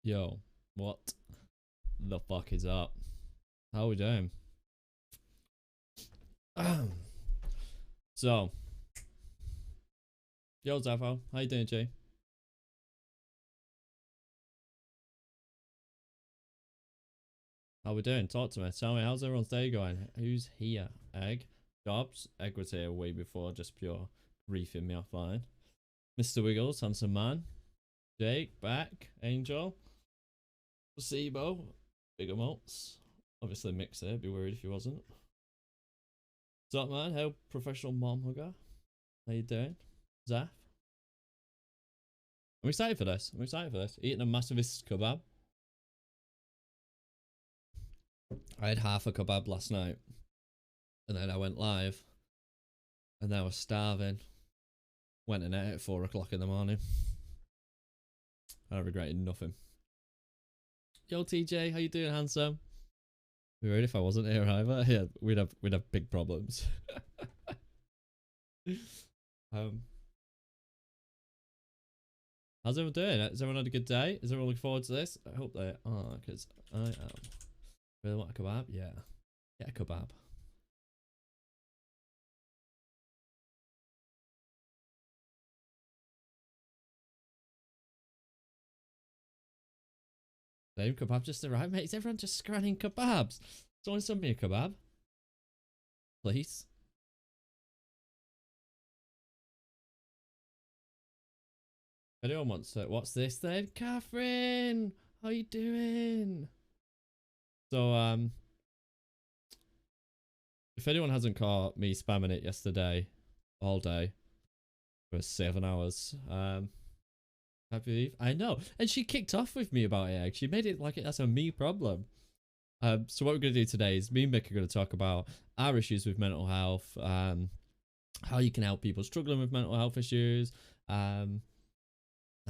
Yo, what the fuck is up? How we doing? So, yo, Zafo, how you doing, Jay? How we doing? Talk to me. Tell me, how's everyone's day going? Who's here? Egg? Jobs? Egg was here way before, just pure griefing me offline. Mr. Wiggles, handsome man. Jake, back. Angel. Placebo. Big amounts. Obviously, Mixer. Be worried if he wasn't. What's up, man? How professional mom hugger? How you doing? Zaf? I'm excited for this. I'm excited for this. Eating a massivist kebab. I had half a kebab last night. And then I went live. And then I was starving. Went and ate at 4 o'clock in the morning. I regretted nothing. Yo, TJ, how you doing, handsome? Be worried if I wasn't here either. Yeah, we'd have big problems. How's everyone doing? Has everyone had a good day? Is everyone looking forward to this? I hope they are, because I am. Really want a kebab? Yeah. Get a kebab. Same kebab just arrived, mate. Is everyone just scanning kebabs? Someone send me a kebab. Please. If anyone wants to, what's this then? Catherine! How you doing? So, if anyone hasn't caught me spamming it yesterday, all day, for 7 hours, I believe. I know. And she kicked off with me about it. She made it like that's a me problem. So what we're going to do today is me and Mick are going to talk about our issues with mental health, how you can help people struggling with mental health issues, how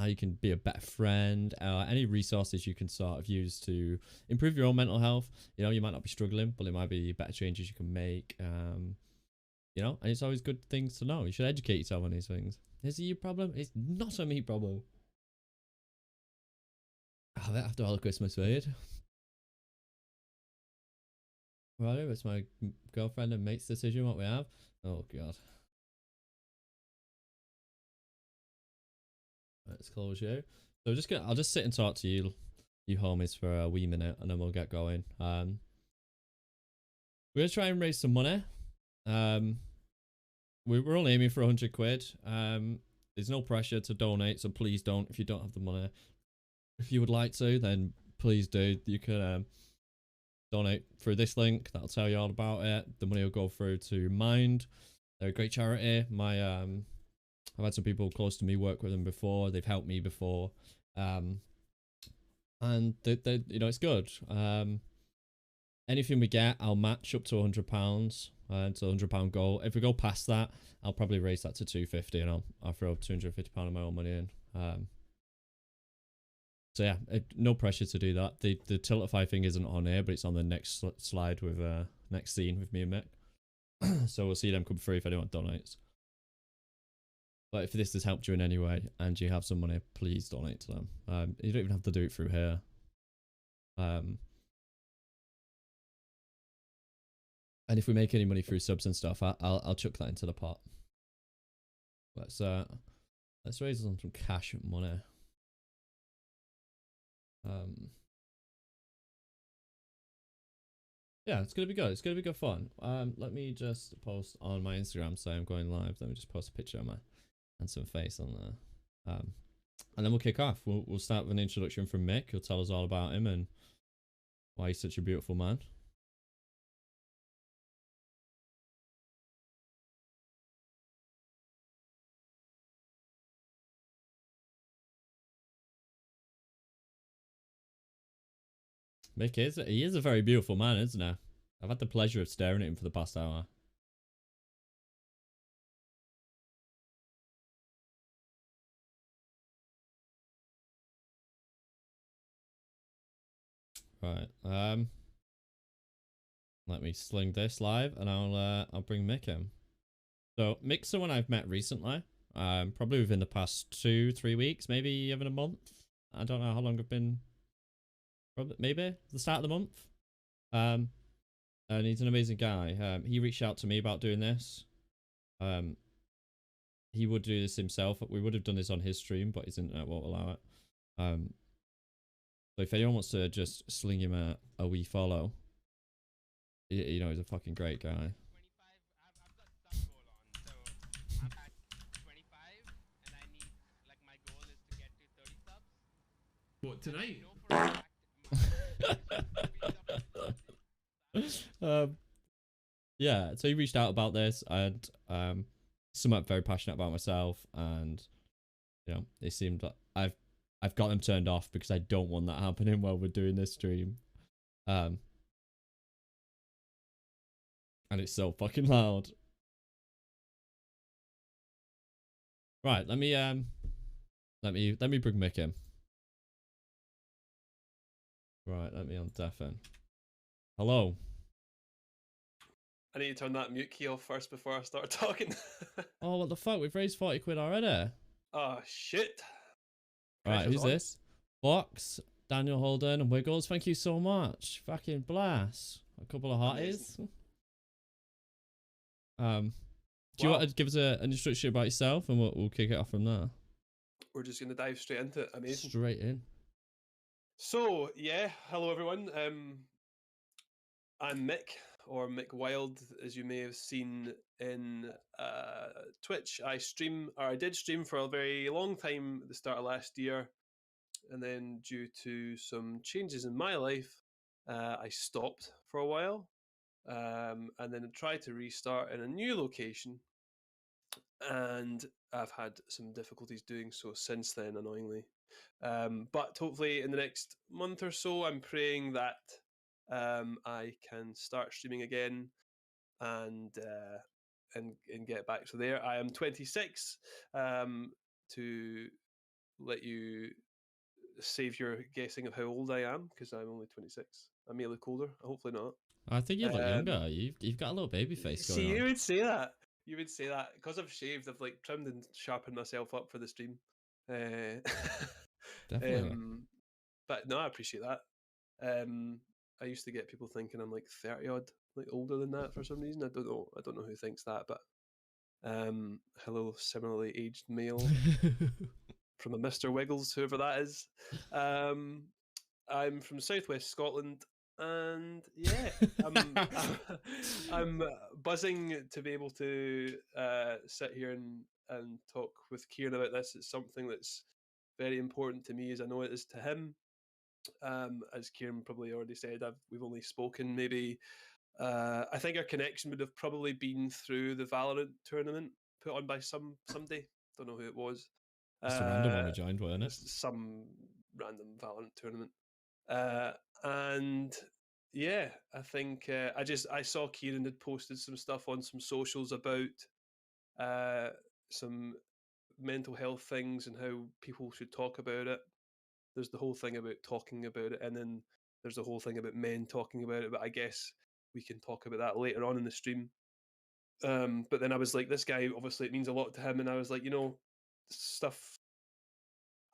you can be a better friend, any resources you can sort of use to improve your own mental health. You know, you might not be struggling, but it might be better changes you can make. You know, and it's always good things to know. You should educate yourself on these things. Is it your problem? It's not a me problem. Oh, after all the Christmas food. Right, it's my girlfriend and mate's decision what we have. Oh god. Let's close you. So I'll just sit and talk to you homies for a wee minute and then we'll get going. We're gonna try and raise some money. We're only aiming for 100 quid. There's no pressure to donate, so please don't if you don't have the money. If you would like to, then please do. You can donate through this link. That'll tell you all about it. The money will go through to Mind. They're a great charity. I've had some people close to me work with them before. They've helped me before, and they you know, it's good. Anything we get, I'll match up to £100. To £100 goal. If we go past that, I'll probably raise that to 250, and I'll throw £250 of my own money in. So yeah, no pressure to do that. The Tiltify thing isn't on here, but it's on the next slide with next scene with me and Mick. So we'll see them come through if anyone donates. But if this has helped you in any way and you have some money, please donate to them. You don't even have to do it through here. And if we make any money through subs and stuff, I'll chuck that into the pot. Let's raise some cash money. Yeah, it's gonna be good. It's gonna be good fun. Let me just post on my Instagram, so I'm going live. Let me just post a picture of my handsome face on there. And then we'll kick off. We'll start with an introduction from Mick. He'll tell us all about him and why he's such a beautiful man. Mick he is a very beautiful man, isn't he? I've had the pleasure of staring at him for the past hour. Right. Let me sling this live, and I'll bring Mick in. So Mick's someone I've met recently. Probably within the past 2-3 weeks, maybe even a month. I don't know how long I've been probably maybe the start of the month. And he's an amazing guy. He reached out to me about doing this. He would do this himself. We would have done this on his stream, but his internet won't allow it. So if anyone wants to just sling him a wee follow, you know, he's a fucking great guy. What, tonight? Yeah, so he reached out about this, and something I'm very passionate about myself, and you know, it seemed that I've got them turned off because I don't want that happening while we're doing this stream. And it's so fucking loud. Right, let me bring Mick in. Right, let me undeafen. Hello. I need to turn that mute key off first before I start talking. Oh, what the fuck? We've raised 40 quid already. Oh, shit. Right, who's this? Fox, Daniel Holden, and Wiggles. Thank you so much. Fucking blast. A couple of hotties. Do you want to give us an introduction about yourself, and we'll kick it off from there? We're just going to dive straight into it. Amazing. Straight in. So, yeah, hello everyone. I'm Mick, or Mikwyld, as you may have seen in Twitch. I did stream for a very long time at the start of last year, and then due to some changes in my life, I stopped for a while, and then tried to restart in a new location, and I've had some difficulties doing so since then, annoyingly. But hopefully in the next month or so, I'm praying that I can start streaming again and get back to there. I am 26. To let you save your guessing of how old I am, because I'm only 26. I may look older. Hopefully not. I think you look younger. You've got a little baby face going on. See, you would say that. You would say that because I've shaved. I've like trimmed and sharpened myself up for the stream. Definitely. But no, I appreciate that. I used to get people thinking I'm like 30 odd, like older than that for some reason. I don't know who thinks that, but hello, similarly aged male from a Mr. Wiggles, whoever that is. I'm from Southwest Scotland, and yeah, I'm buzzing to be able to sit here and talk with Kieran about this. It's something that's very important to me, as I know it is to him. As Kieran probably already said, we've only spoken maybe. I think our connection would have probably been through the Valorant tournament put on by somebody. Don't know who it was. Just a random one we joined, wasn't it? Some random Valorant tournament. And yeah, I think I saw Kieran had posted some stuff on some socials about some mental health things and how people should talk about it. There's the whole thing about talking about it, and then there's the whole thing about men talking about it, but I guess we can talk about that later on in the stream. But then I was like, this guy, obviously it means a lot to him, and I was like, you know, stuff,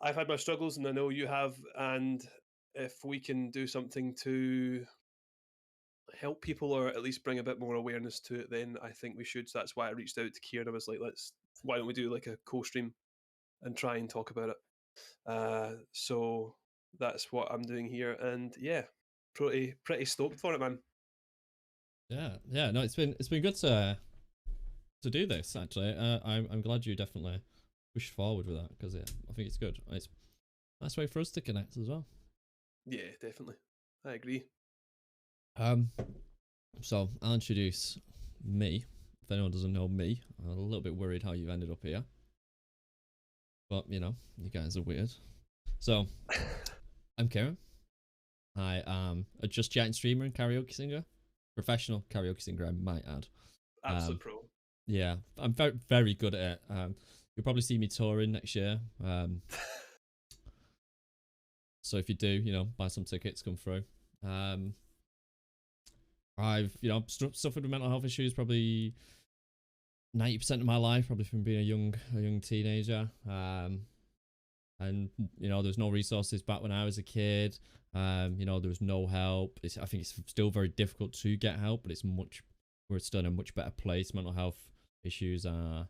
I've had my struggles and I know you have, and if we can do something to help people or at least bring a bit more awareness to it, then I think we should. So that's why I reached out to Kieran. I was like, why don't we do like a co-stream and try and talk about it? So that's what I'm doing here, and yeah, pretty stoked for it, man. Yeah. No, it's been good to do this actually. I'm glad you definitely pushed forward with that, because I think it's good. It's a nice way for us to connect as well. Yeah, definitely. I agree. So I'll introduce me. If anyone doesn't know me, I'm a little bit worried how you've ended up here. But, you know, you guys are weird. So, I'm Kieran. I am a Just Chatting streamer and karaoke singer. Professional karaoke singer, I might add. Absolute pro. Yeah, I'm very, very good at it. You'll probably see me touring next year. So if you do, you know, buy some tickets, come through. I've, you know, suffered with mental health issues probably 90% of my life, probably from being a young teenager. and there's no resources back when I was a kid. There was no help. I think it's still very difficult to get help, but we're still in a much better place. Mental health issues are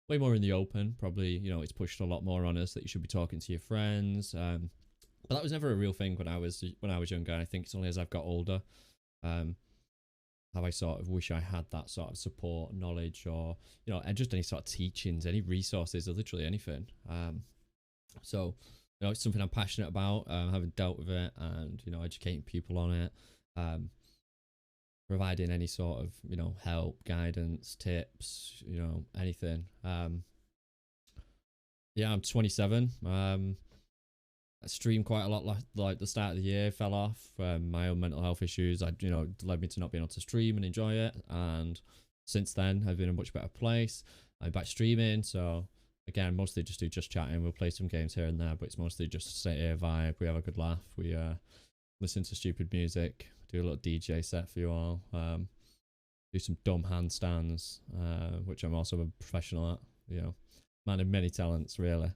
way more in the open. Probably, it's pushed a lot more on us that you should be talking to your friends. But that was never a real thing when I was younger. I think it's only as I've got older, how I sort of wish I had that sort of support, knowledge, or and just any sort of teachings, any resources, or literally anything. So it's something I'm passionate about, having dealt with it, and educating people on it, providing any sort of help, guidance, tips, anything. Yeah, I'm 27. I streamed quite a lot like the start of the year, fell off. My own mental health issues, led me to not being able to stream and enjoy it. And since then, I've been in a much better place. I'm back streaming, so again, mostly just chatting. We'll play some games here and there, but it's mostly just stay here, vibe. We have a good laugh. We listen to stupid music. Do a little DJ set for you all. Do some dumb handstands, which I'm also a professional at. Man of many talents, really.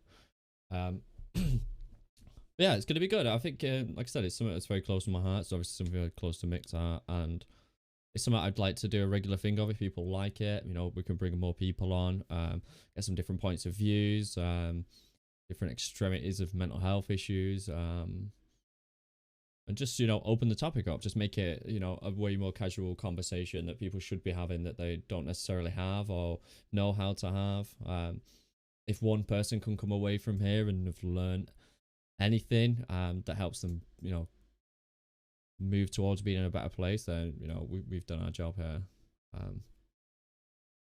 Yeah, it's going to be good. I think, like I said, it's something that's very close to my heart. It's obviously something very close to Mick's heart, and it's something I'd like to do a regular thing of if people like it. We can bring more people on, get some different points of views, different extremities of mental health issues, and just, open the topic up, just make it, a way more casual conversation that people should be having that they don't necessarily have or know how to have. If one person can come away from here and have learned anything that helps them, move towards being in a better place, then, we've done our job here.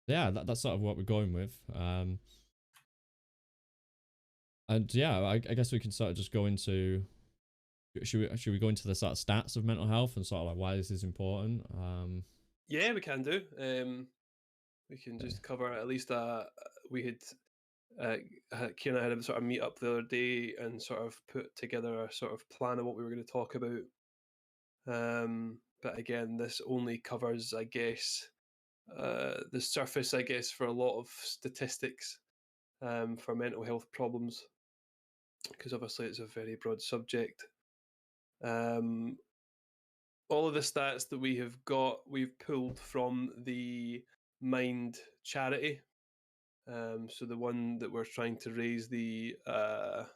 Yeah, that's sort of what we're going with. And yeah, I guess we can sort of just go into, should we go into the sort of stats of mental health and sort of like why this is important? Yeah, we can do. We can just cover at least we had Kieran and I had a sort of meet up the other day and sort of put together a sort of plan of what we were going to talk about. But again, this only covers, I guess, the surface, I guess, for a lot of statistics for mental health problems, because obviously it's a very broad subject. All of the stats that we have got, we've pulled from the Mind charity. So the one that we're trying to raise the £100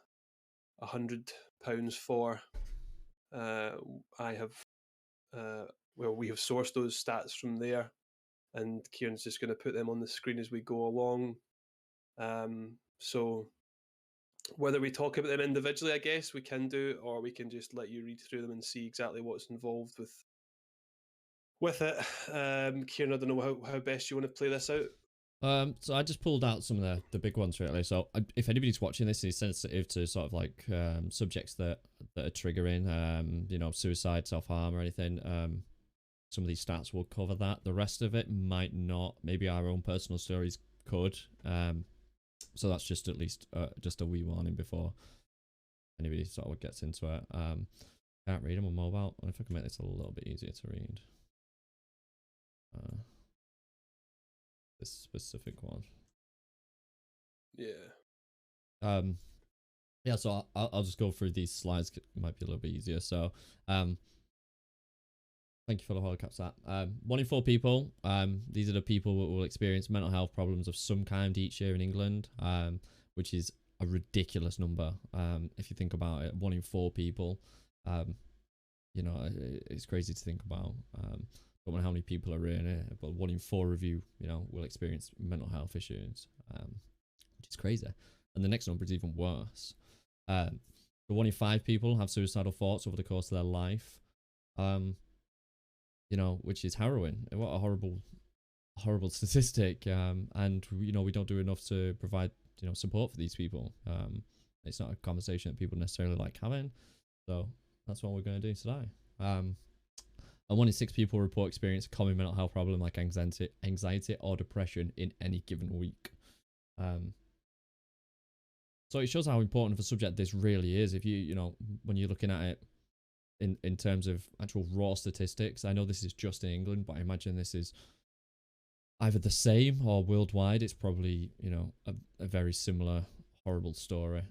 for, we have sourced those stats from there, and Kieran's just going to put them on the screen as we go along. So whether we talk about them individually, I guess we can do, or we can just let you read through them and see exactly what's involved with it. Kieran, I don't know how best you want to play this out. So I just pulled out some of the big ones really. So if anybody's watching this and is sensitive to sort of like subjects that are triggering, suicide, self-harm or anything, some of these stats will cover that. The rest of it might not. Maybe our own personal stories could. So that's just at least just a wee warning before anybody sort of gets into it. Can't read them on mobile. I wonder if I can make this a little bit easier to read. This specific one. Yeah. Yeah, so I'll just go through these slides. It might be a little bit easier. So, thank you for the holocaust. 1 in 4 people. These are the people who will experience mental health problems of some kind each year in England, which is a ridiculous number. If you think about it, 1 in 4 people. It's crazy to think about. Don't know how many people are in it, but 1 in 4 of you, will experience mental health issues, which is crazy. And the next number is even worse. The 1 in 5 people have suicidal thoughts over the course of their life, which is harrowing. What a horrible statistic. And we don't do enough to provide, support for these people. It's not a conversation that people necessarily like having. So that's what we're going to do today. And 1 in 6 people report experience a common mental health problem like anxiety or depression in any given week. So it shows how important of a subject this really is. If when you're looking at it in terms of actual raw statistics, I know this is just in England, but I imagine this is either the same or worldwide. It's probably, a very similar horrible story,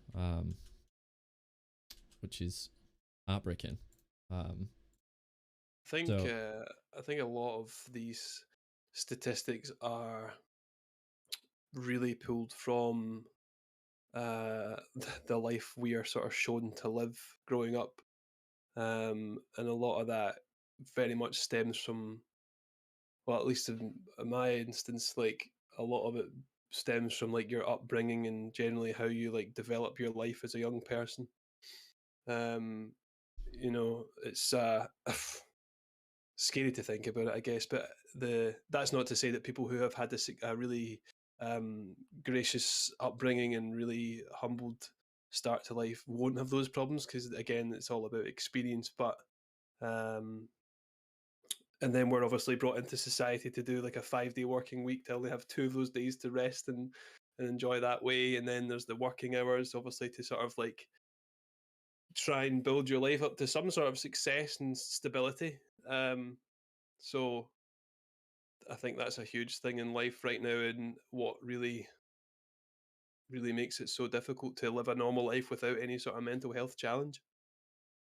which is heartbreaking. So I think a lot of these statistics are really pulled from the life we are sort of shown to live growing up, and a lot of that very much stems from, well, at least in my instance, like a lot of it stems from like your upbringing and generally how you like develop your life as a young person. Um, it's scary to think about it, I guess. But that's not to say that people who have had a really gracious upbringing and really humbled start to life won't have those problems, because again, it's all about experience. But um, and then we're obviously brought into society to do like a 5-day working week to only have 2 of those days to rest and enjoy that way. And then there's the working hours, obviously, to sort of like try and build your life up to some sort of success and stability. So I think that's a huge thing in life right now, and what really makes it so difficult to live a normal life without any sort of mental health challenge.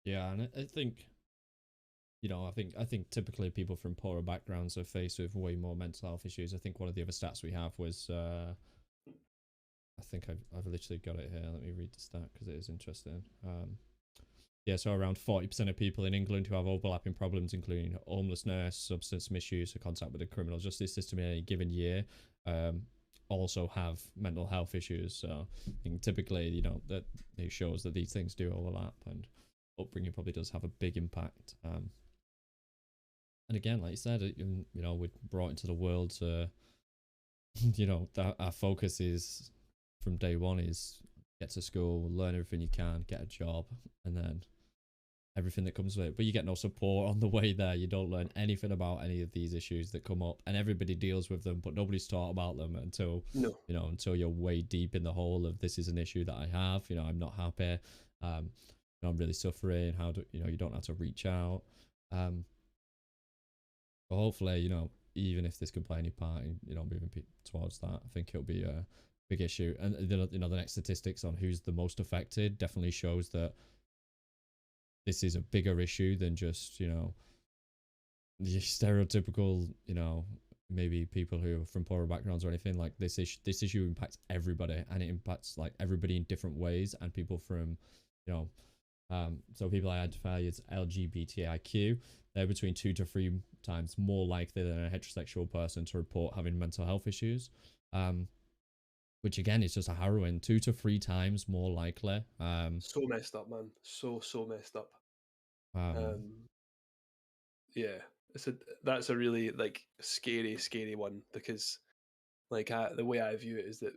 yeah, and I think I think typically people from poorer backgrounds are faced with way more mental health issues. I think one of the other stats we have was I think I've literally got it here. Let me read the stat because it is interesting. Yeah, so around 40% of people in England who have overlapping problems, including homelessness, substance misuse, or contact with the criminal justice system in any given year, also have mental health issues. So I think typically, that it shows that these things do overlap, and upbringing probably does have a big impact. And again, like you said, we're brought into the world to, that our focus is from day one is get to school, learn everything you can, get a job, and then everything that comes with it. But you get no support on the way there. You don't learn anything about any of these issues that come up, and everybody deals with them, but nobody's taught about them until No. until you're way deep in the hole of this is an issue that I have. I'm not happy. I'm really suffering. How do you don't have to reach out. But hopefully, even if this can play any part in moving towards that, I think it'll be a big issue. And the next statistics on who's the most affected definitely shows that this is a bigger issue than just the stereotypical maybe people who are from poorer backgrounds or anything. Like this issue impacts everybody, and it impacts like everybody in different ways, and people from so people identify as LGBTIQ, they're between 2 to 3 times more likely than a heterosexual person to report having mental health issues, which again is just a harrowing. 2 to 3 times more likely. So messed up, man. So messed up. um Um, yeah, that's a really like scary one, because like the way I view it is that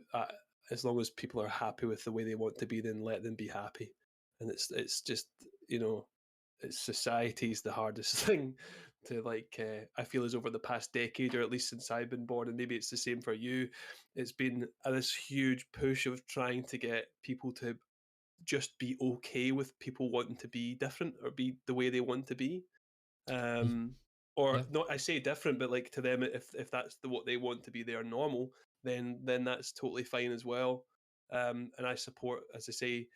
as long as people are happy with the way they want to be, then let them be happy. And it's just it's society's the hardest thing to like. I feel as over the past decade, or at least since I've been born, and maybe it's the same for you, it's been this huge push of trying to get people to just be okay with people wanting to be different or be the way they want to be. um or yeah, not, I say different, but like to them, if that's what they want to be their normal, then that's totally fine as well. And I support, as I say,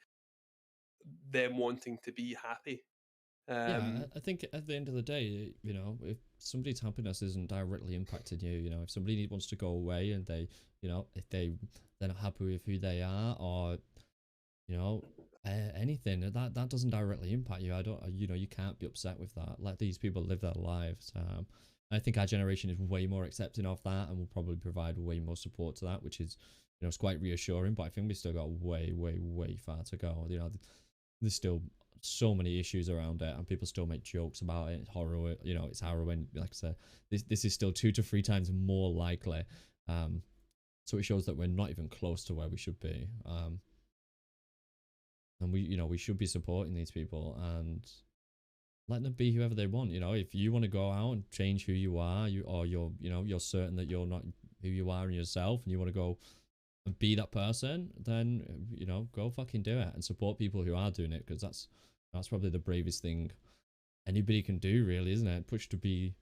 them wanting to be happy. yeah, um I think at the end of the day, if somebody's happiness isn't directly impacting you, if somebody wants to go away and they if they're not happy with who they are, or anything that doesn't directly impact you, I don't you can't be upset with that. Let these people live their lives. I think our generation is way more accepting of that, and will probably provide way more support to that, which is it's quite reassuring. But I think we still got way far to go. There's still so many issues around it, and people still make jokes about it. It's horror, it's harrowing. Like I said, this is still 2 to 3 times more likely. So it shows that we're not even close to where we should be. And we should be supporting these people and letting them be whoever they want. If you want to go out and change who you are, you're certain that you're not who you are in yourself, and you want to go and be that person, then go fucking do it, and support people who are doing it, because that's probably the bravest thing anybody can do, really, isn't it? Push to be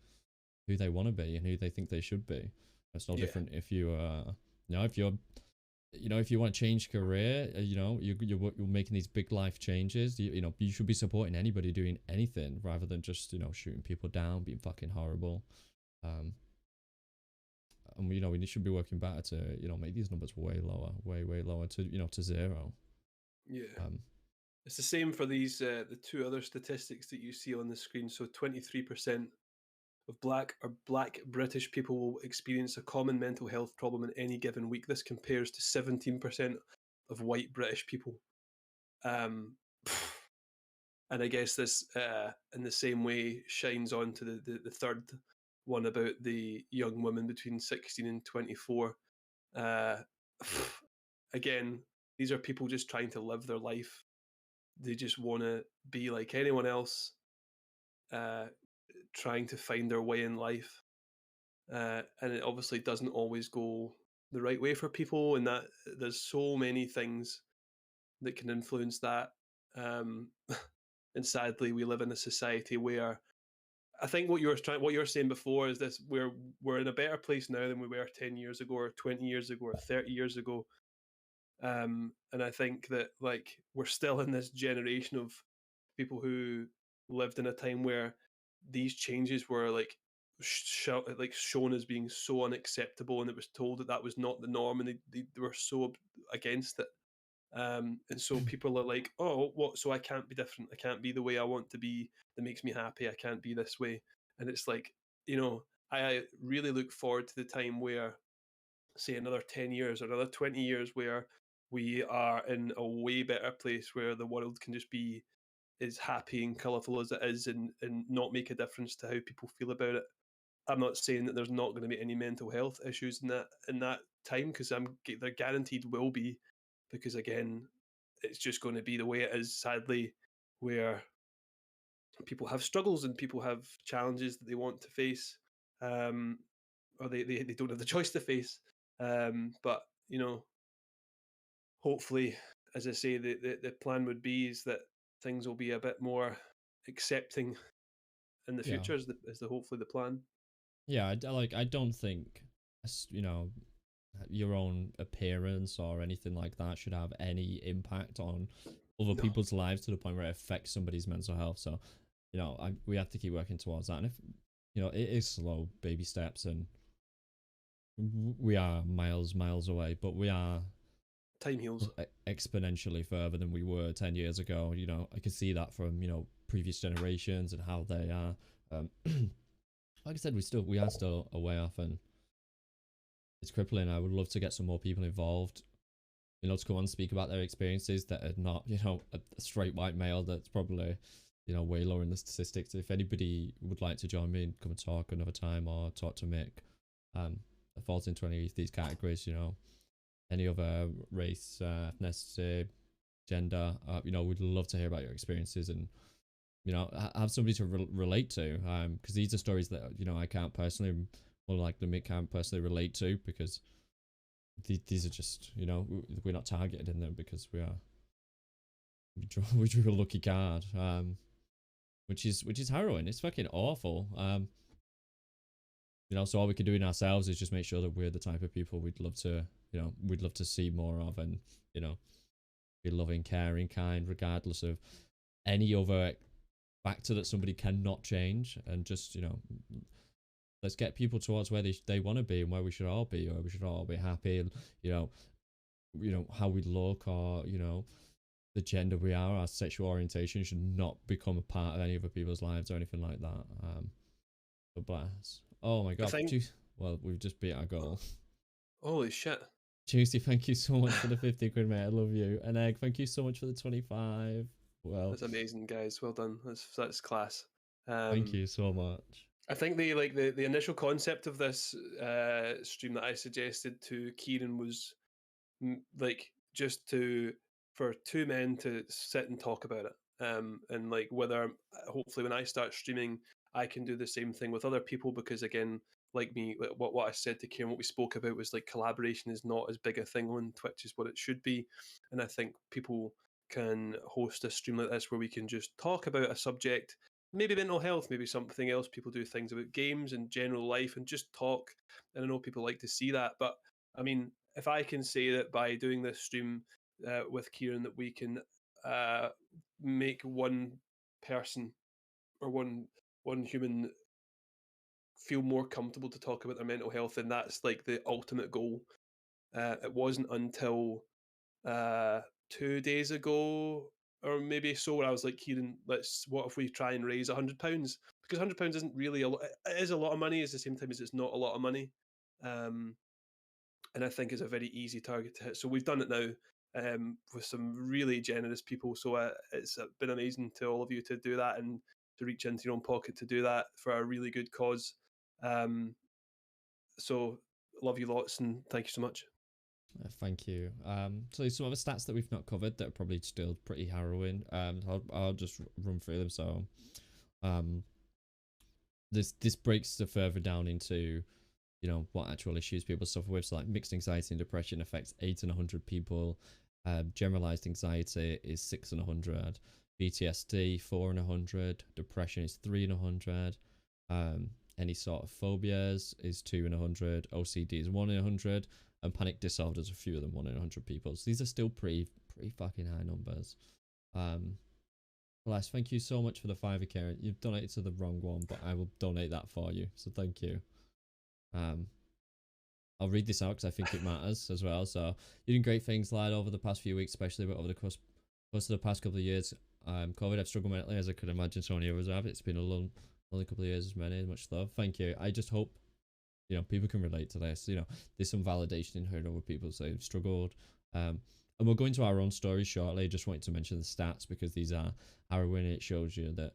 who they want to be and who they think they should be. It's no yeah, different if you if you're you know, if you want to change career, you know, you're making these big life changes. You know, you should be supporting anybody doing anything rather than just, you know, shooting people down, being fucking horrible. Um, and you know, we should be working better to, you know, make these numbers way lower, way lower to, you know, to zero. Yeah. Um, It's the same for these the two other statistics that you see on the screen. So 23% of black British people will experience a common mental health problem in any given week. This compares to 17% of white British people. Um, and I guess this, in the same way, shines on to the third one about the young woman between 16 and 24. Uh, again, these are people just trying to live their life. They just want to be like anyone else, uh, trying to find their way in life. And it obviously doesn't always go the right way for people, and that there's so many things that can influence that. Um, and sadly, we live in a society where I think what you're saying before is this: we're in a better place now than we were 10 years ago, or 20 years ago, or 30 years ago. And I think that like we're still in this generation of people who lived in a time where these changes were like shown as being so unacceptable, and it was told that that was not the norm, and they were so against it. And so people are like, oh, what? So I can't be different. I can't be the way I want to be. That makes me happy. I can't be this way. And it's like, I really look forward to the time where, say, another 10 years or another 20 years, where we are in a way better place where the world can just be as happy and colourful as it is, and not make a difference to how people feel about it. I'm not saying that there's not going to be any mental health issues in that time, because they're guaranteed will be, because again, it's just going to be the way it is, sadly, where people have struggles and people have challenges that they want to face, um, or they don't have the choice to face. But hopefully, as I say, the plan would be is that things will be a bit more accepting in the yeah, future, is the hopefully the plan. yeah. I don't think, you know, your own appearance or anything like that should have any impact on other No. people's lives to the point where it affects somebody's mental health. So, you know, we have to keep working towards that. And if, you know, it is slow, baby steps, and we are miles away, but we are Time heals. exponentially further than we were 10 years ago. You know, I can see that from, you know, previous generations and how they are. Like I said, we are still a way off, and it's crippling. I would love to get some more people involved, you know, to come on and speak about their experiences that are not, you know, a straight white male that's probably, you know, way lower in the statistics. If anybody would like to join me and come and talk another time, or talk to Mick, that falls into any of these categories, you know, any other race, ethnicity, gender, you know, we'd love to hear about your experiences, and, you know, have somebody to relate to, because these are stories that, you know, I can't personally, more likely Mick can't personally relate to, because these are just, you know, we're not targeted in them because we drew a lucky card, which is harrowing. It's fucking awful. You know, so all we can do in ourselves is just make sure that we're the type of people we'd love to see more of, and, you know, be loving, caring, kind, regardless of any other factor that somebody cannot change. And just, you know, let's get people towards where they want to be, and where we should all be, or we should all be happy, and, you know how we look, or, you know, the gender we are, our sexual orientation should not become a part of any other people's lives or anything like that. But bless. Oh my I god. think. Well, we've just beat our goal. Holy shit. Juicy, thank you so much for the 50 quid, mate. I love you. And Egg, thank you so much for the 25. Well, That's amazing, guys. Well done. That's class. thank Um, you so much. I think the initial concept of this stream that I suggested to Kieran was like just to for two men to sit and talk about it, and like whether hopefully when I start streaming, I can do the same thing with other people, because again, like me, what I said to Kieran, what we spoke about was like collaboration is not as big a thing on Twitch as what it should be, and I think people can host a stream like this where we can just talk about a subject, maybe mental health, maybe something else. People do things about games and general life and just talk, and I know people like to see that, but I mean, if I can say that by doing this stream with Kieran that we can uh, make one person or one human feel more comfortable to talk about their mental health, then that's like the ultimate goal. It wasn't until 2 days ago or maybe so where I was like, Kieran, what if we try and raise £100? Because £100 isn't really a lot. It is a lot of money at the same time as it's not a lot of money. And I think it's a very easy target to hit. So we've done it now with some really generous people. So it's been amazing to all of you to do that and to reach into your own pocket to do that for a really good cause. So love you lots and thank you so much. Thank you. So some other stats that we've not covered that are probably still pretty harrowing. I'll just run through them. So, this breaks the further down into, what actual issues people suffer with. So like mixed anxiety and depression affects 8 in 100 people. Generalized anxiety is 6 in 100. PTSD 4 in 100. Depression is 3 in 100. Any sort of phobias is 2 in 100. OCD is 1 in 100. And panic disorders, a few of them 1 in 100 people. So these are still pretty fucking high numbers. Bless, thank you so much for the £5, Karen. You've donated to the wrong one, but I will donate that for you. So thank you. I'll read this out because I think it matters as well. So you're doing great things, lad, over the past few weeks, especially, but over the course of the past couple of years. COVID, I've struggled mentally, as I could imagine so many others have. It's been a long couple of years, as many. Much love. Thank you. I just hope people can relate to this. There's some validation in hearing other people say they've struggled. And we'll go into our own stories shortly. Just wanted to mention the stats because these are harrowing. It shows you that,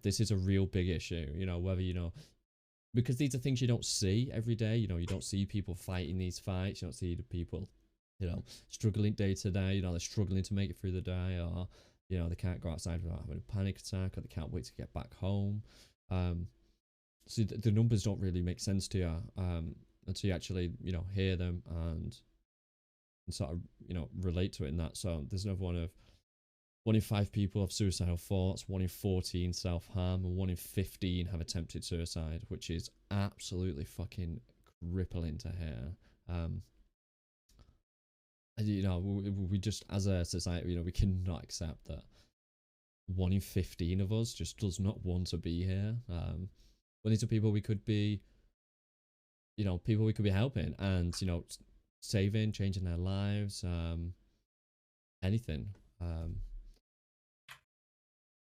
this is a real big issue. Whether, because these are things you don't see every day. You don't see people fighting these fights. You don't see the people, struggling day to day. They're struggling to make it through the day, or, they can't go outside without having a panic attack, or they can't wait to get back home. So the numbers don't really make sense to you until you actually, hear them and sort of, relate to it in that. So there's another one of 1 in 5 people have suicidal thoughts, 1 in 14 self-harm, and 1 in 15 have attempted suicide, which is absolutely fucking crippling to hear. We just, as a society, we cannot accept that 1 in 15 of us just does not want to be here. When these are people we could be, people we could be helping and, saving, changing their lives, anything.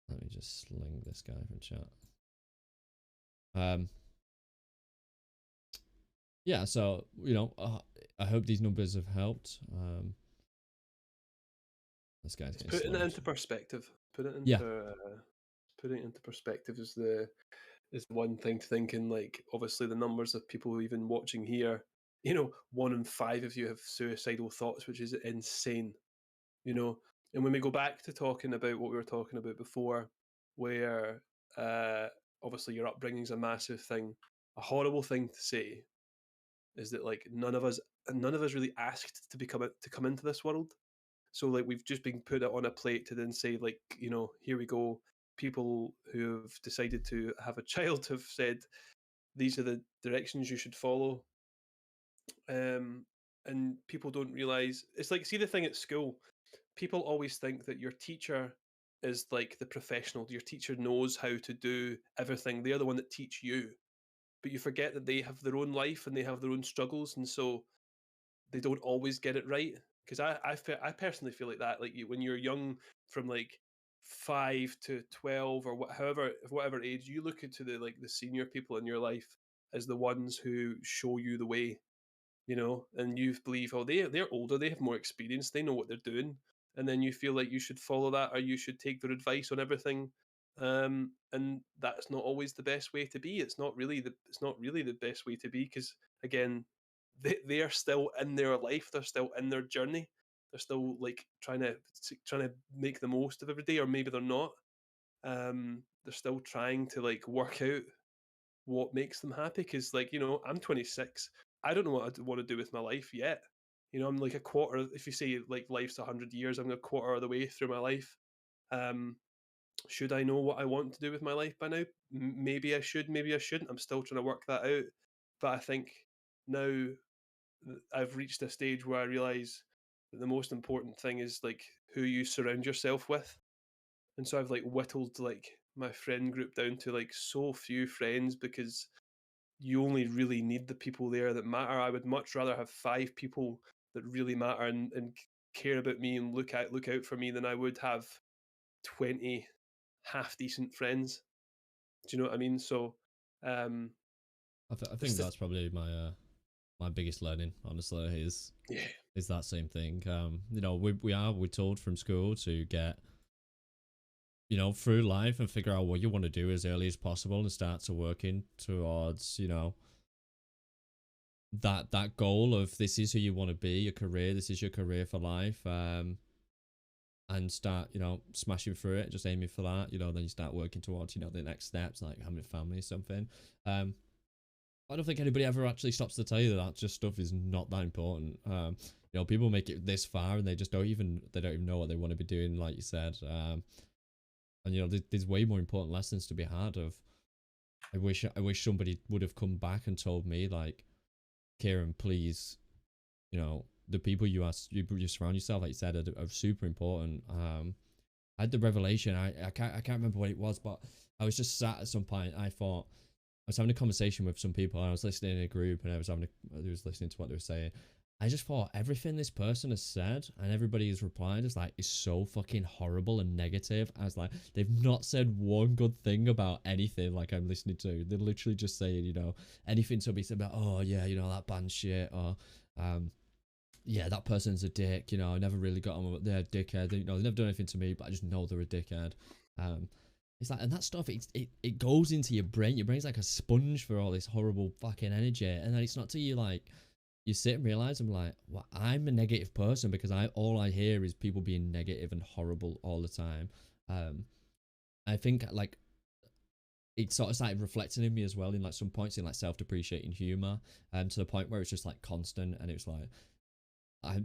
Let me just sling this guy from chat. Yeah, so, I hope these numbers have helped. This guy's getting putting it slammed. into perspective. Put it into perspective is the one thing to think. And like, obviously, the numbers of people even watching here, 1 in 5 of you have suicidal thoughts, which is insane. And when we go back to talking about what we were talking about before, where obviously your upbringing is a massive thing, a horrible thing to say is that like none of us really asked to come into this world. So like we've just been put it on a plate to then say like, here we go. People who have decided to have a child have said these are the directions you should follow. And people don't realize, it's like, see the thing at school, people always think that your teacher is like the professional. Your teacher knows how to do everything. They're the one that teach you. But you forget that they have their own life and they have their own struggles, and so they don't always get it right. Because I personally feel like that. Like when you're young, from like 5 to 12 or whatever age, you look into the senior people in your life as the ones who show you the way, and you believe, oh, they're older, they have more experience, they know what they're doing, and then you feel like you should follow that or you should take their advice on everything. And that's not always the best way to be. It's not really the best way to be, because again, they are still in their life, they're still in their journey, they're still like trying to make the most of every day, or maybe they're not. They're still trying to like work out what makes them happy, because like, I'm 26, I don't know what I want to do with my life yet. I'm like a quarter, if you say like life's 100 years, I'm a quarter of the way through my life. Should I know what I want to do with my life by now? Maybe I should, maybe I shouldn't. I'm still trying to work that out. But I think now I've reached a stage where I realize that the most important thing is like who you surround yourself with. And so I've like whittled like my friend group down to like so few friends because you only really need the people there that matter. I would much rather have 5 people that really matter and care about me and look out for me than I would have 20 half decent friends. Do you know what I mean? So um I it's think just that's probably my biggest learning, honestly, yeah. is that same thing. You know, we're told from school to get, you know, through life and figure out what you want to do as early as possible and start to working towards, you know, that goal of this is who you want to be, your career, this is your career for life. And start, you know, smashing through it, just aiming for that, you know, then you start working towards, you know, the next steps, like having a family or something. I don't think anybody ever actually stops to tell you that just stuff is not that important. You know, people make it this far and they just don't even know what they want to be doing, like you said. And you know, there's way more important lessons to be had. Of I wish somebody would have come back and told me, like, Kieran, please, you know, the people you surround yourself, like you said, are super important. I had the revelation. I can't remember what it was, but I was just sat at some point. I thought I was having a conversation with some people. And I was listening in a group, and I was listening to what they were saying. I just thought everything this person has said and everybody has replied is so fucking horrible and negative. I was like, they've not said one good thing about anything like I'm listening to. They're literally just saying, you know, anything to be said about, oh yeah, you know, that band shit, or yeah, that person's a dick, you know, I never really got on with, they're a dickhead, you know, they've never done anything to me, but I just know they're a dickhead. It's like, and that stuff, it goes into your brain. Your brain's like a sponge for all this horrible fucking energy, and then it's not till you like, you sit and realize, I'm like, well, I'm a negative person because all I hear is people being negative and horrible all the time. I think like it sort of started reflecting in me as well in like some points in like self-depreciating humor, to the point where it's just like constant, and it's like,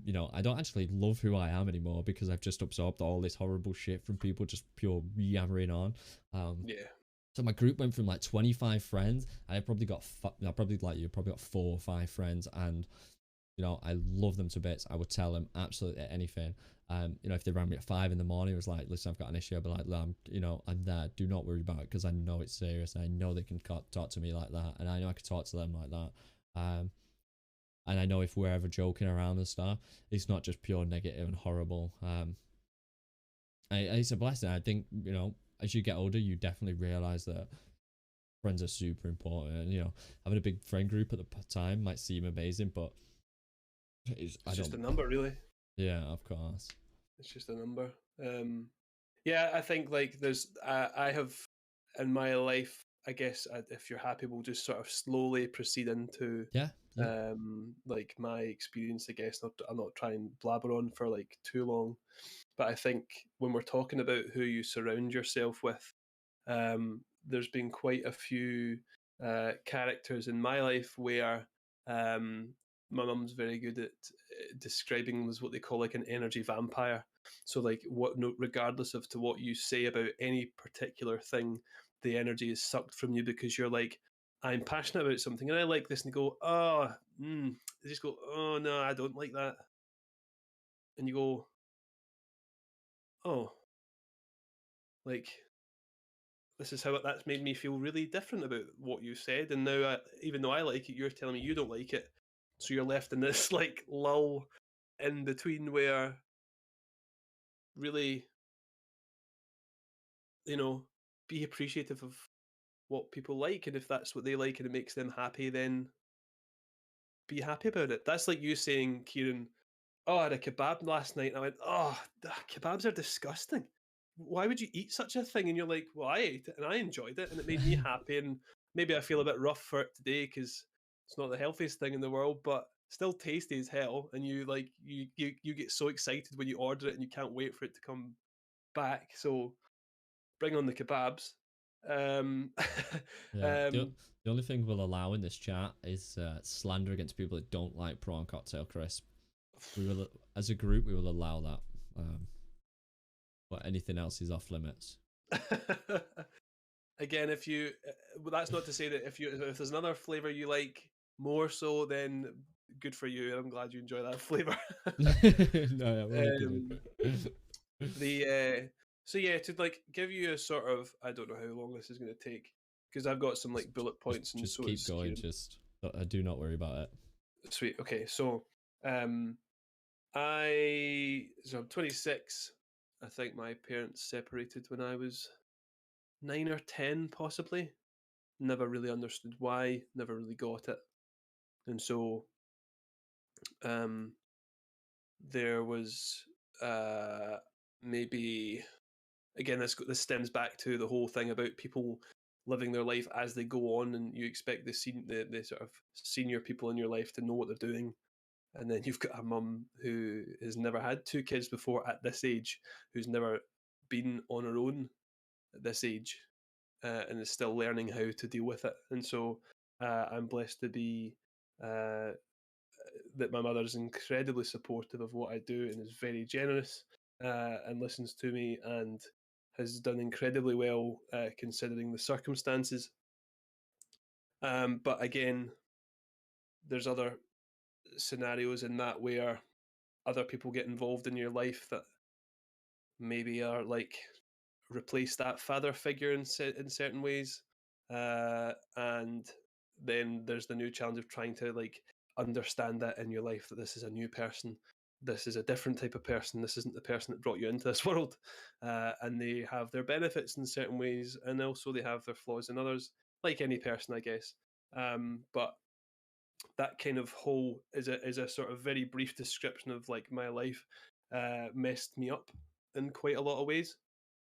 you know, I don't actually love who I am anymore because I've just absorbed all this horrible shit from people just pure yammering on. Yeah. So my group went from like 25 friends. I probably got, probably like you, probably got 4 or 5 friends, and you know, I love them to bits. I would tell them absolutely anything. You know, if they rang me at 5 in the morning, it was like, listen, I've got an issue. I'd be like, you know, I'm there. Do not worry about it because I know it's serious. And I know they can talk to me like that, and I know I can talk to them like that. And I know if we're ever joking around and stuff, it's not just pure negative and horrible. It's a blessing. I think, you know, as you get older, you definitely realize that friends are super important. And, you know, having a big friend group at the time might seem amazing, but It's just a number, really. Yeah, of course. It's just a number. Yeah, I think like I have in my life, I guess if you're happy, we'll just sort of slowly proceed into yeah. like my experience. I guess I'm not trying to blabber on for like too long, but I think when we're talking about who you surround yourself with, there's been quite a few characters in my life where my mum's very good at describing them as what they call like an energy vampire. So like regardless of to what you say about any particular thing, the energy is sucked from you because you're like, I'm passionate about something and I like this, and you go, oh, they just go, oh no, I don't like that, and you go, oh, like this is how that's made me feel really different about what you said, and now even though I like it, you're telling me you don't like it, so you're left in this like lull in between where really, you know, be appreciative of what people like, and if that's what they like and it makes them happy, then be happy about it. That's like you saying, Kieran, oh, I had a kebab last night, and I went, oh, kebabs are disgusting. Why would you eat such a thing? And you're like, well, I ate it and I enjoyed it and it made me happy. And maybe I feel a bit rough for it today because it's not the healthiest thing in the world, but still tasty as hell. And you like you get so excited when you order it and you can't wait for it to come back. So bring on the kebabs. Um, Yeah. The only thing we'll allow in this chat is slander against people that don't like prawn cocktail crisp. We will, as a group, we will allow that. But anything else is off limits. Again, if you, well, that's not to say that if there's another flavor you like more so, then good for you, and I'm glad you enjoy that flavor. No, I will do. The so yeah, to like give you a sort of, I don't know how long this is going to take because I've got some like bullet points, and Just so keep it's going. Kieran. Just do not worry about it. Sweet. Okay, so I'm 26. I think my parents separated when I was 9 or 10, possibly. Never really understood why. Never really got it, and so um, there was maybe again this stems back to the whole thing about people living their life as they go on, and you expect the sort of senior people in your life to know what they're doing, and then you've got a mum who has never had two kids before at this age, who's never been on her own at this age, and is still learning how to deal with it. And so I'm blessed to be that my mother is incredibly supportive of what I do and is very generous, and listens to me, and has done incredibly well considering the circumstances. But again, there's other scenarios in that where other people get involved in your life that maybe are like replace that father figure in certain ways, and then there's the new challenge of trying to like understand that in your life, that this is a new person, this is a different type of person, this isn't the person that brought you into this world, and they have their benefits in certain ways, and also they have their flaws in others, like any person, I guess. But that kind of whole is a sort of very brief description of like my life. Messed me up in quite a lot of ways,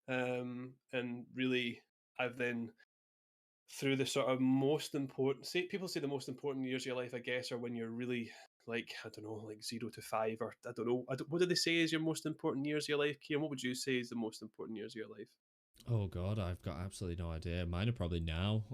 and really I've then, through the sort of most important, say people say the most important years of your life, I guess, are when you're really like, I don't know, like 0 to 5, or I don't know, what do they say is your most important years of your life, Kieran? What would you say is the most important years of your life? Oh God, I've got absolutely no idea. Mine are probably now.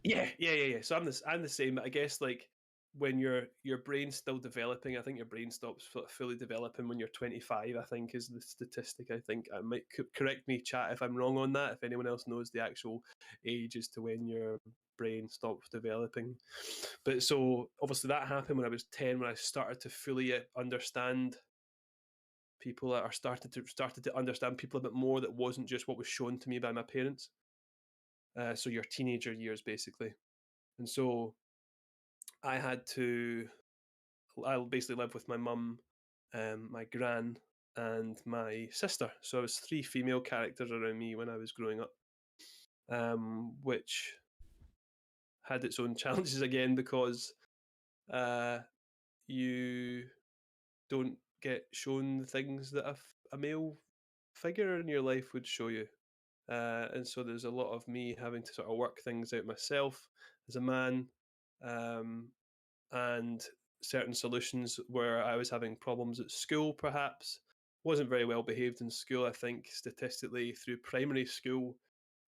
Yeah. So I'm the same. I guess like when your brain's still developing, I think your brain stops fully developing when you're 25. I think is the statistic. I think I might correct me, chat, if I'm wrong on that. If anyone else knows the actual age as to when your brain stops developing, but so obviously that happened when I was 10, when I started to fully understand people, that are started to understand people a bit more, that wasn't just what was shown to me by my parents. So your teenager years, basically. And so I had to, I basically lived with my mum, my gran, and my sister. So I was three female characters around me when I was growing up, which had its own challenges again, because uh, you don't get shown the things that a male figure in your life would show you. And so there's a lot of me having to sort of work things out myself as a man, um, and certain solutions where I was having problems at school, perhaps. Wasn't very well behaved in school, I think, statistically, through primary school.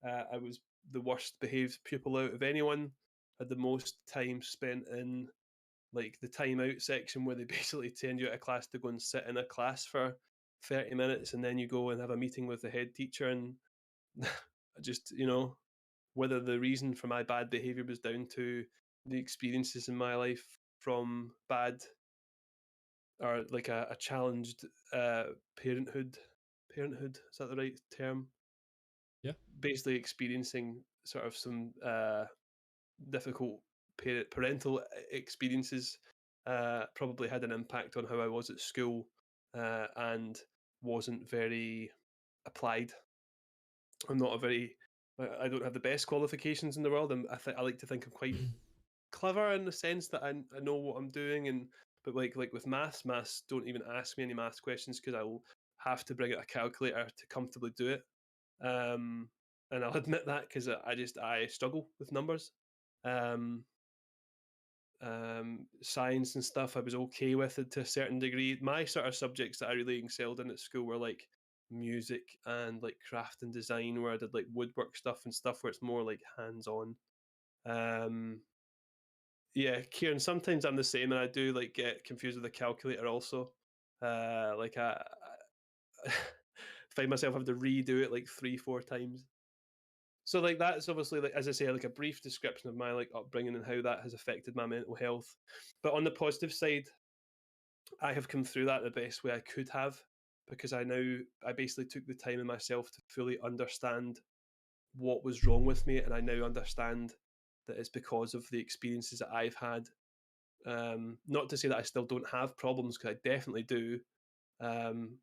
I was the worst behaved pupil out of anyone. Had the most time spent in like the timeout section, where they basically send you out of class to go and sit in a class for 30 minutes, and then you go and have a meeting with the head teacher. And just, whether the reason for my bad behavior was down to the experiences in my life from bad, or like a challenged parenthood. Parenthood, is that the right term? Yeah. Basically, experiencing sort of some difficult parental experiences probably had an impact on how I was at school, and wasn't very applied. I'm not a very, I don't have the best qualifications in the world. I like to think I'm quite clever in the sense that I know what I'm doing, and but like with maths don't even ask me any maths questions, because I'll have to bring out a calculator to comfortably do it. Um, and I'll admit that, because I struggle with numbers. Um, Science and stuff I was okay with it to a certain degree. My sort of subjects that I really excelled in at school were like music and like craft and design, where I did like woodwork stuff and stuff where it's more like hands on. Um, yeah, Kieran, sometimes I'm the same, and I do like get confused with the calculator also. Like I find myself having to redo it like 3, 4 times. So like that's obviously, like, as I say, like a brief description of my like upbringing and how that has affected my mental health. But on the positive side, I have come through that the best way I could have, because I basically took the time in myself to fully understand what was wrong with me, and I now understand that it's because of the experiences that I've had. Not to say that I still don't have problems, because I definitely do. Um,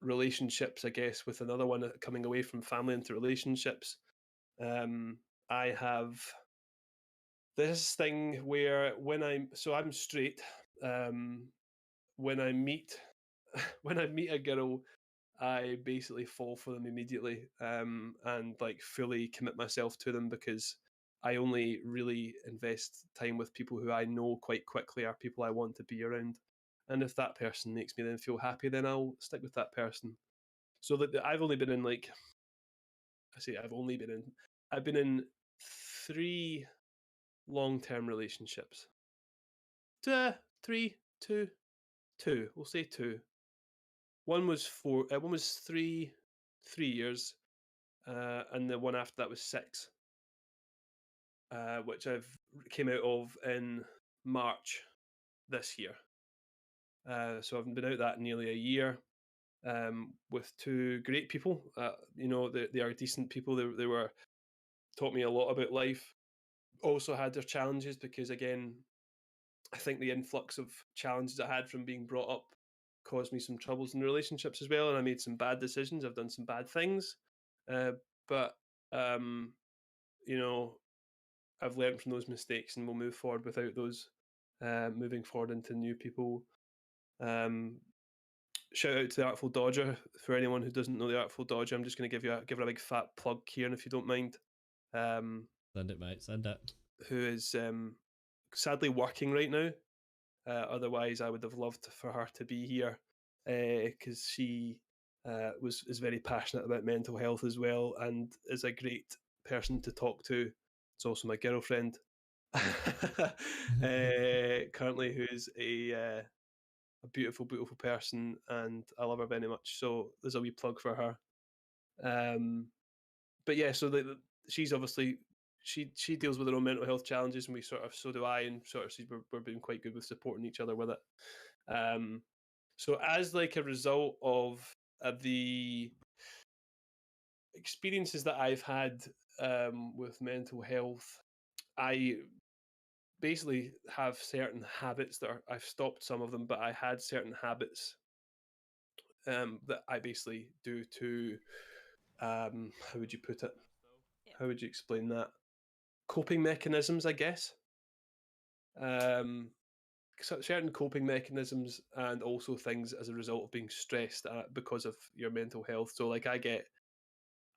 Relationships, I guess, with another one, coming away from family into relationships. I have this thing where I'm straight. When I meet when I meet a girl, I basically fall for them immediately, and like fully commit myself to them, because I only really invest time with people who I know quite quickly are people I want to be around. And if that person makes me then feel happy, then I'll stick with that person. So that I've only been in like I say I've been in 3 long-term relationships. Three, two. We'll say 2. One was 4. One was 3 years, and the one after that was 6, which I've came out of in March this year. So I've been out that nearly a year, with 2 great people. They are decent people. They were taught me a lot about life. Also had their challenges, because again, I think the influx of challenges I had from being brought up caused me some troubles in relationships as well, and I made some bad decisions. I've done some bad things, but um, you know, I've learned from those mistakes, and we'll move forward without those. Moving forward into new people. Shout out to the Artful Dodger. For anyone who doesn't know the Artful Dodger, I'm just going to give her a big fat plug, Kieran, if you don't mind. Send it, mate. Send it. Who is sadly working right now. Otherwise, I would have loved for her to be here, because she is very passionate about mental health as well, and is a great person to talk to. It's also my girlfriend, currently, who's a beautiful, beautiful person, and I love her very much. So there's a wee plug for her. But yeah, so she's obviously she deals with her own mental health challenges, and so do I, and we're being quite good with supporting each other with it. So as like a result of the experiences that I've had with mental health, I basically have certain habits I've stopped some of them, but I had certain habits that I basically do to how would you put it? Yeah. How would you explain that? Coping mechanisms, I guess. Certain coping mechanisms, and also things as a result of being stressed because of your mental health. So like I get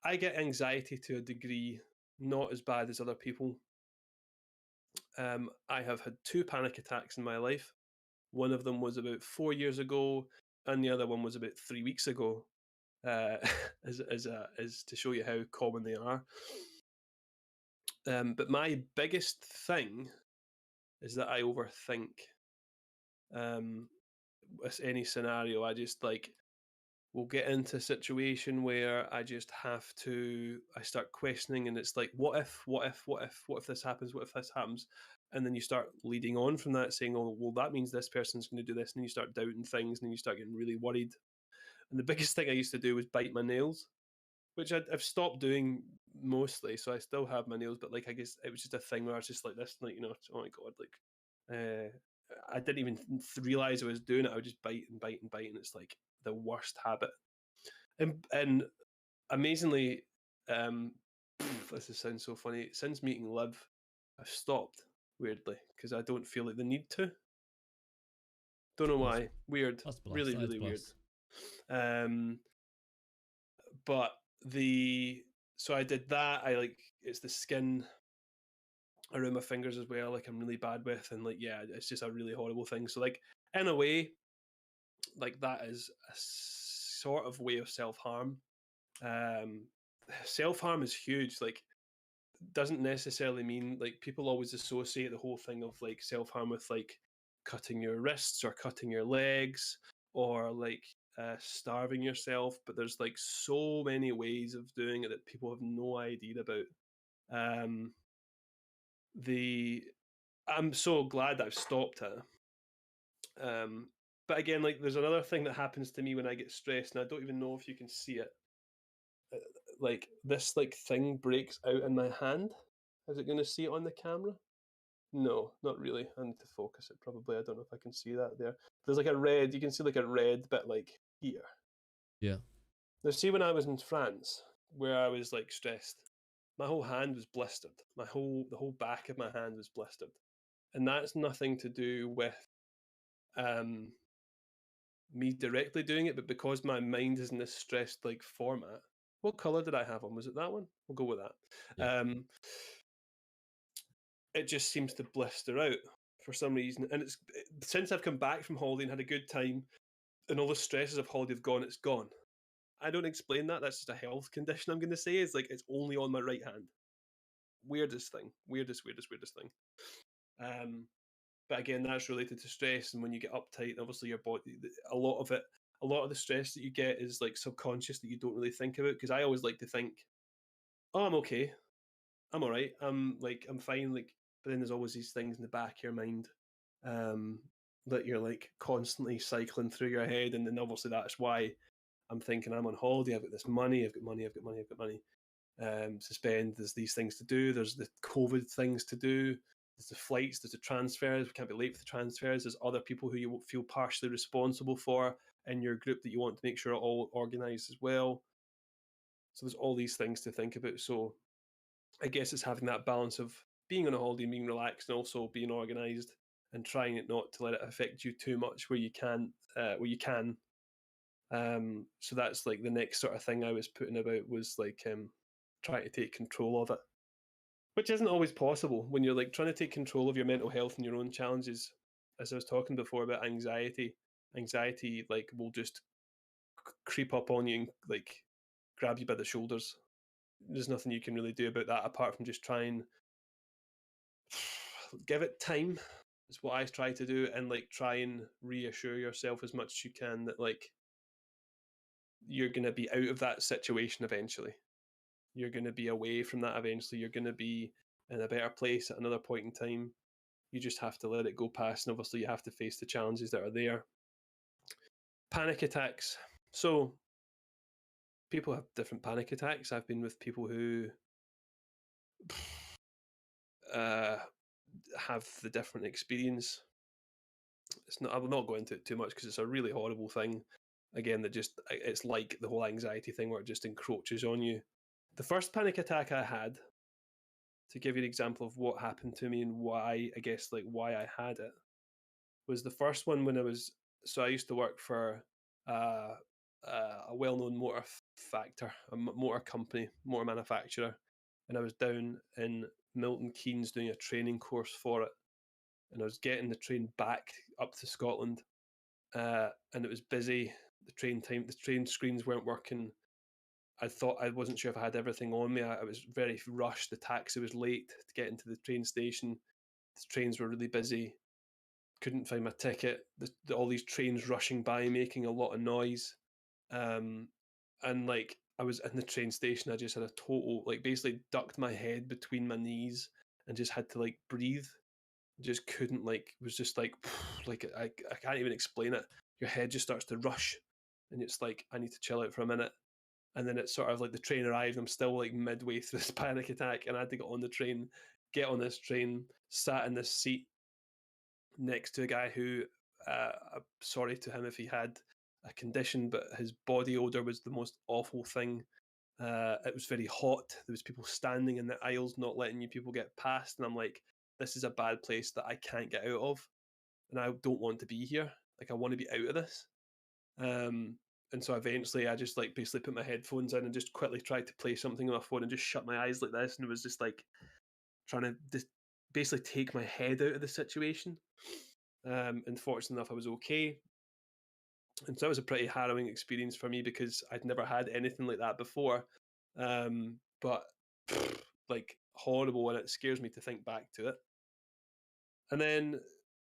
anxiety to a degree not as bad as other people. I have had 2 panic attacks in my life. One of them was about 4 years ago, and the other one was about 3 weeks ago. As to show you how common they are. But my biggest thing is that I overthink any scenario. I just like will get into a situation where I just I start questioning, and it's like, what if this happens? What if this happens? And then you start leading on from that, saying, oh, well, that means this person's going to do this. And then you start doubting things, and then you start getting really worried. And the biggest thing I used to do was bite my nails, which I've stopped doing mostly. So I still have my nails, but like I guess it was just a thing where I was just like this, like, oh my god, like I didn't even realize I was doing it. I would just bite and bite and bite, and it's like the worst habit. And amazingly, this sounds so funny. Since meeting Liv, I've stopped, weirdly, because I don't feel like the need to. Don't know why. Weird. That's plus. Really, really weird. But so I did that. It's the skin around my fingers as well, like I'm really bad with, and like, yeah, it's just a really horrible thing. So like, in a way, like that is a sort of way of self-harm. Self-harm is huge. Like, doesn't necessarily mean, like, people always associate the whole thing of like self-harm with like cutting your wrists or cutting your legs, or like starving yourself, but there's like so many ways of doing it that people have no idea about. Um, I'm so glad that I've stopped it. But again, like there's another thing that happens to me when I get stressed, and I don't even know if you can see it. Like this like thing breaks out in my hand. Is it going to see it on the camera? No, not really. I need to focus it probably. I don't know if I can see that there. There's like a red, you can see like a red bit like here. Yeah. Now see when I was in France, where I was like stressed, my whole hand was blistered. The whole back of my hand was blistered. And that's nothing to do with me directly doing it, but because my mind is in this stressed like format. What color did I have on? Was it that one? We'll go with that. Yeah. It just seems to blister out for some reason. And it's since I've come back from holiday and had a good time, and all the stresses of holiday have gone, it's gone. I don't explain that. That's just a health condition. I'm going to say is like it's only on my right hand. Weirdest thing. Weirdest thing. But again, that's related to stress, and when you get uptight, obviously your body, a lot of the stress that you get is like subconscious that you don't really think about. Because I always like to think, oh, I'm okay, I'm all right, I'm fine, like. But then there's always these things in the back of your mind that you're like constantly cycling through your head, and then obviously that's why I'm thinking I'm on holiday. I've got this money. I've got money to spend. There's these things to do. There's the COVID things to do. There's the flights. There's the transfers. We can't be late for the transfers. There's other people who you feel partially responsible for in your group that you want to make sure are all organised as well. So there's all these things to think about. So I guess it's having that balance of being on a holiday and being relaxed, and also being organised and trying it not to let it affect you too much where you can. So that's like the next sort of thing I was putting about was like trying to take control of it, which isn't always possible when you're like trying to take control of your mental health and your own challenges. As I was talking before about anxiety like will just creep up on you and like grab you by the shoulders. There's nothing you can really do about that apart from just try and give it time. Is what I try to do, and like try and reassure yourself as much as you can that like you're going to be out of that situation eventually. You're going to be away from that eventually. You're going to be in a better place at another point in time. You just have to let it go past, and obviously you have to face the challenges that are there. Panic attacks. So people have different panic attacks. I've been with people who have the different experience. I will not go into it too much because it's a really horrible thing. Again, it's like the whole anxiety thing where it just encroaches on you. The first panic attack I had, to give you an example of what happened to me and why I had it, was the first one when I used to work for a well-known motor company, motor manufacturer, and I was down in Milton Keynes doing a training course for it, and I was getting the train back up to Scotland, and it was busy. The train screens weren't working. I wasn't sure if I had everything on me. I was very rushed. The taxi was late to get into the train station. The trains were really busy. Couldn't find my ticket. All these trains rushing by, making a lot of noise. And like I was in the train station, I just had a total, like basically ducked my head between my knees and just had to like breathe. Just couldn't was just like I can't even explain it. Your head just starts to rush, and it's like I need to chill out for a minute. And then it's sort of like the train arrived. I'm still like midway through this panic attack, and I had to get on this train, sat in this seat next to a guy who, sorry to him if he had a condition, but his body odor was the most awful thing. It was very hot. There was people standing in the aisles, not letting you people get past, and I'm like, this is a bad place that I can't get out of, and I don't want to be here. Like I want to be out of this. And so eventually I just like basically put my headphones in and just quickly tried to play something on my phone and just shut my eyes like this, and it was just like trying to just basically take my head out of the situation. And fortunately enough, I was okay. And so that was a pretty harrowing experience for me because I'd never had anything like that before. But like horrible, and it scares me to think back to it. And then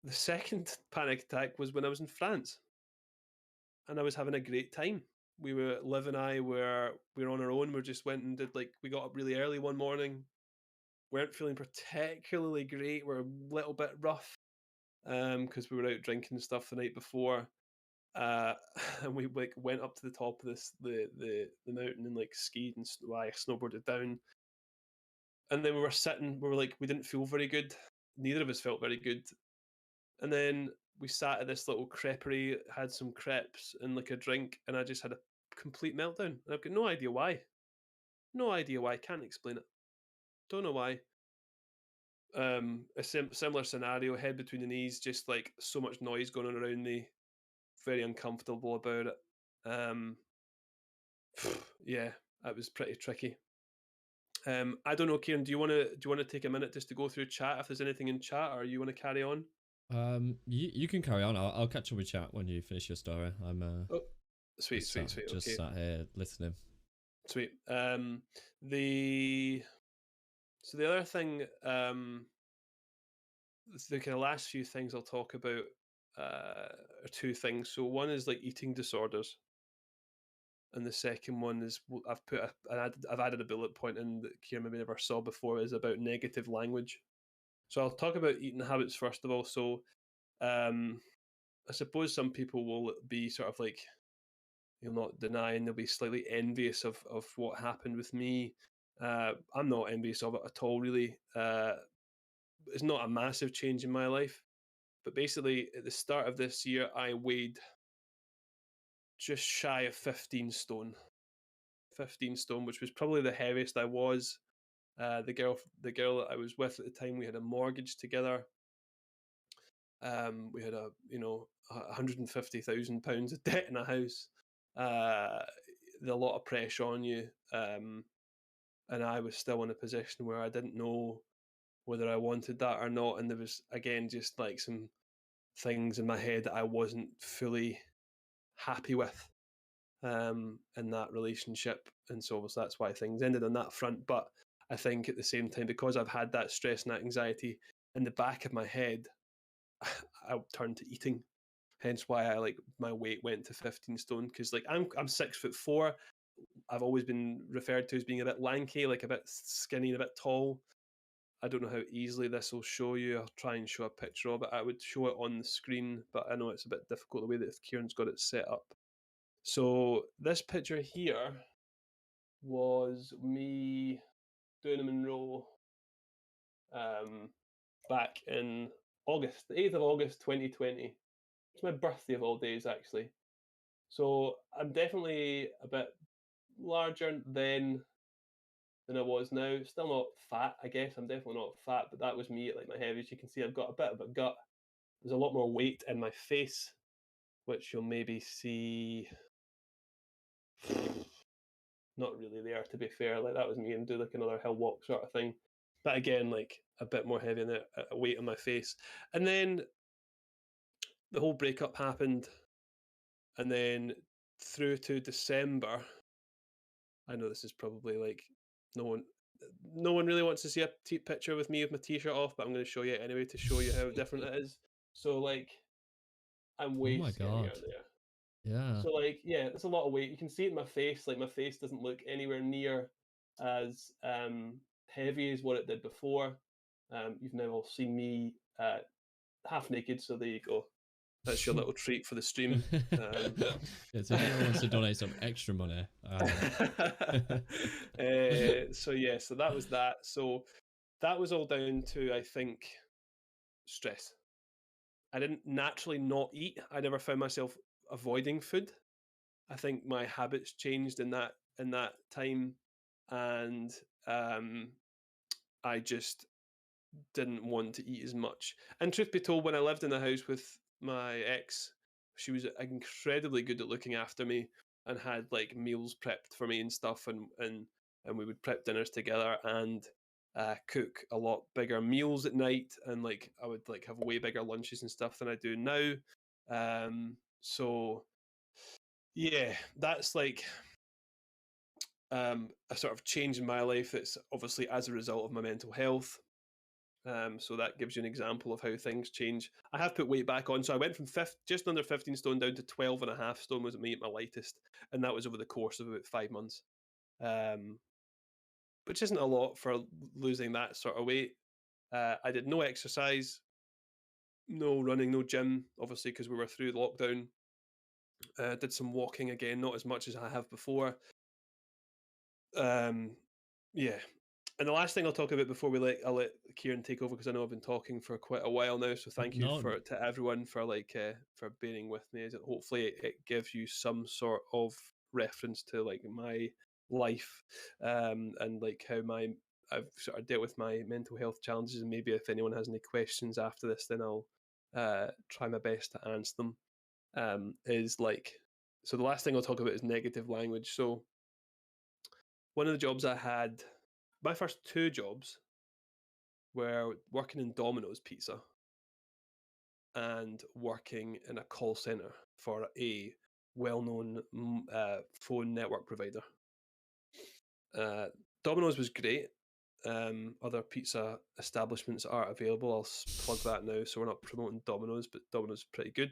the second panic attack was when I was in France. and I was having a great time. Liv and I were on our own. We just went and did we got up really early one morning. Weren't feeling particularly great. We're a little bit rough because we were out drinking and stuff the night before. And we went up to the top of the mountain and skied and snowboarded down. And then we were sitting. We didn't feel very good. Neither of us felt very good. And then we sat at this little creperie, had some crepes and a drink, and I just had a complete meltdown. And I've got no idea why. No idea why. Can't explain it. Don't know why. A similar scenario, head between the knees, just so much noise going on around me. Very uncomfortable about it. Yeah, that was pretty tricky. I don't know, Kieran. Do you want to take a minute just to go through chat if there's anything in chat, or you want to carry on? You can carry on. I'll catch up with chat when you finish your story. I'm sweet. Just Okay. sat here listening. Sweet. The other thing, the kind of last few things I'll talk about are two things. So one is eating disorders, and the second one is I've added a bullet point in that Kieran maybe never saw before, is about negative language. So I'll talk about eating habits first of all. So I suppose some people will be sort of you'll not denying, they'll be slightly envious of what happened with me. I'm not envious of it at all, really. It's not a massive change in my life, but basically at the start of this year, I weighed just shy of 15 stone. 15 stone, which was probably the heaviest I was. The girl that I was with at the time, we had a mortgage together. We had £150,000 of debt in a house. A lot of pressure on you, and I was still in a position where I didn't know whether I wanted that or not, and there was again just some things in my head that I wasn't fully happy with in that relationship, and so obviously that's why things ended on that front. But I think at the same time, because I've had that stress and that anxiety in the back of my head, I turned to eating. Hence why my weight went to 15 stone, because I'm 6'4". I've always been referred to as being a bit lanky, a bit skinny and a bit tall. I don't know how easily this will show you. I'll try and show a picture of it. I would show it on the screen, but I know it's a bit difficult the way that Kieran's got it set up. So this picture here was me doing a Monroe back in August, the 8th of August 2020. It's my birthday of all days, actually. So I'm definitely a bit larger then than I was now. Still not fat, I guess. I'm definitely not fat, but that was me at my heaviest. You can see I've got a bit of a gut. There's a lot more weight in my face, which you'll maybe see. Not really there, to be fair. That was me and do another hill walk sort of thing. But again, a bit more heavy and a weight on my face. And then the whole breakup happened, and then through to December. I know this is probably no one really wants to see a picture with me with my t-shirt off, but I'm going to show you it anyway to show you how different it is. So I'm way skinnier there. Yeah. So yeah, that's a lot of weight. You can see it in my face. My face doesn't look anywhere near as heavy as what it did before. You've now all seen me half naked, so there you go. That's your little treat for the stream. Yeah, so if anyone wants to donate some extra money. So that was that. So that was all down to, I think, stress. I didn't naturally not eat. I never found myself avoiding food. I think my habits changed in that time, and I just didn't want to eat as much. And truth be told, when I lived in the house with my ex, she was incredibly good at looking after me and had meals prepped for me and stuff, and we would prep dinners together and cook a lot bigger meals at night, and I would have way bigger lunches and stuff than I do now. So yeah, that's a sort of change in my life that's obviously as a result of my mental health. So that gives you an example of how things change. I have put weight back on. So I went from just under 15 stone down to 12 and a half stone was my lightest. And that was over the course of about 5 months. Which isn't a lot for losing that sort of weight. I did no exercise, no running, no gym, obviously, because we were through lockdown. Did some walking again, not as much as I have before. Yeah. And the last thing I'll talk about before I'll let Kieran take over, because I know I've been talking for quite a while now. So thank you to everyone for for bearing with me. Hopefully it gives you some sort of reference to like my life, and like how I've sort of dealt with my mental health challenges. And maybe if anyone has any questions after this, then I'll try my best to answer them. So the last thing I'll talk about is negative language. So one of the jobs I had, my first 2 jobs were working in Domino's Pizza and working in a call center for a well-known phone network provider. Domino's was great. Other pizza establishments are available. I'll plug that now, so we're not promoting Domino's, but Domino's is pretty good.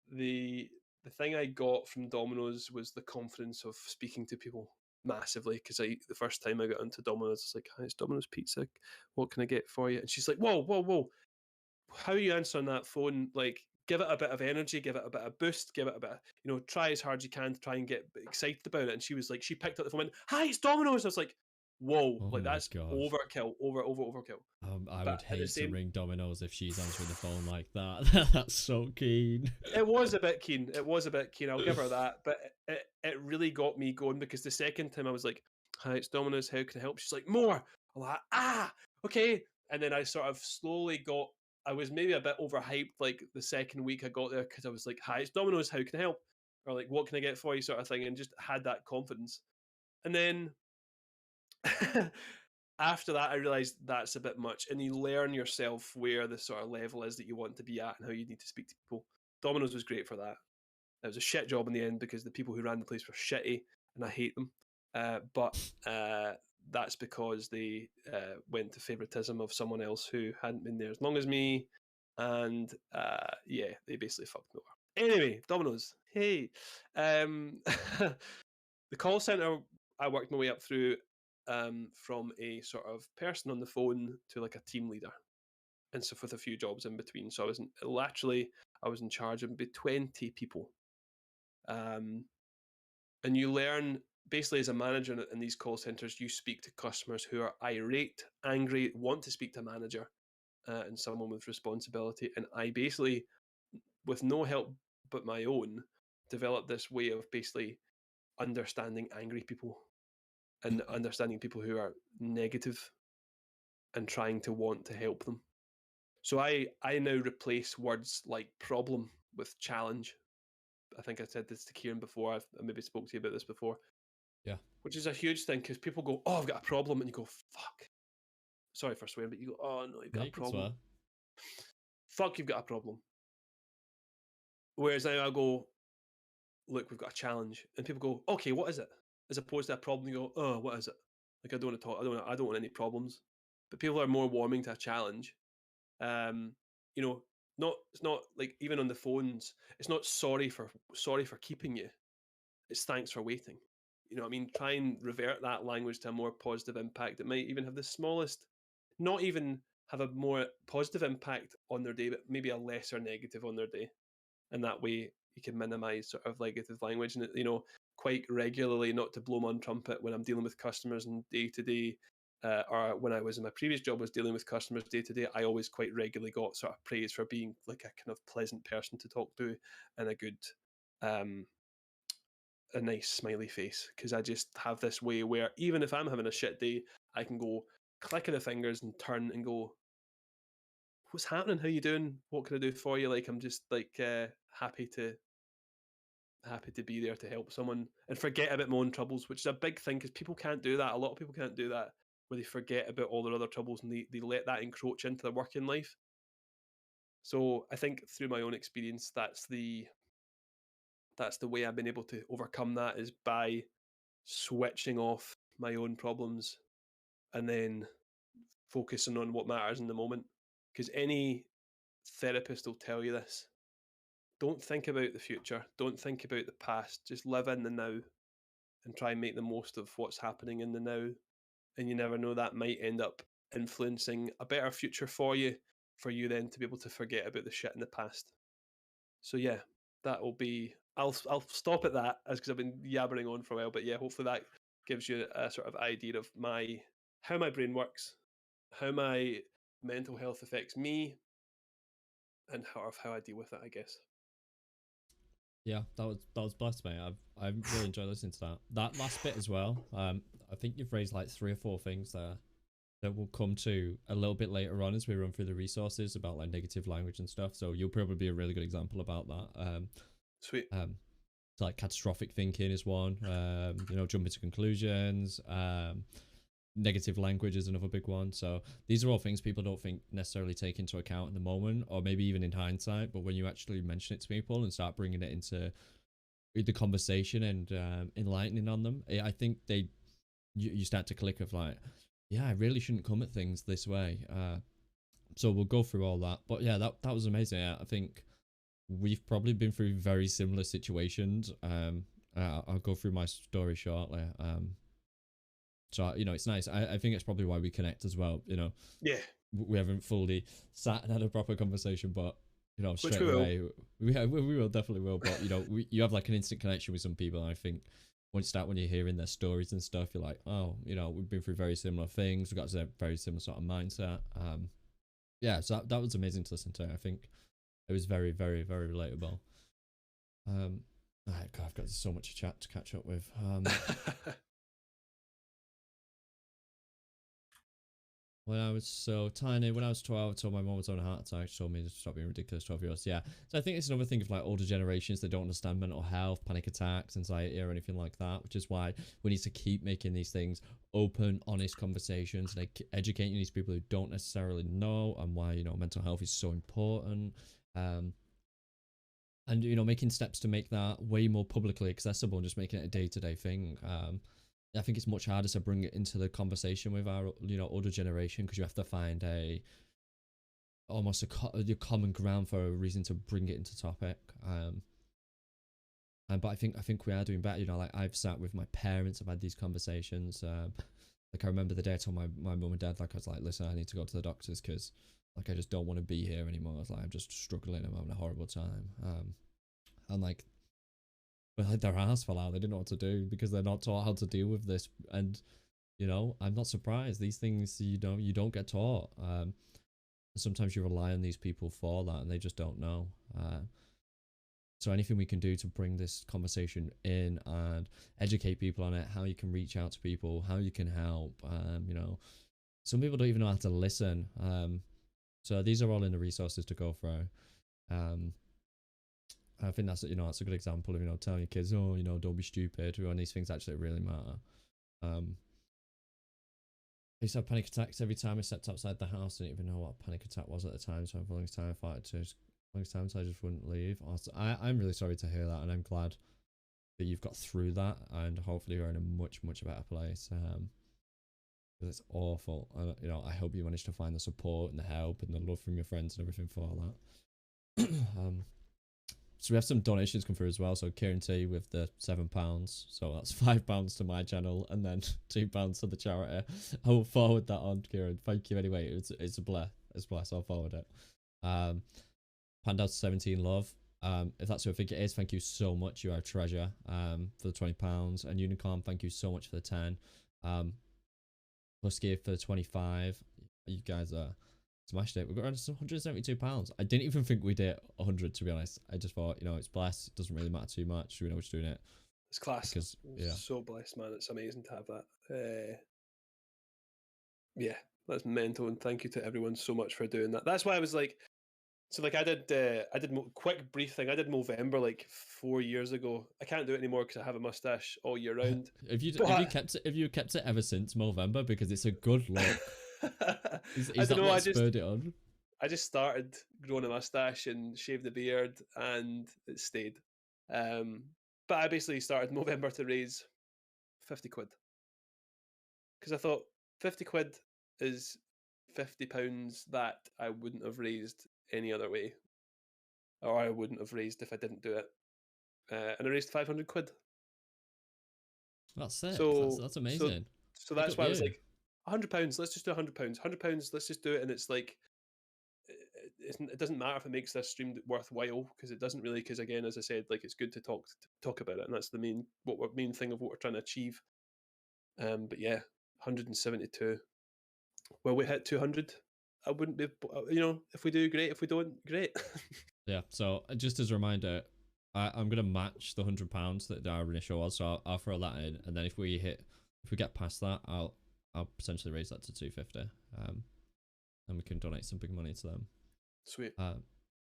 The thing I got from Domino's was the confidence of speaking to people massively, because the first time I got into Domino's, it's like, "Hi, it's Domino's Pizza. What can I get for you?" And she's like, "Whoa, whoa, whoa! How are you answering that phone? Like, give it a bit of energy, give it a bit of boost, give it a bit of, try as hard as you can to try and get excited about it." And she was like, she picked up the phone and went, "Hi, it's Domino's." I was like, "Whoa, Oh like my that's God. overkill, overkill." I But would at the hate to same, ring Domino's if she's answering the phone like that. That's so keen. it was a bit keen. It was a bit keen. I'll give her that. But it really got me going, because the second time I was like, "Hi, it's Domino's. How can I help?" She's like, "More." I'm like, okay. And then I sort of slowly got. I was maybe a bit overhyped. Like the second week I got there, because I was like, "Hi, it's Domino's. How can I help?" Or like, "What can I get for you?" sort of thing, and just had that confidence. And then after that, I realized that's a bit much, and you learn yourself where the sort of level is that you want to be at and how you need to speak to people. Domino's was great for that. It was a shit job in the end, because the people who ran the place were shitty, and I hate them. But that's because they went to favoritism of someone else who hadn't been there as long as me, and yeah, they basically fucked me over. Anyway, Domino's. Hey, the call center I worked my way up through, from a sort of person on the phone to like a team leader, and so with a few jobs in between. So I was in charge of maybe 20 people. And you learn, basically, as a manager in these call centers, you speak to customers who are irate, angry, want to speak to a manager, and someone with responsibility. And I basically, with no help but my own, developed this way of basically understanding angry people and understanding people who are negative and trying to want to help them. So I now replace words like problem with challenge. I think I said this to Kieran before. I maybe spoke to you about this before. Yeah. Which is a huge thing, because people go, "Oh, I've got a problem," and you go, "Fuck." Sorry for swearing, but you go, "Oh no, you've got Yeah, a you can problem." swear. Fuck, you've got a problem. Whereas now I go, "Look, we've got a challenge," and people go, "Okay, what is it?" As opposed to a problem, you go, "Oh, what is it?" Like, I don't want to talk. I don't want any problems. But people are more warming to a challenge. Um, you know, it's not like, even on the phones, it's not sorry for keeping you. It's thanks for waiting. You know what I mean? Try and revert that language to a more positive impact. It might even have the smallest, not even have a more positive impact on their day, but maybe a lesser negative on their day. And that way you can minimize sort of negative language. And, quite regularly, not to blow my own trumpet, when I'm dealing with customers and day to day, or when I was in my previous job, was dealing with customers day to day, I always quite regularly got sort of praise for being like a kind of pleasant person to talk to, and a nice smiley face, because I just have this way where even if I'm having a shit day, I can go click of the fingers and turn and go, "What's happening? How you doing? What can I do for you?" Like, I'm just like happy to be there to help someone and forget about my own troubles, which is a big thing, because people can't do that. A lot of people can't do that, where they forget about all their other troubles, and they let that encroach into their working life. So I think through my own experience, that's the way I've been able to overcome that, is by switching off my own problems, and then focusing on what matters in the moment. Because any therapist will tell you this. Don't think about the future. Don't think about the past. Just live in the now and try and make the most of what's happening in the now. And you never know, that might end up influencing a better future for you then to be able to forget about the shit in the past. So yeah, that will be. I'll stop at that as because I've been yabbering on for a while. But yeah, hopefully that gives you a sort of idea of how my brain works, how my mental health affects me, and how I deal with it, I guess. Yeah, that was blessed, mate. I've really enjoyed listening to that. That last bit as well. I think you've raised like 3 or 4 things there that we'll come to a little bit later on as we run through the resources about like negative language and stuff. So you'll probably be a really good example about that. Sweet. So like catastrophic thinking is one. Jumping to conclusions. Negative language is another big one. So these are all things people don't think necessarily take into account in the moment, or maybe even in hindsight. But when you actually mention it to people and start bringing it into the conversation and enlightening on them, I think you start to click of like, yeah, I really shouldn't come at things this way. So we'll go through all that. But yeah, that was amazing. I think we've probably been through very similar situations. I'll go through my story shortly. So it's nice. I think it's probably why we connect as well. Yeah. We haven't fully sat and had a proper conversation, but straight we away we will definitely will. But you have like an instant connection with some people. And I think when you're hearing their stories and stuff, you're like, oh, we've been through very similar things. We've got a very similar sort of mindset. Yeah, so that was amazing to listen to. I think it was very, very, very relatable. God, I've got so much chat to catch up with. When I was so tiny, when I was 12, I told my mom was on a heart attack. She told me to stop being ridiculous, 12-year-olds. Yeah. So I think it's another thing of like older generations, they don't understand mental health, panic attacks, anxiety, or anything like that, which is why we need to keep making these things open, honest conversations, like educating these people who don't necessarily know, and why, mental health is so important. And, making steps to make that way more publicly accessible and just making it a day-to-day thing. I think it's much harder to bring it into the conversation with our, older generation, because you have to find almost a common ground for a reason to bring it into topic. But I think we are doing better. Like I've sat with my parents, I've had these conversations. Like I remember the day I told my mum and dad, like I was like, listen, I need to go to the doctors because like I just don't want to be here anymore. I was like, I'm just struggling. I'm having a horrible time. And like, well, like their ass fell out. They didn't know what to do because they're not taught how to deal with this. And I'm not surprised. These things you don't get taught. Sometimes you rely on these people for that, and they just don't know. So anything we can do to bring this conversation in and educate people on it, how you can reach out to people, how you can help. Some people don't even know how to listen. So these are all in the resources to go through. I think that's a good example of telling your kids, oh, don't be stupid, when these things actually really matter. I used to have panic attacks every time I stepped outside the house. I didn't even know what a panic attack was at the time, so for the longest time I just wouldn't leave. Also, I'm really sorry to hear that, and I'm glad that you've got through that, and hopefully you're in a much, much better place. Because it's awful. And I hope you manage to find the support and the help and the love from your friends and everything for that. So we have some donations come through as well. So Kieran T with the £7, so that's £5 to my channel, and then £2 to the charity. I will forward that on, Kieran. Thank you anyway. It's a bless. It's bless. I'll forward it. Pandas17 love. If that's who I think it is, thank you so much. You are a treasure. For the £20, and Unicorn, thank you so much for the 10. Plus give for the 25. You guys are smashed it. We've got around £172. I didn't even think we'd hit 100, to be honest. I just thought, it's blessed. It doesn't really matter too much. We know what's doing it. It's class. Because, yeah. So blessed, man. It's amazing to have that. Yeah, that's mental. And thank you to everyone so much for doing that. That's why I was like, so like I did quick brief thing. I did Movember like 4 years ago. I can't do it anymore because I have a mustache all year round. Have you kept it ever since Movember? Because it's a good look. Is that what spurred it on? I just started growing a mustache and shaved the beard, and it stayed. But I basically started Movember to raise 50 quid. because I thought 50 quid is £50 that I wouldn't have raised any other way, or I wouldn't have raised if I didn't do it. And I raised 500 quid. That's sick. So That's so amazing. so Big that's up why I was you. like, £100. Let's just do £100. £100. Let's just do it, and it's like it doesn't matter if it makes this stream worthwhile, because it doesn't really. Because again, as I said, like, it's good to talk about it, and that's the main thing of what we're trying to achieve. But yeah, 172. Will we hit 200? I wouldn't be, if we do, great. If we don't, great. Yeah. So just as a reminder, I'm gonna match the £100 that our initial was. So I'll throw that in, and then if we get past that, I'll potentially raise that to 250. And we can donate some big money to them. Sweet.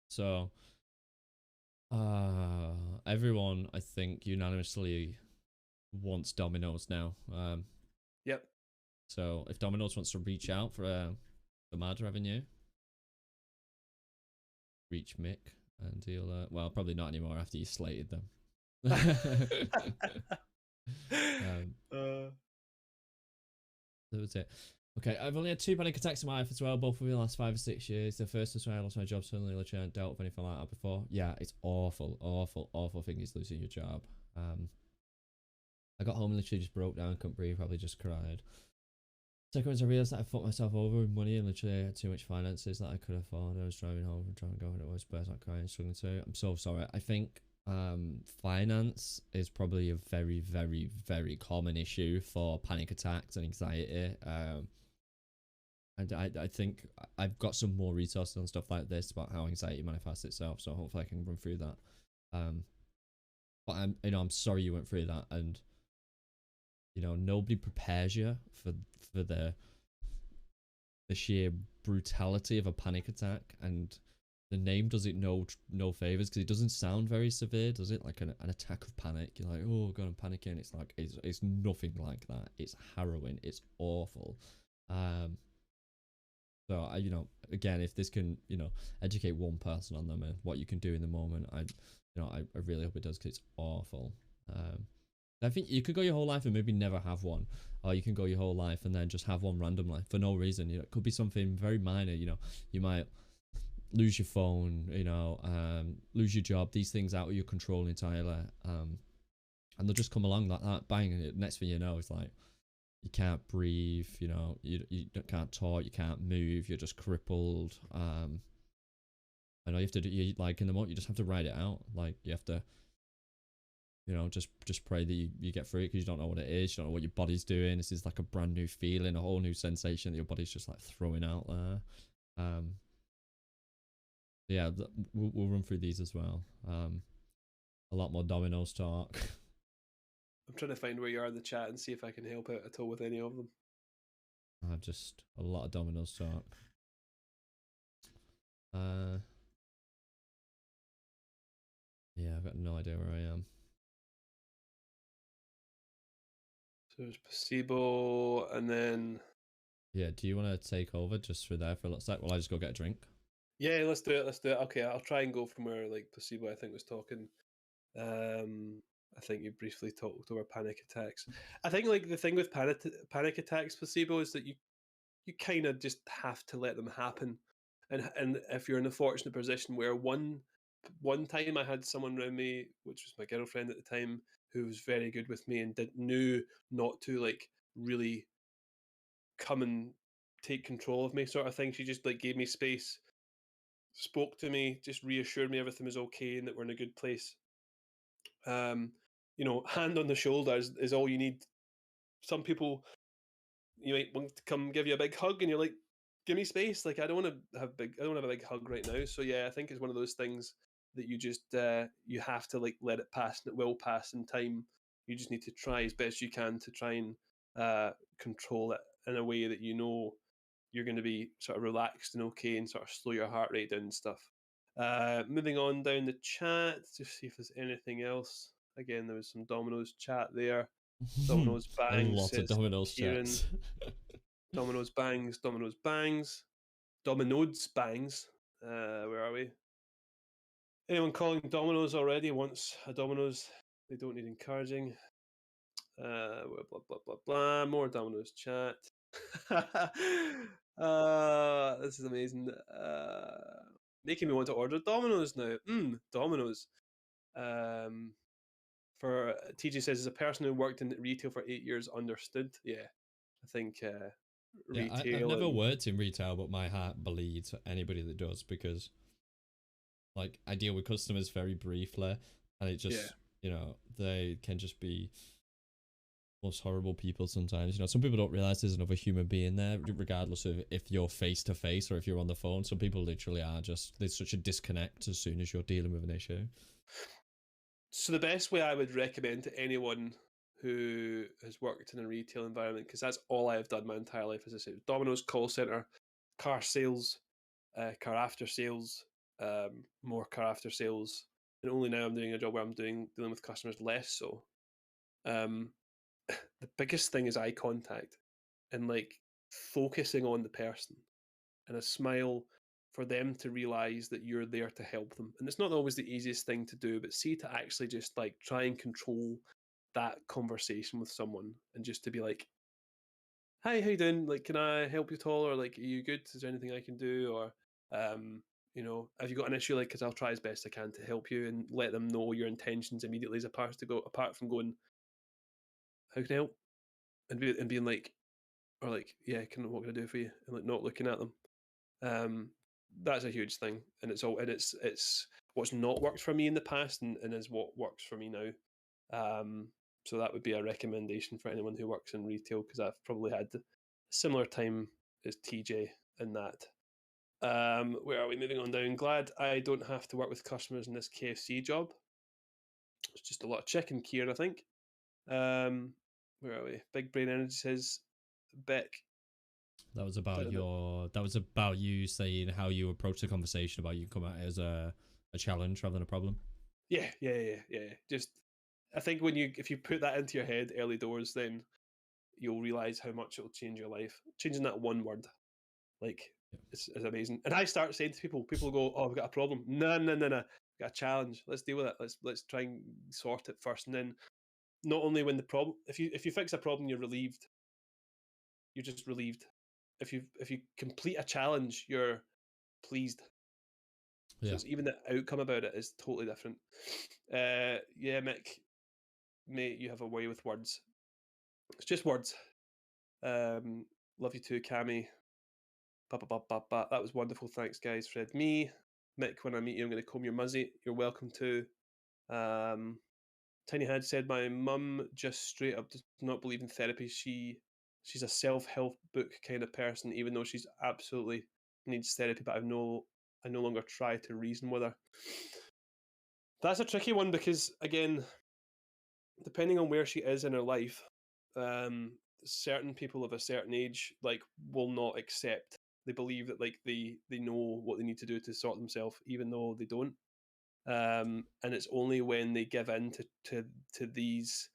So everyone, I think, unanimously wants Domino's now. Yep. So if Domino's wants to reach out for mad revenue, reach Mick, and he'll well, probably not anymore after you slated them. That was it. Okay, I've only had 2 panic attacks in my life as well, both within the last 5 or 6 years. The first was when I lost my job suddenly, literally hadn't dealt with anything like that before. Yeah, it's awful, awful, awful thing is losing your job. I got home and literally just broke down, couldn't breathe, probably just cried. Second was I realised that I fucked myself over with money and literally had too much finances that I could afford. I was driving home and trying to go and it was burst out crying, struggling to. I'm so sorry. I think finance is probably a very, very, very common issue for panic attacks and anxiety. And I think I've got some more resources on stuff like this about how anxiety manifests itself, so hopefully I can run through that. But I'm sorry you went through that, and nobody prepares you for the sheer brutality of a panic attack, and the name does it no favors, because it doesn't sound very severe, does it? Like an attack of panic. You're like, oh god, I'm panicking. It's like it's nothing like that. It's harrowing. It's awful. So again, if this can educate one person on them and what you can do in the moment, I really hope it does, because it's awful. I think you could go your whole life and maybe never have one, or you can go your whole life and then just have one randomly for no reason. It could be something very minor. You might lose your phone, lose your job. These things out of your control entirely, and they'll just come along like that, bang, and next thing you know, it's like you can't breathe. You can't talk, you can't move, you're just crippled. I know you have to do, like, in the moment you just have to ride it out. Like, you have to just pray that you get through it, because you don't know what it is, you don't know what your body's doing. This is like a brand new feeling, a whole new sensation that your body's just like throwing out there. Yeah, we'll run through these as well. A lot more Domino's talk. I'm trying to find where you are in the chat and see if I can help out at all with any of them. Just a lot of Domino's talk. Yeah, I've got no idea where I am. So there's placebo, and then yeah, do you want to take over just for there for a little sec while I just go get a drink? Yeah, let's do it. Okay, I'll try and go from where, like, placebo, I think, was talking. I think you briefly talked over panic attacks. I think, like, the thing with panic attacks, placebo, is that you kind of just have to let them happen. And if you're in a fortunate position where one time I had someone around me, which was my girlfriend at the time, who was very good with me and knew not to, like, really come and take control of me, sort of thing. She just, like, gave me space, spoke to me, just reassured me everything was okay and that we're in a good place. Hand on the shoulder is all you need. Some people, you might want to come give you a big hug, and you're like, give me space. Like, I don't want to have a big hug right now. So yeah, I think it's one of those things that you just you have to, like, let it pass, and it will pass in time. You just need to try as best you can to try and control it in a way that you're going to be sort of relaxed and okay, and sort of slow your heart rate down and stuff. Moving on down the chat to see if there's anything else. Again, there was some Domino's chat there. Domino's bangs. A lot of Domino's chats. Domino's bangs. Domino's bangs. Domino's bangs. Where are we? Anyone calling Domino's already wants a Domino's. They don't need encouraging. Blah blah blah blah. More Domino's chat. This is amazing. Making me want to order Domino's now. Domino's. For TJ says, as a person who worked in retail for 8 years, understood. Yeah, I think Yeah, I've retail never and worked in retail, but my heart bleeds for anybody that does, because like I deal with customers very briefly, and it yeah. just, you know, they can just be most horrible people sometimes. You know, some people don't realize there's another human being there, regardless of if you're face to face or if you're on the phone. Some people literally are just, there's such a disconnect as soon as you're dealing with an issue. So the best way I would recommend to anyone who has worked in a retail environment, because that's all I have done my entire life, as I said, Domino's call center, car sales, car after sales, more car after sales, and only now I'm doing a job where I'm dealing with customers less so. The biggest thing is eye contact and like focusing on the person and a smile for them to realize that you're there to help them. And it's not always the easiest thing to do, but see, to actually just like try and control that conversation with someone and just to be like, hi, how you doing? Like, can I help you at all? Or like, are you good? Is there anything I can do? Or, you know, have you got an issue? Like, because I'll try as best I can to help you, and let them know your intentions immediately, as apart from going, how can I help? And being like, or like, yeah, what can I do for you? And like not looking at them. Um, that's a huge thing, and it's what's not worked for me in the past, and is what works for me now. So that would be a recommendation for anyone who works in retail, because I've probably had a similar time as TJ in that. Where are we moving on down? Glad I don't have to work with customers in this KFC job. It's just a lot of chicken, Kier, I think. Where are we? Big Brain Energy says, Beck. That was about that was about you saying how you approach the conversation about you come at it as a challenge rather than a problem. Yeah. Just, I think if you put that into your head early doors, then you'll realize how much it'll change your life. Changing that one word, like, Yeah. it's amazing. And I start saying to people go, "Oh, we've got a problem." No, we've got a challenge. Let's deal with it. Let's try and sort it first, and then not only when the problem, if you fix a problem, you're relieved. You're just relieved. If you complete a challenge, you're pleased. So Yeah. it's even the outcome about it is totally different. Yeah, Mick, mate, you have a way with words. It's just words. Love you too, Cammy. That was wonderful. Thanks, guys. Fred, me, Mick. When I meet you, I'm going to comb your muzzy. You're welcome to. Tiny Had said, my mum just straight up does not believe in therapy. She's a self-help book kind of person, even though she's absolutely needs therapy. But I no longer try to reason with her. That's a tricky one, because again, depending on where she is in her life, certain people of a certain age like will not accept. They believe that like they know what they need to do to sort themselves, even though they don't. And it's only when they give in to these,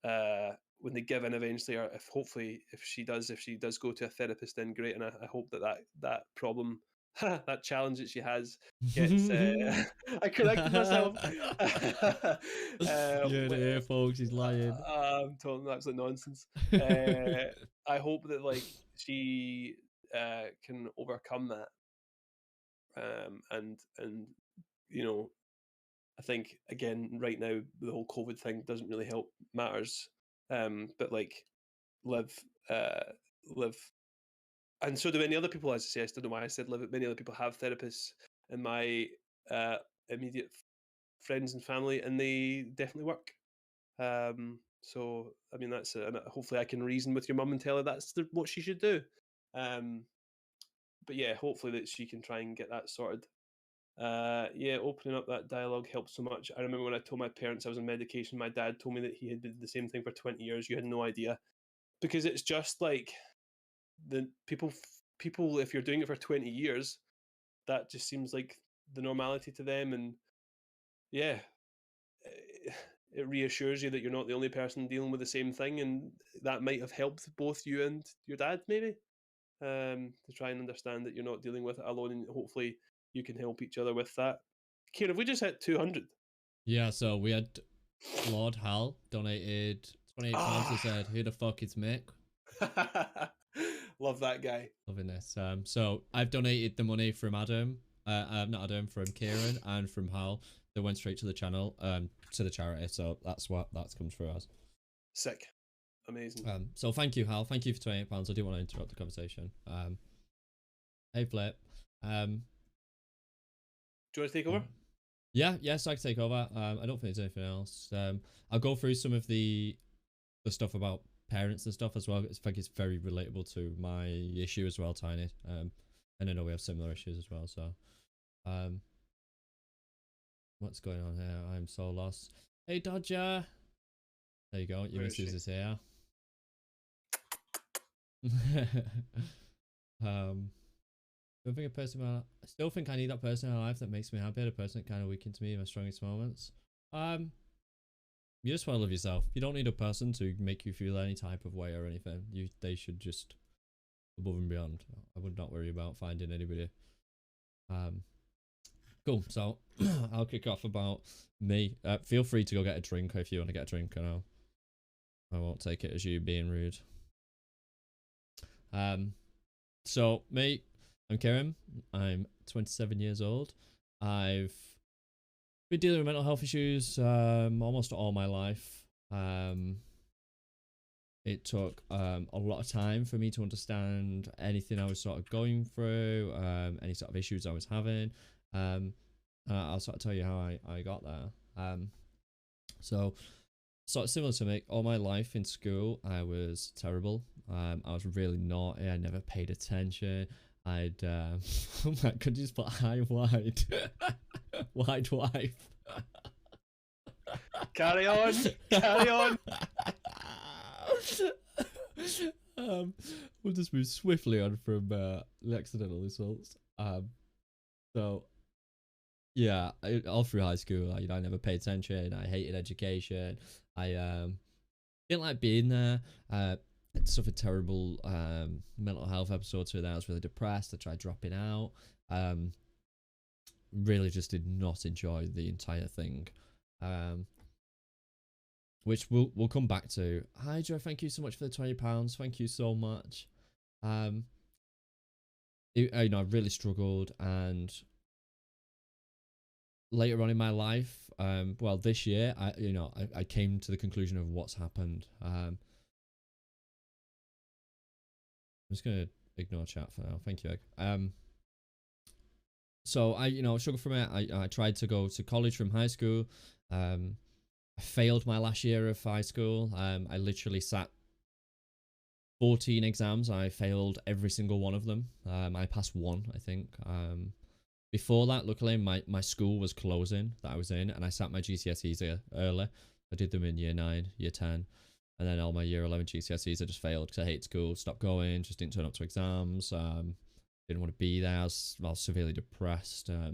when they give in eventually, or if she does go to a therapist, then great. And I hope that problem, that challenge that she has gets. I corrected myself. You heard it here, folks. He's lying. I'm talking absolute nonsense. I hope that like she can overcome that. And you know, I think again right now the whole COVID thing doesn't really help matters. But like live, live, and so do many other people. As I say, I don't know why I said live. But many other people have therapists in my immediate friends and family, and they definitely work. So I mean that's it, and hopefully I can reason with your mum and tell her that's what she should do. But yeah, hopefully that she can try and get that sorted. Yeah, opening up that dialogue helps so much. I remember when I told my parents I was on medication, my dad told me that he had did the same thing for 20 years. You had no idea, because it's just like the people. If you're doing it for 20 years, that just seems like the normality to them, and yeah, it reassures you that you're not the only person dealing with the same thing, and that might have helped both you and your dad maybe, to try and understand that you're not dealing with it alone, and hopefully you can help each other with that. Kieran, have we just hit 200? Yeah, so we had Lord Hal donated £28 has said, who the fuck is Mick? Love that guy. Loving this. So I've donated the money from Adam, not Adam, from Kieran and from Hal that went straight to the channel, to the charity. So that's what that comes through as. Sick. Amazing. So thank you, Hal. Thank you for £28. I didn't want to interrupt the conversation. Hey, Flip. Do you want to take over? Yeah, yes, I can take over. I don't think there's anything else. I'll go through some of the stuff about parents and stuff as well. I think it's very relatable to my issue as well, Tiny. And I know we have similar issues as well. So, what's going on here? I'm so lost. Hey, Dodger. There you go. Your missus is here. I think a person I still think I need that person in my life that makes me happy, the person that kind of weakens me in my strongest moments. You just want to love yourself. You don't need a person to make you feel any type of way or anything. They should just above and beyond. I would not worry about finding anybody. Cool. So I'll kick off about me. Feel free to go get a drink if you want to get a drink, and I won't take it as you being rude. So me, I'm Kieran. I'm 27 years old. I've been dealing with mental health issues almost all my life. It took a lot of time for me to understand anything I was sort of going through, any sort of issues I was having. I'll sort of tell you how I got there. So sort of similar to me, all my life in school I was terrible. I was really naughty. I never paid attention. I'd oh my god, could you just put high wide wide wife. Carry on. We'll just move swiftly on from the accidental assaults. So yeah, all through high school, I never paid attention. I hated education. I didn't like being there. I suffered terrible mental health episodes through that. I was really depressed. I tried dropping out. Really just did not enjoy the entire thing. Which we'll come back to. Hi Joe, thank you so much for the £20. Thank you so much. I really struggled, and later on in my life, well, this year, I came to the conclusion of what's happened. I'm just gonna ignore chat for now. Thank you, Egg. So I struggled from it. I tried to go to college from high school. I failed my last year of high school. I literally sat 14 exams. I failed every single one of them. I passed one, I think. Before that, luckily, my school was closing that I was in, and I sat my GCSEs early. I did them in year 9, year 10, and then all my year 11 GCSEs I just failed because I hate school, stopped going, just didn't turn up to exams. Didn't want to be there. I was severely depressed. I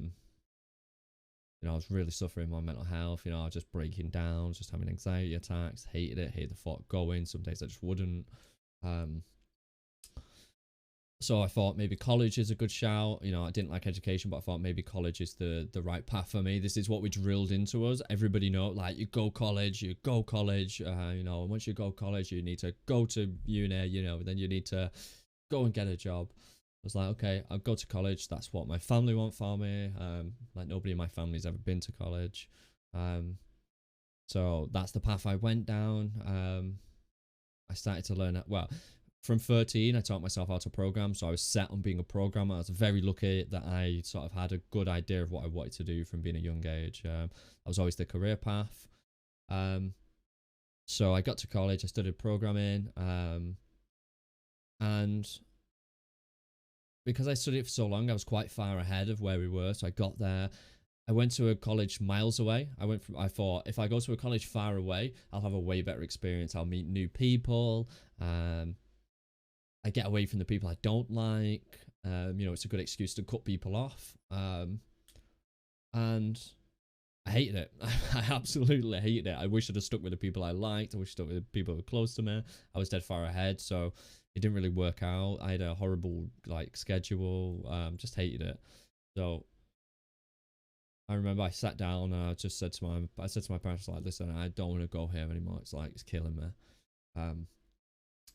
was really suffering my mental health. I was just breaking down, just having anxiety attacks. Hated it. Hated the thought of going. Some days I just wouldn't. So I thought maybe college is a good shout. I didn't like education, but I thought maybe college is the right path for me. This is what we drilled into us. Everybody know, like, you go college. And once you go college, you need to go to uni. Then you need to go and get a job. I was like, okay, I'll go to college. That's what my family want for me. Like, nobody in my family's ever been to college. So that's the path I went down. I started to learn from 13, I taught myself how to program. So I was set on being a programmer. I was very lucky that I sort of had a good idea of what I wanted to do from being a young age. That was always the career path. So I got to college, I studied programming, and because I studied it for so long, I was quite far ahead of where we were. So I got there. I went to a college miles away. I thought, if I go to a college far away, I'll have a way better experience. I'll meet new people. I get away from the people I don't like. It's a good excuse to cut people off. And I hated it. I absolutely hated it. I wish I'd have stuck with the people I liked. I wish I'd stuck with the people who were close to me. I was dead far ahead, so it didn't really work out. I had a horrible schedule. Just hated it. So I remember I sat down and I said to my parents, like, listen, I don't want to go here anymore. It's like, it's killing me.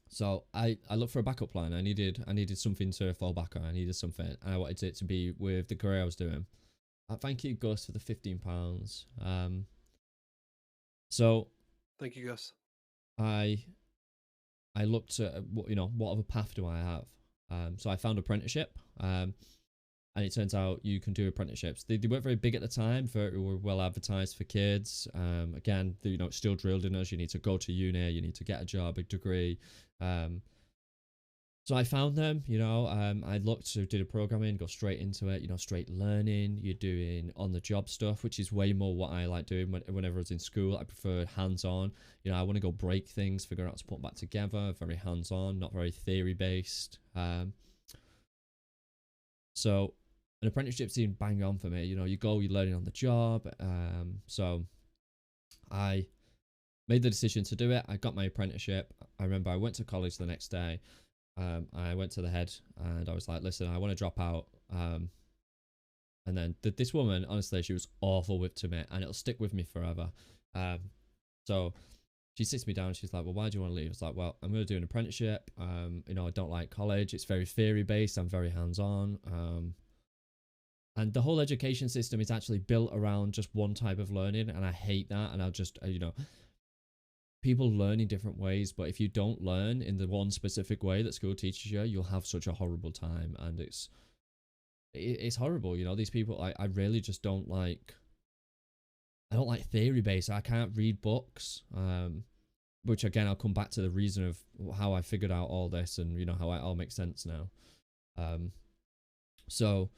So I looked for a backup plan. I needed something to fall back on. I needed something, and I wanted it to be with the career I was doing. Thank you, Gus, for the £15. So Thank you, Gus. I looked at what other path do I have. So I found apprenticeship. And it turns out you can do apprenticeships. They weren't very big at the time. They were well advertised for kids. Again, it's still drilled in us. You need to go to uni. You need to get a job, a degree. So I found them. I looked to do the programming, go straight into it. Straight learning. You're doing on-the-job stuff, which is way more what I like doing. Whenever I was in school, I preferred hands-on. I want to go break things, figure out how to put them back together. Very hands-on, not very theory-based. So an apprenticeship seemed bang on for me. You're learning on the job. So I made the decision to do it. I got my apprenticeship. I remember I went to college the next day. I went to the head and I was like, listen, I want to drop out. And then this woman, honestly, she was awful to me, and it'll stick with me forever. So she sits me down and she's like, well, why do you want to leave? It's like, well, I'm going to do an apprenticeship. I don't like college. It's very theory based. I'm very hands-on. And the whole education system is actually built around just one type of learning, and I hate that. And I'll just, people learn in different ways, but if you don't learn in the one specific way that school teaches you, you'll have such a horrible time, and it's horrible. These people, I really just don't like. I don't like theory based. I can't read books. Which again, I'll come back to the reason of how I figured out all this, and how it all makes sense now. So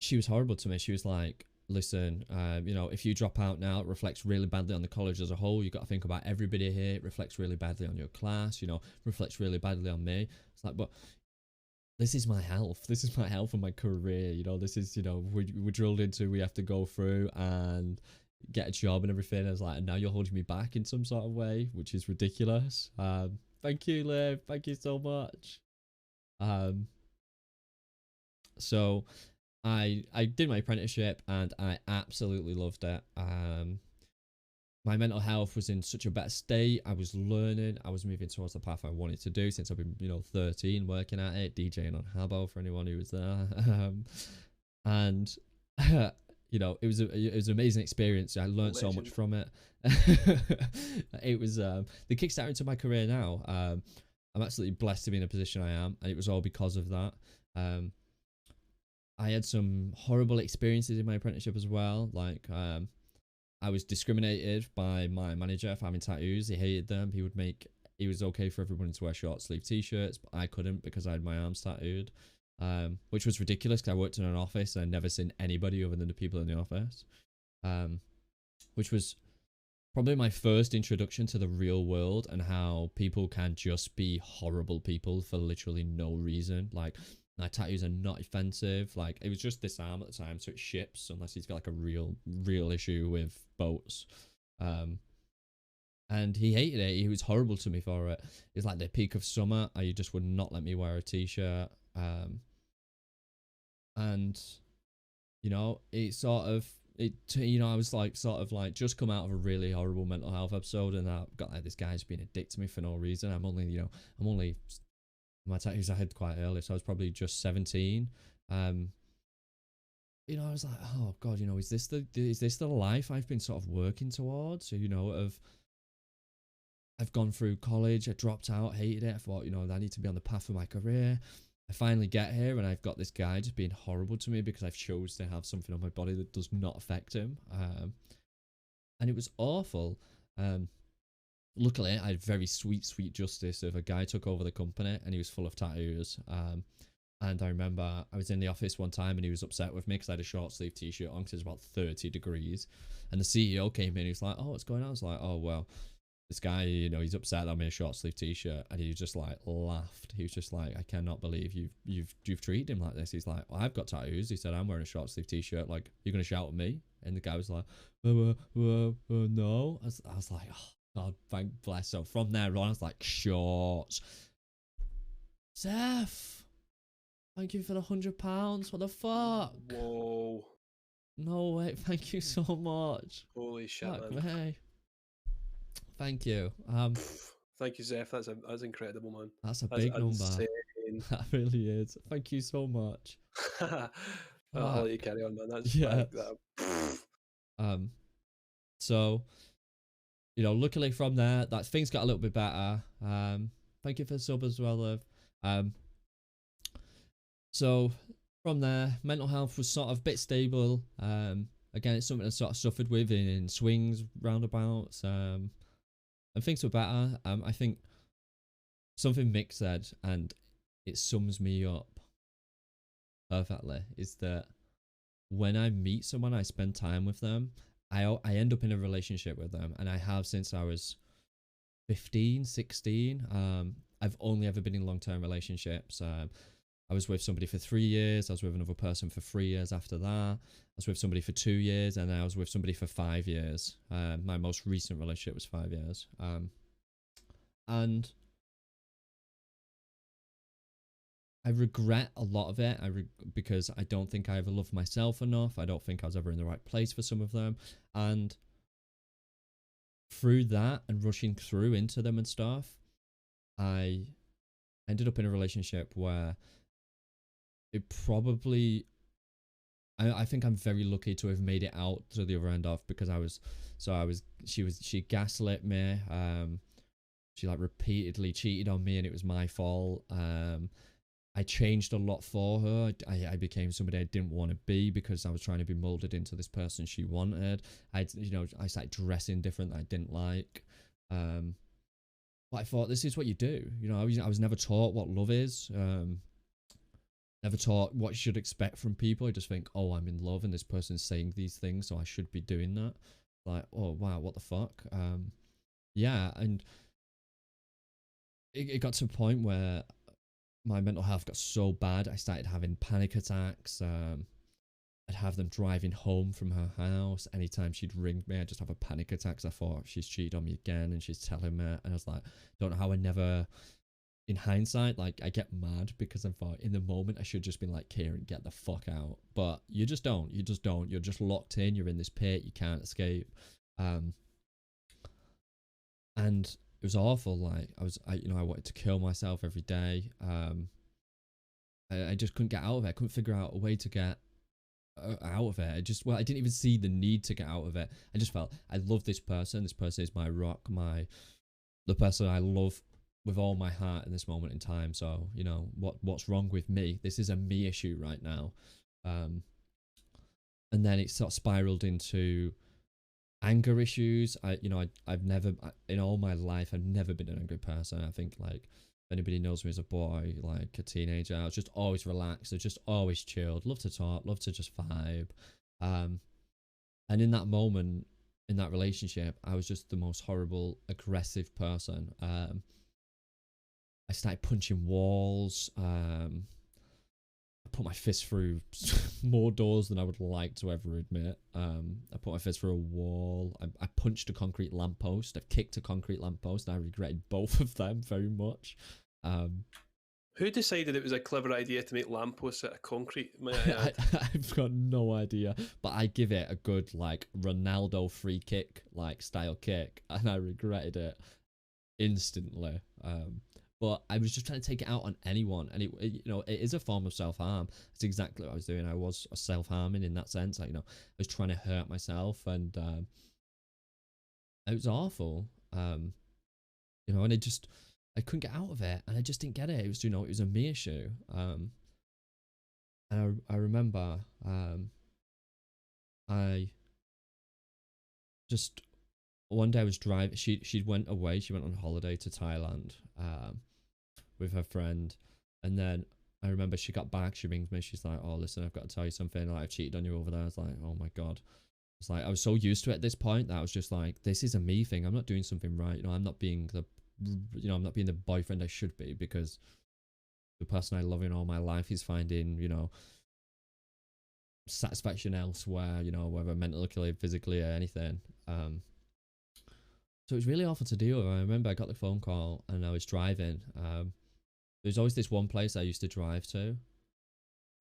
she was horrible to me. She was like, listen, if you drop out now, it reflects really badly on the college as a whole. You've got to think about everybody here. It reflects really badly on your class, reflects really badly on me. It's like, but this is my health. This is my health and my career. This is, we're drilled into, we have to go through and get a job and everything. I was like, and now you're holding me back in some sort of way, which is ridiculous. Thank you, Liv. Thank you so much. So I did my apprenticeship and I absolutely loved it. My mental health was in such a better state. I was learning. I was moving towards the path I wanted to do since I've been, 13, working at it, DJing on Habbo for anyone who was there. And it was an amazing experience. I learned so much from it. It was the kickstarter into my career now. I'm absolutely blessed to be in a position I am, and it was all because of that. I had some horrible experiences in my apprenticeship as well. Like, I was discriminated by my manager for having tattoos. He hated them. It was okay for everyone to wear short sleeve t-shirts, but I couldn't because I had my arms tattooed, which was ridiculous because I worked in an office and I'd never seen anybody other than the people in the office, which was probably my first introduction to the real world and how people can just be horrible people for literally no reason. Like, my tattoos are not offensive. Like, it was just this arm at the time, so it ships unless he's got like a real issue with boats. And he hated it. He was horrible to me for it. It's like the peak of summer. He just would not let me wear a t-shirt. And I was like sort of like just come out of a really horrible mental health episode, and I got like this guy's being a dick to me for no reason. I'm only my tattoos I had quite early, so I was probably just 17. I was like, oh god, is this the life I've been sort of working towards? So, I've gone through college, I dropped out, hated it. I thought, I need to be on the path of my career. I finally get here, and I've got this guy just being horrible to me because I've chose to have something on my body that does not affect him. And it was awful. Luckily, I had very sweet justice of a guy took over the company, and he was full of tattoos. And I remember I was in the office one time and he was upset with me because I had a short sleeve t-shirt on because it was about 30 degrees. And the CEO came in, he was like, oh, what's going on? I was like, oh, well, this guy, he's upset that I'm in a short sleeve t-shirt. And he just like laughed. He was just like, I cannot believe you've treated him like this. He's like, well, I've got tattoos. He said, I'm wearing a short sleeve t-shirt. Like, you're going to shout at me? And the guy was like, no. I was like, oh, God, thank bless. So from there on, I was like, shorts. Seth, thank you for the £100. What the fuck? Whoa. No way. Thank you so much. Holy shit, Fuck man. me. Thank you. Thank you, Zeph. That's incredible, man. That's a That's big number. insane. That really is. Thank you so much. I'll let you Fuck. carry on, man. That's Yes. like that. Um. So, luckily from there, that things got a little bit better. Thank you for the sub as well, love. So from there, mental health was sort of a bit stable. Again, it's something I sort of suffered with in swings, roundabouts, and things were better. I think something Mick said, and it sums me up perfectly, is that when I meet someone, I spend time with them, I end up in a relationship with them, and I have since I was 15, 16. I've only ever been in long-term relationships. I was with somebody for 3 years. I was with another person for 3 years after that. I was with somebody for 2 years, and then I was with somebody for 5 years. My most recent relationship was 5 years. And I regret a lot of it because I don't think I ever loved myself enough. I don't think I was ever in the right place for some of them. And through that and rushing through into them and stuff, I ended up in a relationship where it probably, I think I'm very lucky to have made it out to the other end of, because she gaslit me. She like repeatedly cheated on me, and it was my fault. I changed a lot for her. I became somebody I didn't want to be because I was trying to be molded into this person she wanted. I started dressing different that I didn't like. But I thought, this is what you do. I was never taught what love is. Never taught what you should expect from people. I just think, oh, I'm in love and this person's saying these things, so I should be doing that. Like, oh, wow, what the fuck? Yeah, and it got to a point where my mental health got so bad, I started having panic attacks. I'd have them driving home from her house. Anytime she'd ring me, I'd just have a panic attack, 'cause I thought she's cheated on me again and she's telling me. And I was like, don't know how I never, in hindsight, like, I get mad because I thought in the moment I should just been like, Kieran, get the fuck out. But you just don't. You're just locked in. You're in this pit. You can't escape. And it was awful. Like, I wanted to kill myself every day. I just couldn't get out of it. I couldn't figure out a way to get out of it. I didn't even see the need to get out of it. I just felt, I love this person. This person is my rock, the person I love with all my heart in this moment in time. So, what's wrong with me? This is a me issue right now. And then it sort of spiraled into anger issues. I've never, in all my life, I've never been an angry person. I think, like, if anybody knows me as a boy, like a teenager, I was just always relaxed. I was just always chilled. Love to talk, love to just vibe. And in that moment, in that relationship, I was just the most horrible, aggressive person. I started punching walls. I put my fist through more doors than I would like to ever admit. I put my fist through a wall. I punched a concrete lamppost. I've kicked a concrete lamppost, and I regretted both of them very much. Who decided it was a clever idea to make lampposts out of concrete? I've got no idea, but I give it a good, like, Ronaldo free kick, like, style kick, and I regretted it instantly. But I was just trying to take it out on anyone, and it is a form of self-harm. That's exactly what I was doing. I was self-harming in that sense. Like, I was trying to hurt myself, and it was awful. And I couldn't get out of it, and I just didn't get it. It was, it was a me issue. And I remember, I just, one day I was driving. She went away. She went on holiday to Thailand, with her friend, and then I remember she got back. She rings me. She's like, "Oh, listen, I've got to tell you something. Like, I've cheated on you over there." I was like, "Oh my god." It's like, I was so used to it at this point that I was just like, this is a me thing. I'm not doing something right. I'm not being I'm not being the boyfriend I should be, because the person I love in all my life is finding, satisfaction elsewhere, whether mentally, physically, or anything. So it was really awful to deal with. I remember I got the phone call and I was driving. There's always this one place I used to drive to,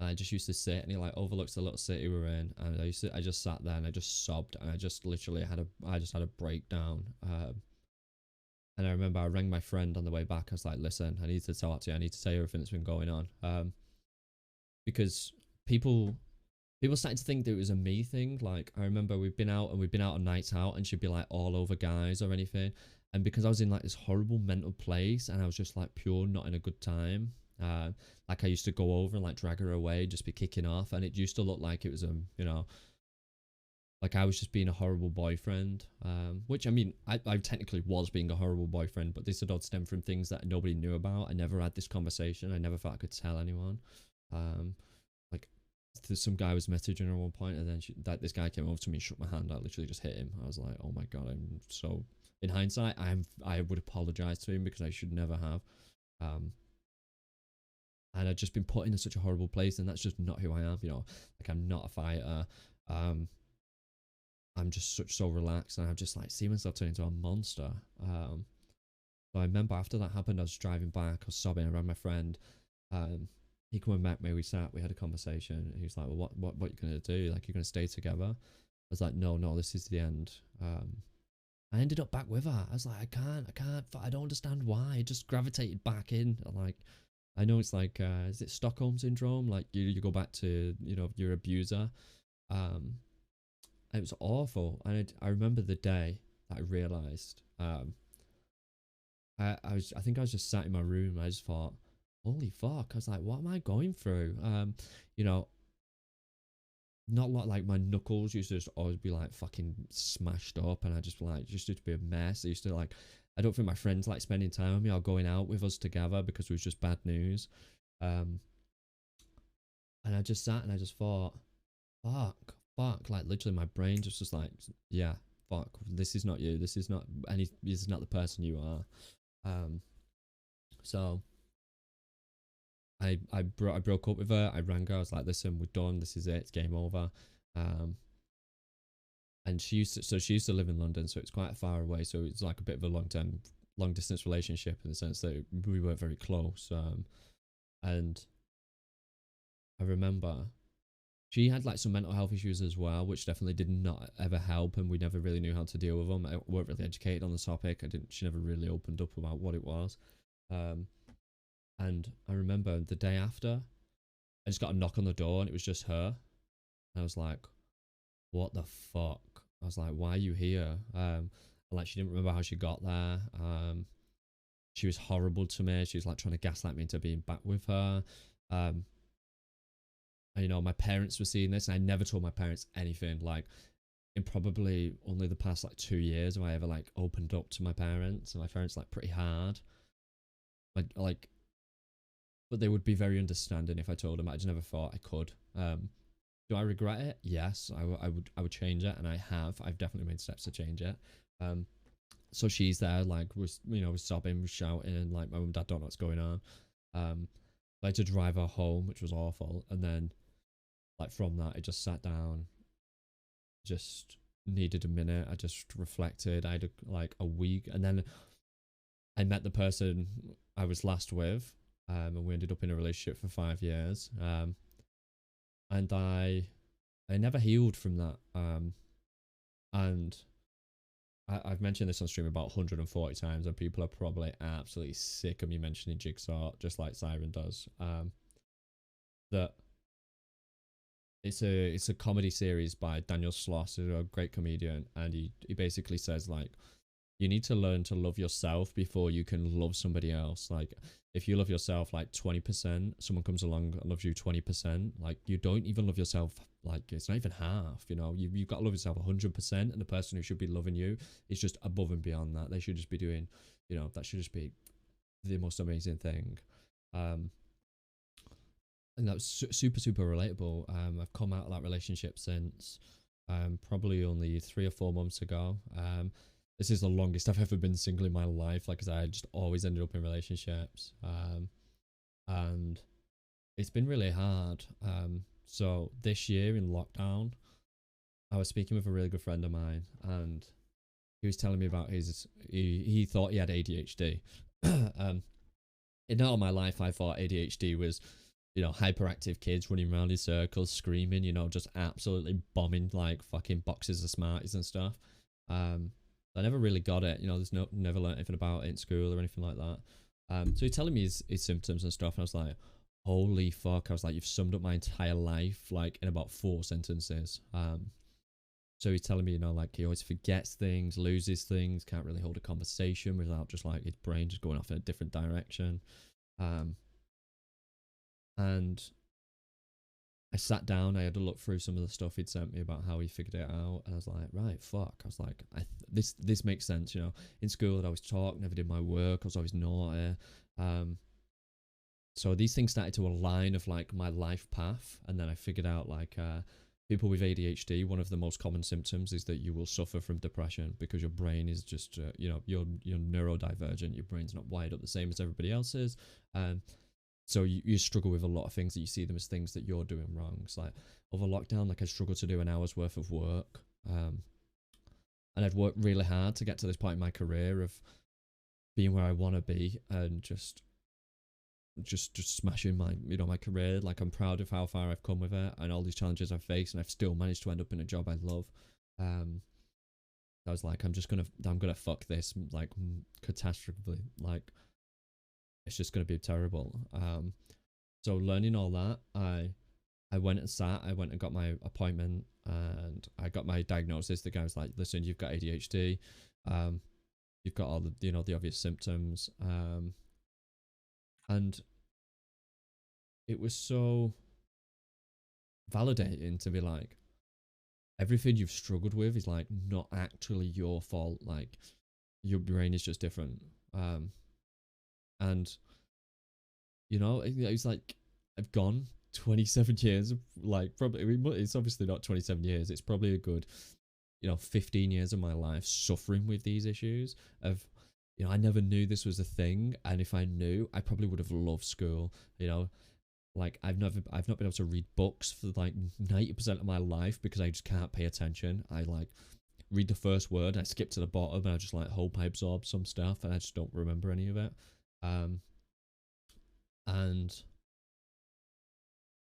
I just used to sit, and he like overlooks the little city we're in, and I just sat there and I just sobbed, and I just literally I just had a breakdown. And I remember I rang my friend on the way back. I was like, listen, I need to talk to you. I need to tell you everything that's been going on. Because people started to think that it was a me thing. Like, I remember we've been out on nights out, and she'd be like all over guys or anything. And because I was in like this horrible mental place, and I was just like pure not in a good time. Like I used to go over and like drag her away, just be kicking off, and it used to look like it was you know, like I was just being a horrible boyfriend. Which I mean, I technically was being a horrible boyfriend, but this had all stemmed from things that nobody knew about. I never had this conversation. I never thought I could tell anyone. Like some guy was messaging her at one point, and then this guy came over to me and shook my hand. I literally just hit him. I was like, oh my god, I'm so. In hindsight, I would apologize to him because I should never have. And I'd just been put in such a horrible place, and that's just not who I am. You know, like I'm not a fighter. I'm just so relaxed, and I've just like seen myself turn into a monster. So I remember after that happened, I was driving back, I was sobbing around my friend. He come and met me, we sat, we had a conversation, and he was like, well, what are you gonna do? Like, you're gonna stay together? I was like, no, this is the end. I ended up back with her. I was like, I can't, I don't understand why. I just gravitated back in. Like, I know it's like, is it Stockholm syndrome? Like you go back to, you know, your abuser. It was awful. And I remember the day that I realized, I think I was just sat in my room. I just thought, holy fuck. I was like, what am I going through? You know, not like my knuckles used to just always be like fucking smashed up, and I just like used to be a mess. I used to like, I don't think my friends like spending time with me or going out with us together because it was just bad news. And I just sat and I just thought, fuck, like literally my brain just was like, yeah, fuck, this is not you. This is not the person you are. So I broke up with her. I rang her. I was like, listen, we're done. This is it. It's game over. And she used to live in London, so it's quite far away. So it's like a bit of a long distance relationship in the sense that we weren't very close. And I remember she had like some mental health issues as well, which definitely did not ever help, and we never really knew how to deal with them. I weren't really educated on the topic. She never really opened up about what it was. And I remember the day after, I just got a knock on the door, and it was just her. And I was like, what the fuck? I was like, why are you here? And like, she didn't remember how she got there. She was horrible to me. She was like trying to gaslight me into being back with her. And, you know, my parents were seeing this, and I never told my parents anything. Like, in probably only the past like 2 years have I ever like opened up to my parents, and my parents like pretty hard. Like, but they would be very understanding if I told them. I just never thought I could. Do I regret it? Yes, I would change it, and I have. I've definitely made steps to change it. So she's there, like, was sobbing, was shouting, and like my mum and dad don't know what's going on. I had to drive her home, which was awful, and then like from that, I just sat down, just needed a minute. I just reflected. I had like a week, and then I met the person I was last with, and we ended up in a relationship for 5 years. And I never healed from that. And I've mentioned this on stream about 140 times, and people are probably absolutely sick of me mentioning Jigsaw, just like Siren does. That it's a comedy series by Daniel Sloss, who's a great comedian, and he basically says like, you need to learn to love yourself before you can love somebody else. Like, if you love yourself like 20%, someone comes along and loves you 20%, like you don't even love yourself, like it's not even half, you know. You've got to love yourself 100%, and the person who should be loving you is just above and beyond that. They should just be doing, you know, that should just be the most amazing thing. And that was super relatable. I've come out of that relationship since probably only 3 or 4 months ago. This is the longest I've ever been single in my life. Like, 'cause I just always ended up in relationships. And it's been really hard. So this year in lockdown, I was speaking with a really good friend of mine, and he was telling me about he thought he had ADHD. In all my life, I thought ADHD was you know, hyperactive kids running around in circles, screaming, you know, just absolutely bombing like fucking boxes of Smarties and stuff. I never really got it, you know, never learned anything about it in school or anything like that. So he's telling me his symptoms and stuff, and I was like, holy fuck, I was like, you've summed up my entire life like in about 4 sentences. So he's telling me, you know, like he always forgets things, loses things, can't really hold a conversation without just like his brain just going off in a different direction. And I sat down, I had to look through some of the stuff he'd sent me about how he figured it out, and I was like, right, fuck. I was like, this makes sense, you know. In school, I'd always talk, never did my work, I was always naughty. So these things started to align of like my life path, and then I figured out like people with ADHD, one of the most common symptoms is that you will suffer from depression because your brain is just, you know, you're neurodivergent, your brain's not wired up the same as everybody else's. So you struggle with a lot of things that you see them as things that you're doing wrong. It's like over lockdown, like I struggled to do an hour's worth of work. And I'd worked really hard to get to this point in my career of being where I want to be and just smashing my, you know, my career. Like I'm proud of how far I've come with it and all these challenges I've faced, and I've still managed to end up in a job I love. I was like, I'm gonna fuck this like catastrophically. Like it's just gonna be terrible. So learning all that, I went and got my appointment, and I got my diagnosis. The guy was like, listen, you've got ADHD, you've got all the, you know, the obvious symptoms, and it was so validating to be like, everything you've struggled with is like not actually your fault. Like your brain is just different. And you know, it's like I've gone 27 years of like, probably, I mean, it's obviously not 27 years, it's probably a good, you know, 15 years of my life suffering with these issues of, you know, I never knew this was a thing, and if I knew, I probably would have loved school, you know. Like I've not been able to read books for like 90% of my life because I just can't pay attention. I like read the first word, I skip to the bottom, and I just like hope I absorb some stuff, and I just don't remember any of it. And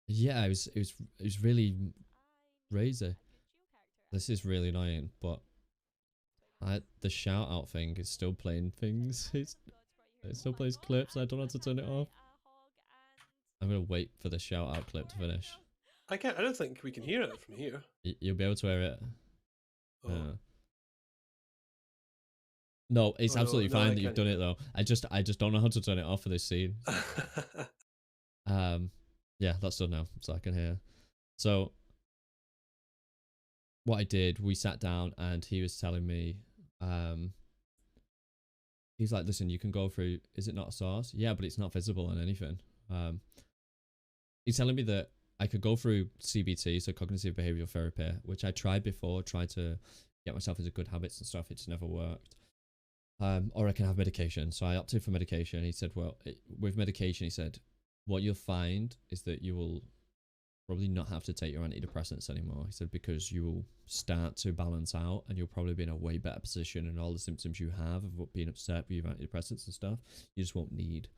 yeah, it was really crazy. This is really annoying, but the shout out thing is still playing things. It still plays clips. I don't know how to turn it off. I'm gonna wait for the shout out clip to finish. I don't think we can hear it from here. You'll be able to hear it. Oh. No, it's absolutely no, fine that you've done it though. I just don't know how to turn it off for this scene. Yeah, that's done now, so I can hear. So what I did, we sat down and he was telling me, he's like, listen, you can go through, is it not a source? Yeah, but it's not visible on anything. He's telling me that I could go through CBT, so cognitive behavioral therapy, which I tried before, tried to get myself into good habits and stuff. It just never worked. Or I can have medication. So I opted for medication. He said, well, with medication, he said, what you'll find is that you will probably not have to take your antidepressants anymore. He said, because you will start to balance out and you'll probably be in a way better position, and all the symptoms you have of being upset with your antidepressants and stuff, you just won't need.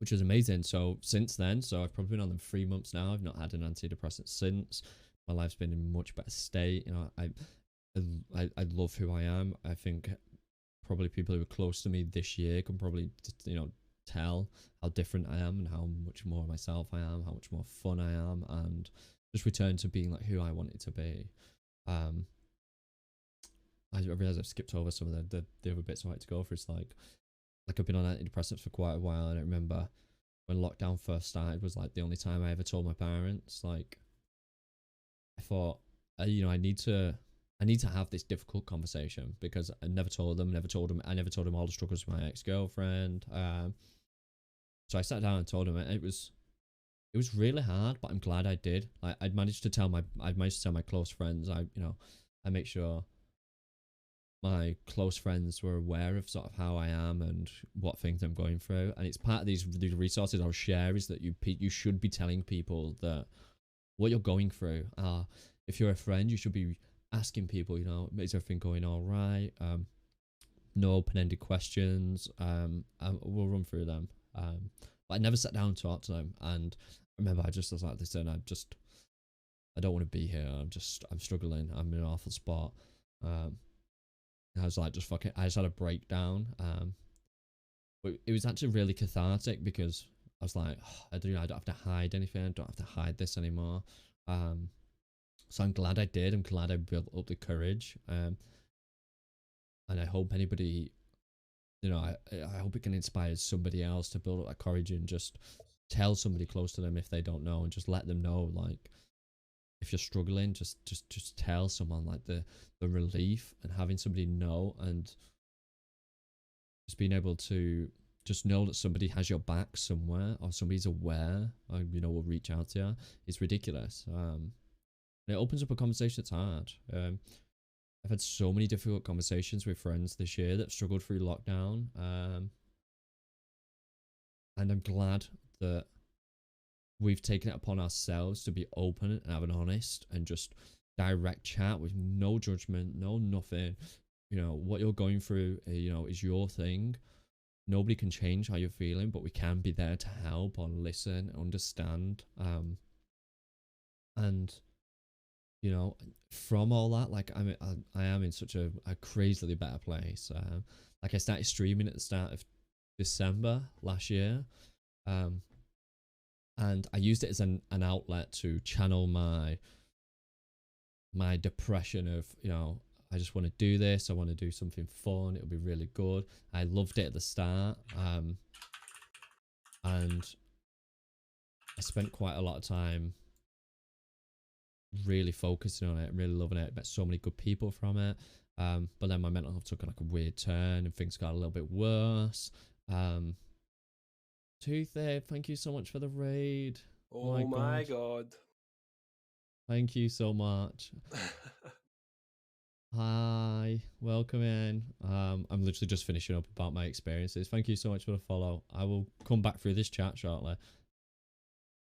Which is amazing. So since then, so I've probably been on them 3 months now. I've not had an antidepressant since. My life's been in a much better state. You know, I love who I am. I think probably people who are close to me this year can probably, you know, tell how different I am and how much more myself I am, how much more fun I am, and just return to being like who I wanted to be. I realize I've skipped over some of the other bits I like to go for. It's like I've been on antidepressants for quite a while, and I remember when lockdown first started was like the only time I ever told my parents. Like I thought, you know, I need to have this difficult conversation, because I never told them. I never told them all the struggles with my ex-girlfriend. So I sat down and told him, and it was really hard, but I'm glad I did. Like I managed to tell my close friends. I make sure my close friends were aware of sort of how I am and what things I'm going through. And it's part of these resources I'll share, is that you should be telling people that what you're going through. If you're a friend, you should be asking people, you know, is everything going all right? No open-ended questions. We'll run through them. but I never sat down to talk to them. And I remember I just was like, listen, I don't want to be here. I'm struggling. I'm in an awful spot. I was like, I just had a breakdown. But it was actually really cathartic because I was like, oh, I don't have to hide anything. I don't have to hide this anymore. So I'm glad I did. I'm glad I built up the courage. And I hope anybody, I hope it can inspire somebody else to build up that courage and just tell somebody close to them if they don't know, and just let them know, like, if you're struggling, just tell someone, like, the relief and having somebody know, and just being able to just know that somebody has your back somewhere, or somebody's aware, or will reach out to you. It's ridiculous. It opens up a conversation that's hard. I've had so many difficult conversations with friends this year that struggled through lockdown, and I'm glad that we've taken it upon ourselves to be open and have an honest and just direct chat with no judgment, no nothing. What you're going through, is your thing. Nobody can change how you're feeling, but we can be there to help or listen, understand. And from all that, like, I am in such a crazily better place. Like, I started streaming at the start of December last year, and I used it as an outlet to channel my depression of, I just want to do this. I want to do something fun. It'll be really good. I loved it at the start, and I spent quite a lot of time really focusing on it, really loving it. Met so many good people from it. But then my mental health took like a weird turn, and things got a little bit worse. Toothache, thank you so much for the raid. Oh my god. Thank you so much. Hi, welcome in. I'm literally just finishing up about my experiences. Thank you so much for the follow. I will come back through this chat shortly.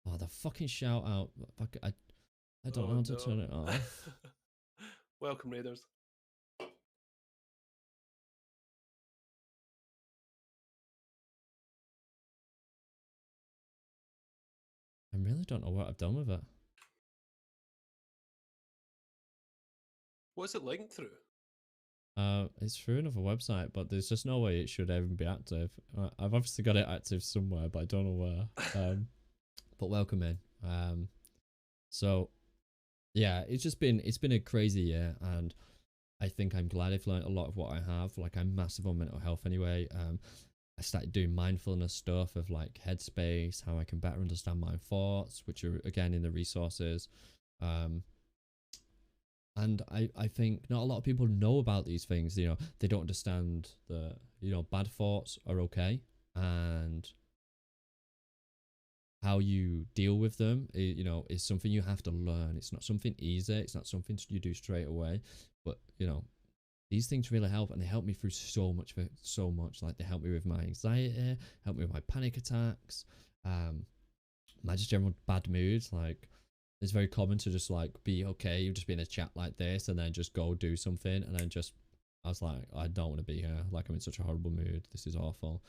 Oh, the fucking shout out. I don't know how to turn it off. Welcome, Raiders. I really don't know what I've done with it. What's it linked through? It's through another website, but there's just no way it should even be active. I've obviously got it active somewhere, but I don't know where. But welcome in. So yeah, it's been a crazy year, and I think I'm glad I've learned a lot of what I have. Like, I'm massive on mental health anyway. I started doing mindfulness stuff of like headspace, how I can better understand my thoughts, which are again in the resources. And I think not a lot of people know about these things. They don't understand that, bad thoughts are okay, and how you deal with them, is something you have to learn. It's not something easy. It's not something you do straight away. But, these things really help, and they help me through so much. Like, they help me with my anxiety, help me with my panic attacks, my just general bad moods. Like, it's very common to just like be okay, you just be in a chat like this, and then just go do something, and then I was like, I don't want to be here. Like, I'm in such a horrible mood. This is awful.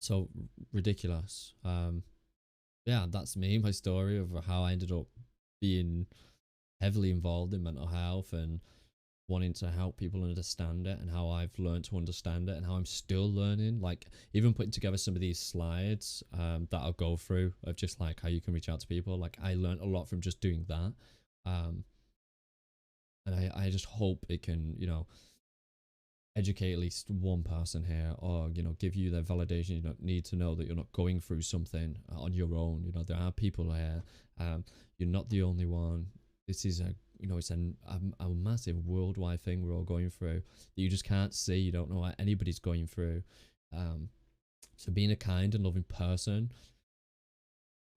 So ridiculous. Yeah, that's me, my story of how I ended up being heavily involved in mental health and wanting to help people understand it, and how I've learned to understand it, and how I'm still learning. Like, even putting together some of these slides that I'll go through of just like how you can reach out to people. Like, I learned a lot from just doing that. And I just hope it can, educate at least one person here, or give you the validation you don't need to know that you're not going through something on your own. There are people here. You're not the only one. This is it's a massive worldwide thing we're all going through that you just can't see. You don't know what anybody's going through. So being a kind and loving person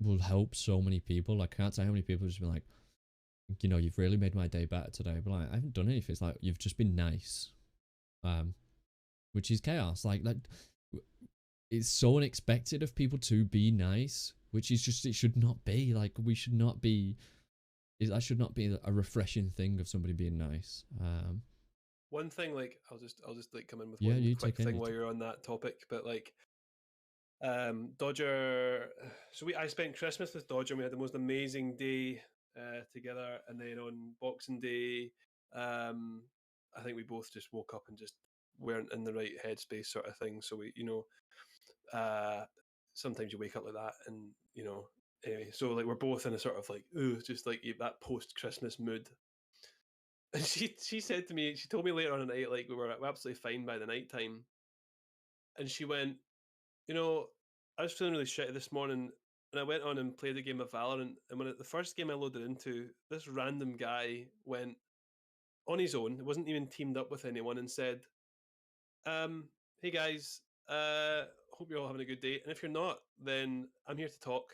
will help so many people. Like, I can't say how many people just been like, you've really made my day better today. But like, I haven't done anything. It's like, you've just been nice. Which is chaos. Like, it's so unexpected of people to be nice, which is just, it should not be. Like, we should not be. That should not be a refreshing thing of somebody being nice. One thing, like, I'll just like come in with yeah, one you quick take thing while you're on that topic, but like, Dodger. So I spent Christmas with Dodger. And we had the most amazing day together, and then on Boxing Day, I think we both just woke up and just weren't in the right headspace, sort of thing. So we, sometimes you wake up like that, and anyway. So like we're both in a sort of like, ooh, just like that post Christmas mood. And she said to me, she told me later on at night, like we were absolutely fine by the night time, and she went, I was feeling really shitty this morning, and I went on and played a game of Valorant. And the first game I loaded into, this random guy went on his own. It wasn't even teamed up with anyone, and said, "Hey guys, hope you're all having a good day. And if you're not, then I'm here to talk.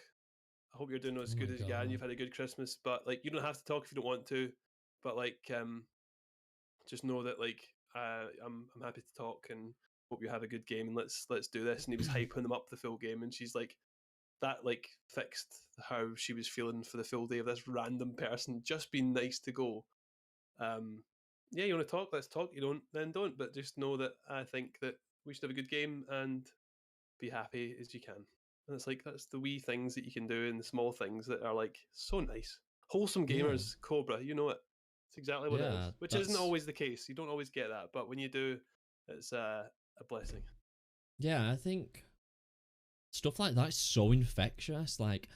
I hope you're doing as Oh my good as you can. god. You've had a good Christmas, but like you don't have to talk if you don't want to. But like, just know that like I'm happy to talk and hope you have a good game and let's do this." And he was hyping them up the full game, and she's like, that like fixed how she was feeling for the full day of this random person just being nice to go. Yeah, you want to talk, let's talk. You don't, then don't. But just know that I think that we should have a good game and be happy as you can. And it's like that's the wee things that you can do and the small things that are like so nice. Wholesome Yeah. gamers, Cobra, you know it. It's exactly what it is. Yeah, Which isn't that's always the case. You don't always get that, but when you do, it's a blessing. yeah, I think stuff like that's so infectious. Like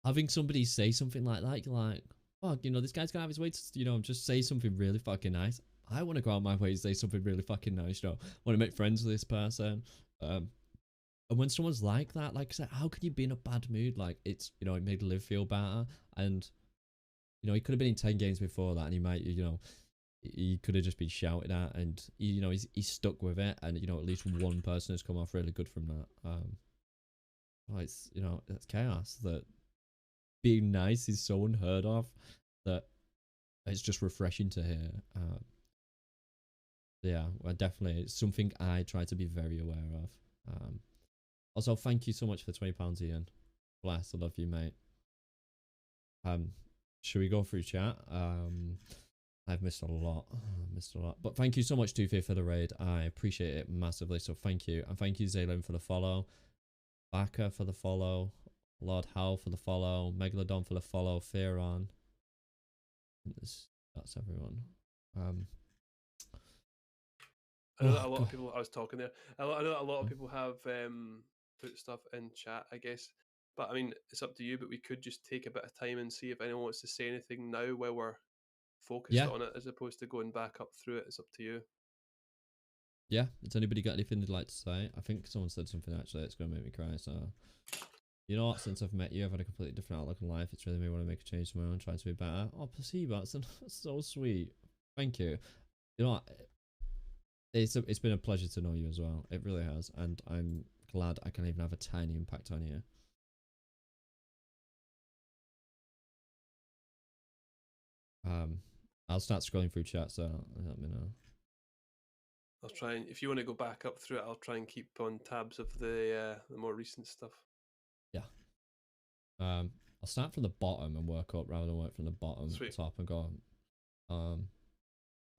having somebody say something like that, you're like, fuck, this guy's gonna have his way to, just say something really fucking nice. I want to go out my way to say something really fucking nice, want to make friends with this person. And when someone's like that, like I said, how can you be in a bad mood? Like it made Liv feel better. And, he could have been in 10 games before that and he might, he could have just been shouted at and, he's stuck with it. And, at least one person has come off really good from that. It's, that's chaos. That being nice is so unheard of that it's just refreshing to hear. Yeah, well, definitely. It's something I try to be very aware of. Also, thank you so much for £20, Ian. Bless, I love you, mate. Should we go through chat? I've missed a lot. But thank you so much, Doofy, for the raid. I appreciate it massively. So thank you. And thank you, Zaylin, for the follow. Baka for the follow. Lord Hal for the follow. Megalodon for the follow. Fearon. That's everyone. I know that a lot of people. I was talking there. I know that a lot of people have put stuff in chat, I guess. But I mean, it's up to you. But we could just take a bit of time and see if anyone wants to say anything now while we're focused on it, as opposed to going back up through it. It's up to you. Yeah. Has anybody got anything they'd like to say? I think someone said something actually that's going to make me cry. So, you know what? Since I've met you, I've had a completely different outlook on life. It's really made me want to make a change to my own, try to be better. Oh, placebo. That's so sweet. Thank you. You know what? It's been a pleasure to know you as well. It really has. And I'm glad I can even have a tiny impact on you. I'll start scrolling through chat, so let me know. I'll try and, if you want to go back up through it, I'll try and keep on tabs of the more recent stuff. Yeah. I'll start from the bottom and work up rather than work from the bottom top and go.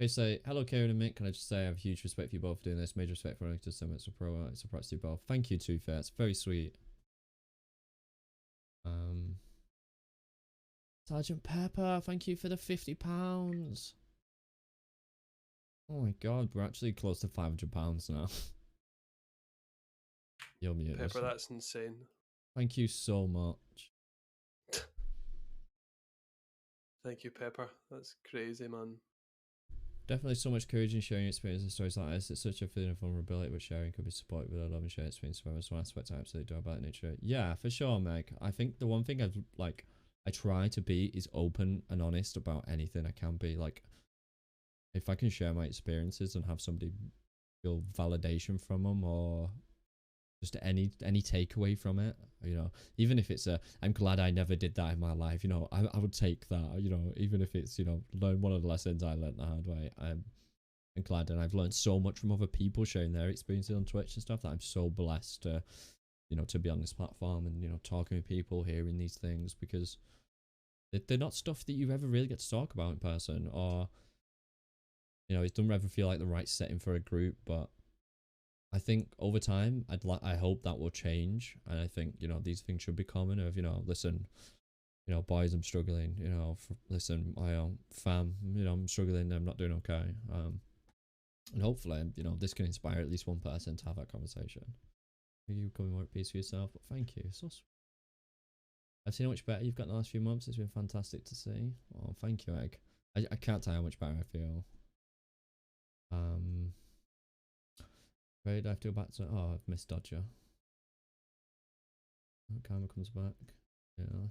They say, hello, Kieran and Mick. Can I just say I have huge respect for you both for doing this. Major respect for running to so much. It's a price to you both. Thank you, Too Fair. It's very sweet. Sergeant Pepper, thank you for the £50. Oh my god, we're actually close to £500 now. You're muted. Pepper, that's insane. Thank you so much. Thank you, Pepper. That's crazy, man. Definitely so much courage in sharing experiences and stories like this. It's such a feeling of vulnerability, but sharing could be supported with a love and sharing experience. That's one aspect I absolutely do about nature. Yeah, for sure, Meg. I think the one thing I try to be is open and honest about anything I can be. Like, if I can share my experiences and have somebody feel validation from them or just any takeaway from it, even if it's I'm glad I never did that in my life, I would take that, even if it's, learn one of the lessons I learned the hard way. I'm glad, and I've learned so much from other people sharing their experiences on Twitch and stuff that I'm so blessed to, to be on this platform and, talking with people, hearing these things, because they're not stuff that you ever really get to talk about in person, or, it doesn't ever feel like the right setting for a group, but I think over time, I hope that will change, and I think these things should be common. Of listen, boys, I'm struggling. Listen, fam, I'm struggling. I'm not doing okay. And hopefully, this can inspire at least one person to have that conversation. You becoming more at peace for yourself. But thank you. So sweet. I've seen how much better you've got in the last few months. It's been fantastic to see. Oh, thank you, Egg. I can't tell you how much better I feel. Where did I have to go back to? Oh, I've missed Dodger. Karma comes back. Yeah.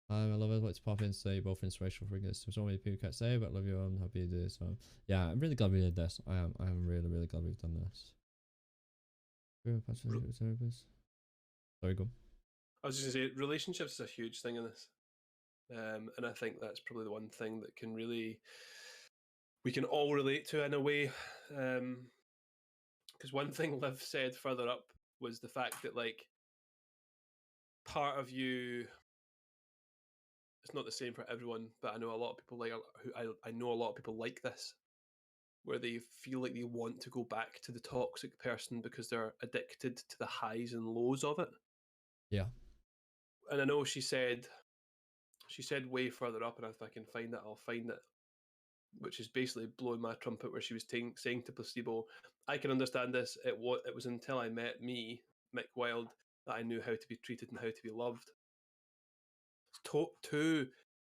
I love it. Let's pop in, say both inspirational figures. So many people can't say, but I love you. I'm happy to do this. So yeah, I'm really glad we did this. I'm really, really glad we've done this. Sorry, go. I was just gonna say, relationships is a huge thing in this, and I think that's probably the one thing that we can all relate to in a way. Because one thing Liv said further up was the fact that like part of you, it's not the same for everyone, but I know a lot of people I know a lot of people like this, where they feel like they want to go back to the toxic person because they're addicted to the highs and lows of it. Yeah. And I know she said way further up, and if I can find it, I'll find it, which is basically blowing my trumpet, where she was saying to Placebo, I can understand this. It was until I met me, Mikwyld, that I knew how to be treated and how to be loved. Two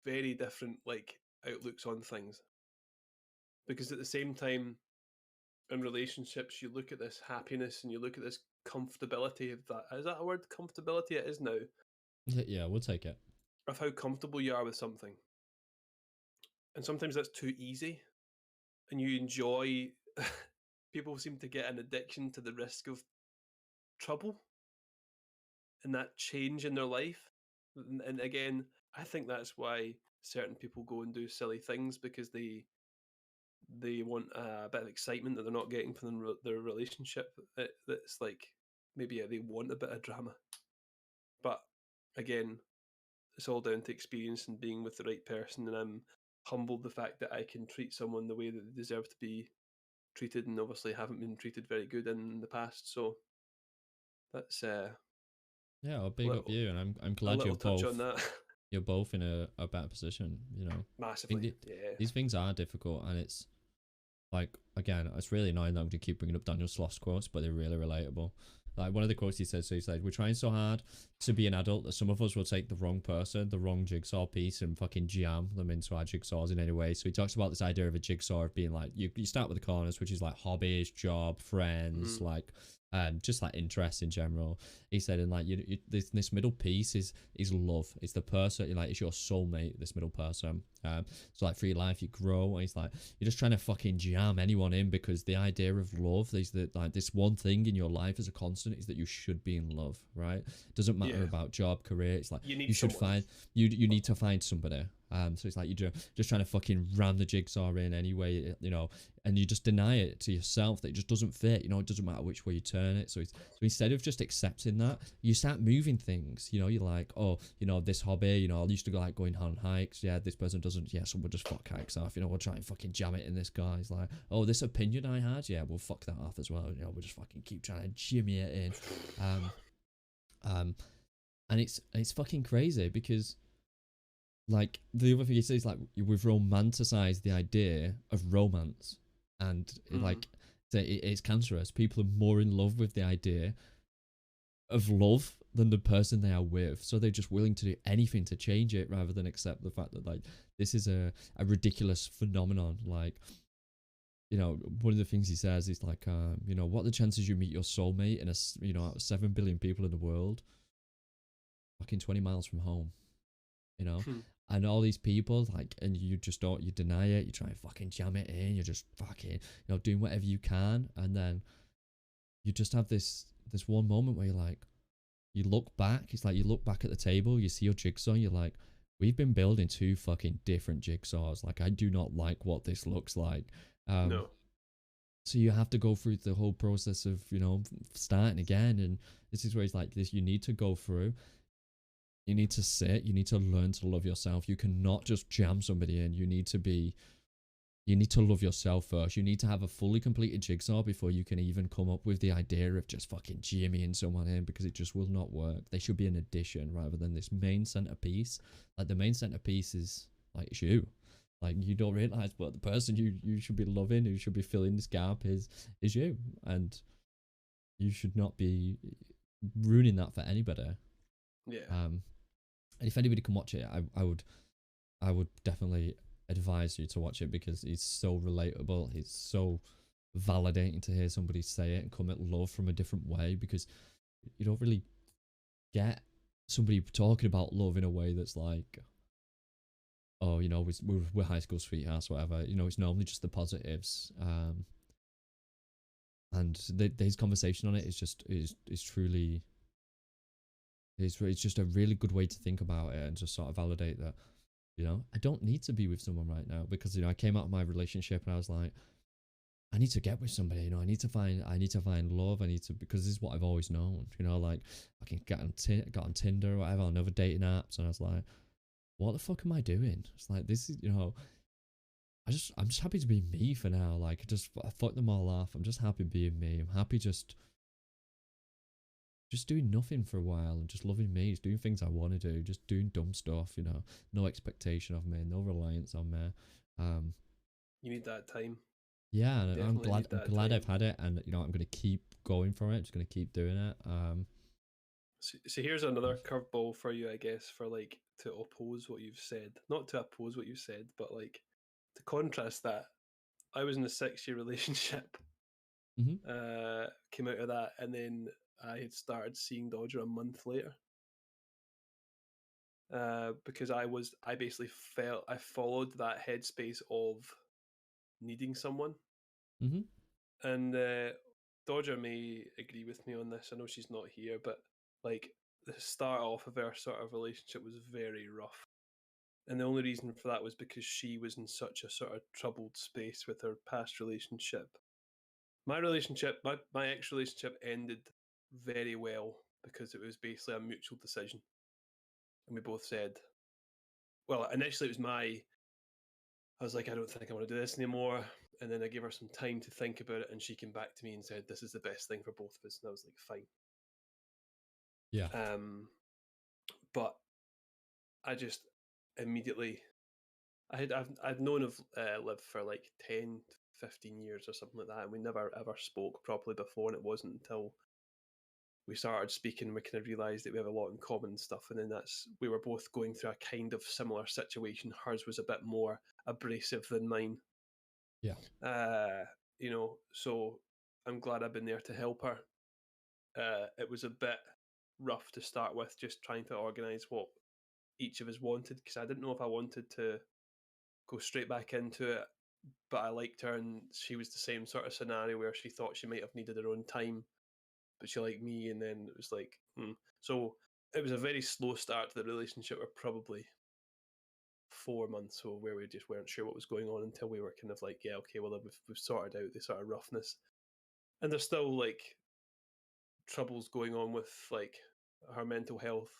very different like outlooks on things. Because at the same time, in relationships, you look at this happiness and you look at this comfortability of that. Is that a word? Comfortability? It is now. Yeah, we'll take it. Of how comfortable you are with something. And sometimes that's too easy. And you enjoy... People seem to get an addiction to the risk of trouble and that change in their life. And again, I think that's why certain people go and do silly things, because they want a bit of excitement that they're not getting from their relationship. That's like, maybe they want a bit of drama. But again, it's all down to experience and being with the right person, and I'm humbled the fact that I can treat someone the way that they deserve to be treated, and obviously haven't been treated very good in the past. So that's yeah, I'll big up you, and I'm glad you're both on that. You're both in a better position, Massively. Yeah. These things are difficult, and it's like, again, it's really annoying that I'm going to keep bringing up Daniel Sloss quotes, but they're really relatable. Like one of the quotes he said, we're trying so hard to be an adult that some of us will take the wrong person, the wrong jigsaw piece, and fucking jam them into our jigsaws in any way. So he talks about this idea of a jigsaw of being like, you start with the corners, which is like hobbies, job, friends, like just like interests in general. He said, and like this middle piece is love. It's the person, like, it's your soulmate, this middle person. So like for your life, you grow, and he's like, you're just trying to fucking jam anyone in, because the idea of love is that like this one thing in your life as a constant is that you should be in love, right? It doesn't matter about job, career. It's like you should find you need to find somebody. So it's like you're just trying to fucking ram the jigsaw in anyway, and you just deny it to yourself that it just doesn't fit. It doesn't matter which way you turn it. So instead of just accepting that, you start moving things. You're like, oh, this hobby, I used to go like going on hikes. Yeah, this person doesn't. Yeah, so we'll just fuck hikes off. We'll try and fucking jam it in this guy's like, oh, this opinion I had. Yeah, we'll fuck that off as well. We'll just fucking keep trying to jimmy it in. And it's fucking crazy, because like the other thing he says is like we've romanticized the idea of romance, and like it's cancerous. People are more in love with the idea of love than the person they are with, so they're just willing to do anything to change it rather than accept the fact that like this is a ridiculous phenomenon. Like, one of the things he says is like, what are the chances you meet your soulmate in out of 7 billion people in the world, fucking 20 miles from home, and all these people, like, and you deny it, you try and fucking jam it in, you're just fucking, doing whatever you can, and then you just have this one moment where you're like, you look back, it's like you look back at the table, you see your jigsaw, you're like, we've been building 2 fucking different jigsaws, like, I do not like what this looks like. No. So you have to go through the whole process of, starting again, and this is where it's like this, you need to go through. You need to sit, you need to learn to love yourself. You cannot just jam somebody in. You need to be You need to love yourself first. You need to have a fully completed jigsaw before you can even come up with the idea of just fucking jimmying someone in, because it just will not work. They should be an addition rather than this main centerpiece. Like, the main centerpiece is, like, it's you. Like, you don't realize, but the person you should be loving, who should be filling this gap, is you. And you should not be ruining that for anybody. Yeah. And if anybody can watch it, I would definitely advise you to watch it, because it's so relatable. It's so validating to hear somebody say it and come at love from a different way, because you don't really get somebody talking about love in a way that's like, oh, you know, we're high school sweethearts, whatever. You know, it's normally just the positives. And his conversation on it is just is truly, it's just a really good way to think about it and just sort of validate that, you know, I don't need to be with someone right now, because, you know, I came out of my relationship and I was like, I need to get with somebody, you know, I need to find love. Because this is what I've always known, you know, like, I can get got on Tinder or whatever, on other dating apps, and I was like, what the fuck am I doing? It's like, this is, you know, I'm just happy to be me for now. Like, I fuck them all off. I'm just happy being me. I'm happy just doing nothing for a while and just loving me, just doing things I want to do, just doing dumb stuff, you know, no expectation of me, no reliance on me. You need that time. Yeah, and I'm glad time. I've had it, and, you know, I'm gonna keep going for it. I'm just gonna keep doing it. So here's another curveball for you, I guess, for like to oppose what you've said. Not to oppose what you said, but like to contrast that. I was in a 6-year relationship. Came out of that, and then I had started seeing Dodger a month later. Because I basically felt I followed that headspace of needing someone. And Dodger may agree with me on this. I know she's not here, but like the start off of our sort of relationship was very rough. And the only reason for that was because she was in such a sort of troubled space with her past relationship. My ex-relationship ended very well because it was basically a mutual decision. And we both said, well, initially it was I was like, I don't think I want to do this anymore. And then I gave her some time to think about it, and she came back to me and said, this is the best thing for both of us. And I was like, fine. Yeah. But I just immediately, I've known of Liv for like 10, 15 years or something like that. And we never ever spoke properly before. And it wasn't until we started speaking, we kind of realised that we have a lot in common and stuff. And then we were both going through a kind of similar situation. Hers was a bit more abrasive than mine. Yeah. You know, so I'm glad I've been there to help her. It was a bit rough to start with, just trying to organise what each of us wanted, because I didn't know if I wanted to go straight back into it, but I liked her, and she was the same sort of scenario where she thought she might have needed her own time, but she liked me, and then it was like, So it was a very slow start to the relationship. We're probably 4 months or where we just weren't sure what was going on until we were kind of like, yeah, okay, well, we've sorted out the sort of roughness. And there's still like troubles going on with like her mental health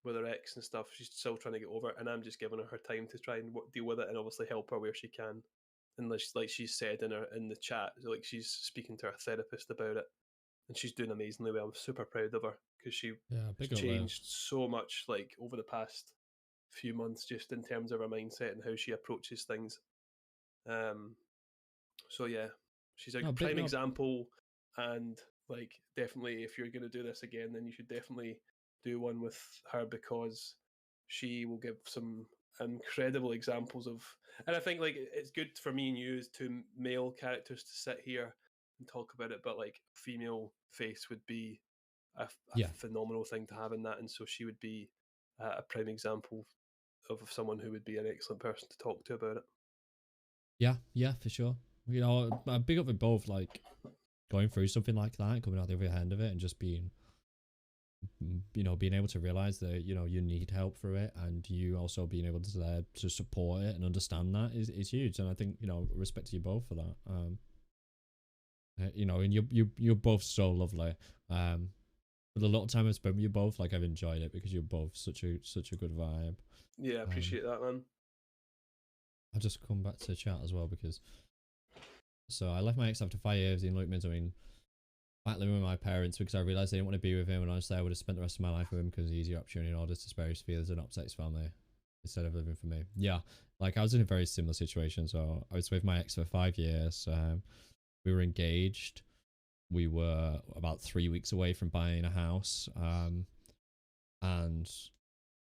with her ex and stuff. She's still trying to get over it, and I'm just giving her time to try and deal with it, and obviously help her where she can. And like she said in the chat, like she's speaking to her therapist about it, and she's doing amazingly well. I'm super proud of her because she has changed so much like over the past few months, just in terms of her mindset and how she approaches things. So yeah, she's a prime example, and like definitely if you're going to do this again, then you should definitely do one with her, because she will give some incredible examples of, and I think like it's good for me and you as two male characters to sit here and talk about it, but like female face would be a phenomenal thing to have in that, and so she would be a prime example of someone who would be an excellent person to talk to about it. Yeah, for sure. You know, I big up with both, like going through something like that, coming out the other end of it, and just being, you know, being able to realize that, you know, you need help through it, and you also being able to support it and understand that is huge. And I think, you know, respect to you both for that. You know, and you're both so lovely. For the little time I spent with you both, like I've enjoyed it because you're both such a good vibe. Yeah, I appreciate that, man. I'll just come back to chat as well because so I left my ex after 5 years in Luke Middling. Back living with my parents because I realised they didn't want to be with him, and honestly I would have spent the rest of my life with him because he's easier opportunity in order to spare his feelings and upset his family instead of living for me. Yeah, like I was in a very similar situation. So I was with my ex for 5 years. We were engaged. We were about 3 weeks away from buying a house. And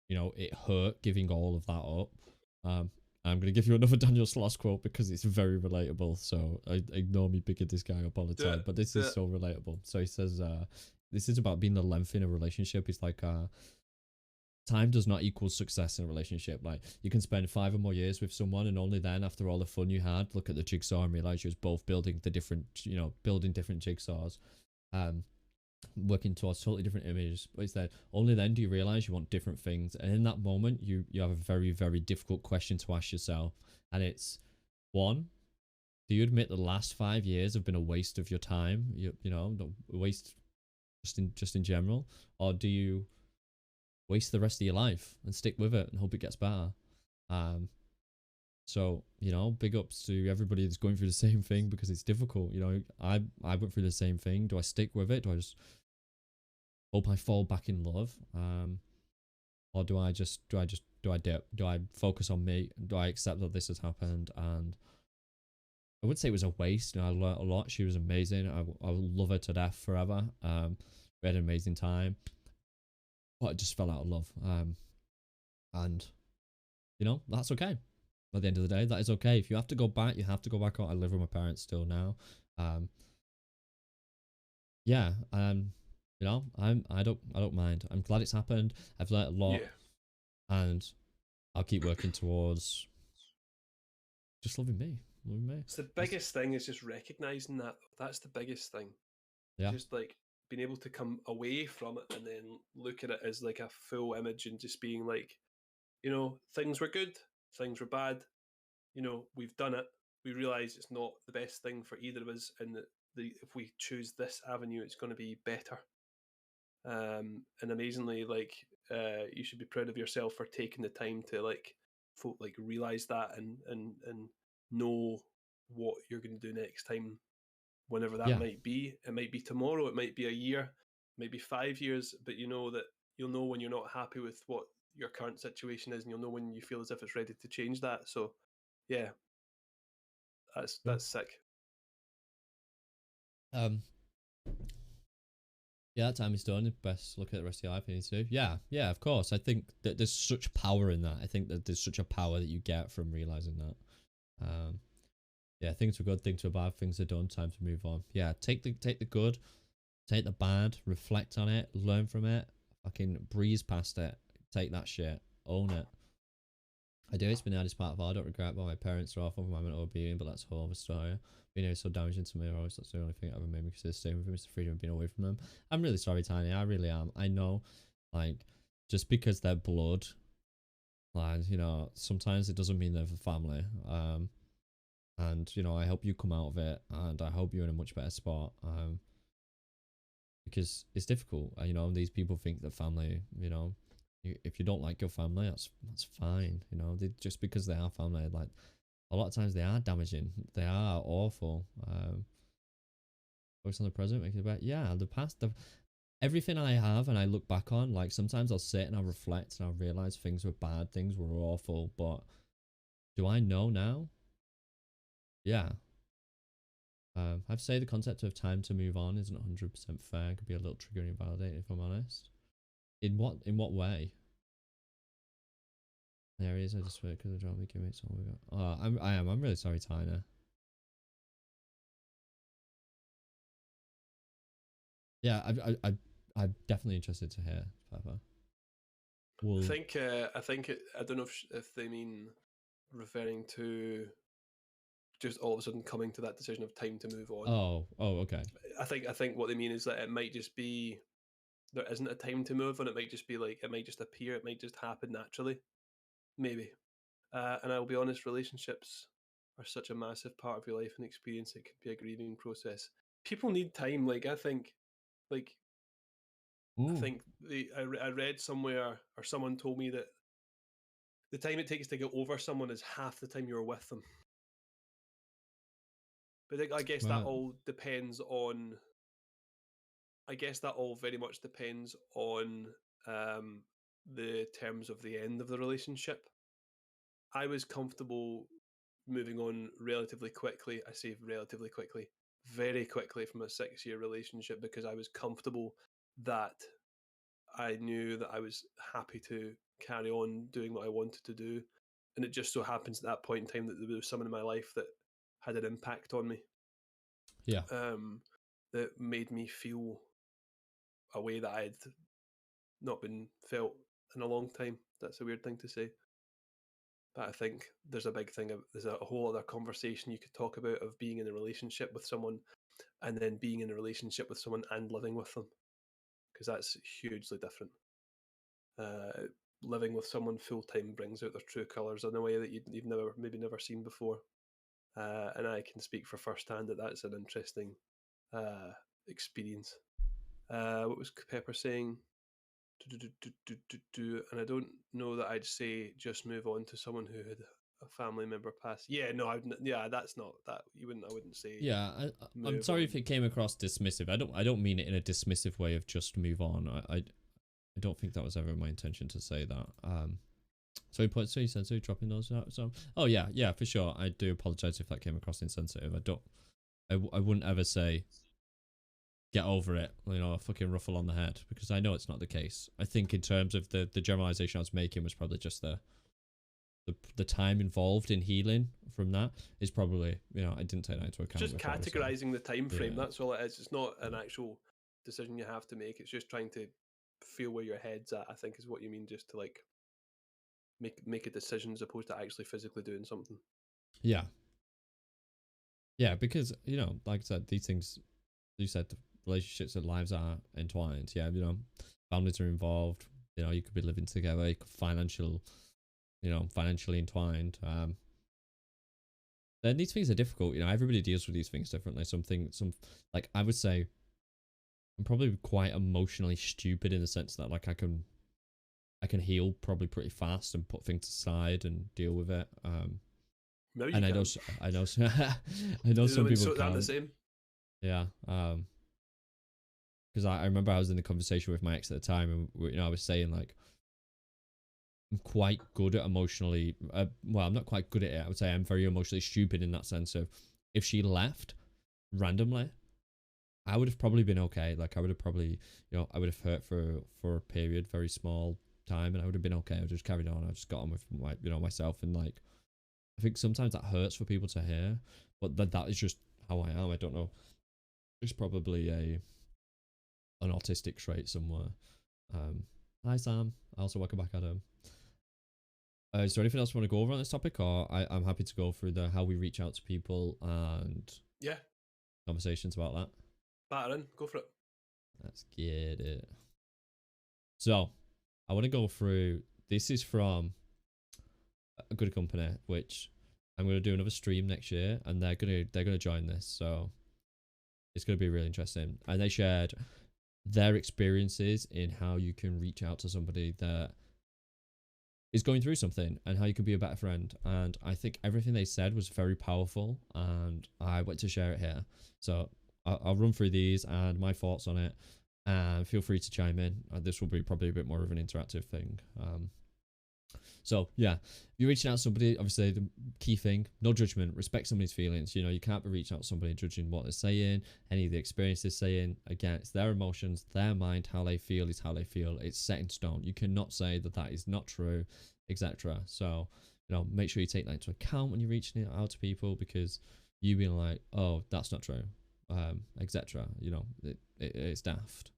you know, it hurt giving all of that up. I'm going to give you another Daniel Sloss quote because it's very relatable. So ignore me picking this guy up all the time, but this is so relatable. So he says, this is about being the length in a relationship. It's like, time does not equal success in a relationship. Like you can spend 5 or more years with someone, and only then, after all the fun you had, look at the jigsaw and realize you was both building the different, you know, building different jigsaws. Working towards totally different images, but it's that only then do you realize you want different things, and in that moment you have a very, very difficult question to ask yourself, and it's one, do you admit the last 5 years have been a waste of your time, you know, a waste just in general, or do you waste the rest of your life and stick with it and hope it gets better? So, you know, big ups to everybody that's going through the same thing because it's difficult. You know, I went through the same thing. Do I stick with it? Do I just hope I fall back in love? Or do I dip? Do I focus on me? Do I accept that this has happened? And I would say it was a waste. You know, I learned a lot. She was amazing. I love her to death forever. We had an amazing time. But I just fell out of love. And you know, that's okay. At the end of the day, that is okay. If you have to go back, you have to go back out. I live with my parents still now. Yeah. You know, I don't mind. I'm glad it's happened. I've learnt a lot, and I'll keep working towards just loving me. It's the biggest thing is just recognizing that. That's the biggest thing. Yeah. Just like being able to come away from it and then look at it as like a full image and just being like, you know, things were good, things were bad. You know, we've done it. We realize it's not the best thing for either of us, and that if we choose this avenue, it's going to be better. And amazingly, like, you should be proud of yourself for taking the time to like realize that and know what you're going to do next time, whenever that might be. It might be tomorrow, it might be a year, maybe 5 years, but you know that you'll know when you're not happy with what your current situation is, and you'll know when you feel as if it's ready to change that. So yeah, that's sick. Yeah, that time is done. Best look at the rest of your life you need to do. Yeah, of course. I think that there's such power in that. I think that there's such a power that you get from realizing that. Yeah, things were good, things were bad, things are done, time to move on. Yeah, take the good, take the bad, reflect on it, learn from it, fucking breeze past it, take that shit, own it. I do, it's been the hardest part of all. I don't regret what my parents are off of my mental being, but that's a whole other story. Being so damaging to me, or that's the only thing that ever made me consider staying with him, is the freedom of being away from them. I'm really sorry, Tiny, I really am. I know, like, just because they're blood, like, you know, sometimes it doesn't mean they're the family. And, you know, I hope you come out of it, and I hope you're in a much better spot. Because it's difficult, you know, these people think that family, you know, if you don't like your family, that's fine, you know, just because they are family, like, a lot of times they are damaging, they are awful. Focus on the present, make it better. Yeah, the past, everything I have and I look back on, like, sometimes I'll sit and I'll reflect and I'll realize things were bad, things were awful, but do I know now? Yeah. I'd say the concept of time to move on isn't 100% fair. It could be a little triggering and validating, if I'm honest. In what way? Areas I just work because of drama give me it's all we got. Oh, I'm really sorry, Tyner. Yeah, I'm definitely interested to hear, Pepper. I think I don't know if they mean referring to just all of a sudden coming to that decision of time to move on. Oh, okay. I think what they mean is that it might just be there isn't a time to move on. It might just be like it might just appear. It might just happen naturally, maybe. And I'll be honest, relationships are such a massive part of your life and experience. It could be a grieving process. People need time. Like I think, like Ooh. I think I read somewhere or someone told me that the time it takes to get over someone is half the time you're with them. But I guess that all depends on. I guess that all very much depends on the terms of the end of the relationship. I was comfortable moving on relatively quickly. I say relatively quickly, very quickly from a 6-year relationship because I was comfortable that I knew that I was happy to carry on doing what I wanted to do. And it just so happens at that point in time that there was someone in my life that had an impact on me. Yeah. That made me feel a way that I had not been felt in a long time. That's a weird thing to say. But I think there's a big thing, there's a whole other conversation you could talk about of being in a relationship with someone and then being in a relationship with someone and living with them. Because that's hugely different. Living with someone full time brings out their true colours in a way that you've maybe never seen before. And I can speak for firsthand that that's an interesting experience. What was Pepper saying? And I don't know that I'd say just move on to someone who had a family member pass. Yeah, no, that's not that. I wouldn't say. Yeah, I'm sorry if it came across dismissive. I don't mean it in a dismissive way of just move on. I don't think that was ever my intention to say that. So he said so dropping those out. So oh yeah, for sure. I do apologize if that came across insensitive. I wouldn't ever say get over it, a fucking ruffle on the head, because I know it's not the case. I think in terms of the generalization I was making was probably just the time involved in healing from that is probably, I didn't take that into account. Just categorizing the time frame, yeah. That's all it is. It's not an actual decision you have to make. It's just trying to feel where your head's at, I think is what you mean, just to like make a decision as opposed to actually physically doing something. Yeah, because like I said, these things, you said, relationships and lives are entwined. Yeah, families are involved. You could be living together. You could financially entwined. Then these things are difficult. Everybody deals with these things differently. Like I would say, I'm probably quite emotionally stupid in the sense that like I can heal probably pretty fast and put things aside and deal with it. No, and I know I know some people can't. The same. Yeah. Because I remember I was in the conversation with my ex at the time, and I was saying like, I'm quite good at emotionally. Well, I'm not quite good at it. I would say I'm very emotionally stupid in that sense of, if she left randomly, I would have probably been okay. Like I would have probably, I would have hurt for a period, very small time, and I would have been okay. I would just carried on. I just got on with myself, and like, I think sometimes that hurts for people to hear, but that is just how I am. I don't know. It's probably an autistic trait somewhere. Hi Sam. Also welcome back, Adam. Is there anything else you want to go over on this topic, or I'm happy to go through how we reach out to people and conversations about that. Batter in, go for it. Let's get it. So I want to go through. This is from a good company, which I'm going to do another stream next year, and they're gonna join this, so it's going to be really interesting. And they shared their experiences in how you can reach out to somebody that is going through something and how you can be a better friend. And I think everything they said was very powerful, and I want to share it here. So I'll run through these and my thoughts on it, and feel free to chime in. This will be probably a bit more of an interactive thing. So yeah, if you're reaching out to somebody, obviously the key thing, no judgment, respect somebody's feelings. You can't be reaching out to somebody judging what they're saying, any of the experience they're saying. Again, it's their emotions, their mind, how they feel is how they feel. It's set in stone. You cannot say that is not true, etc. So, make sure you take that into account when you're reaching it out to people, because you being like, oh, that's not true, etc. It's daft.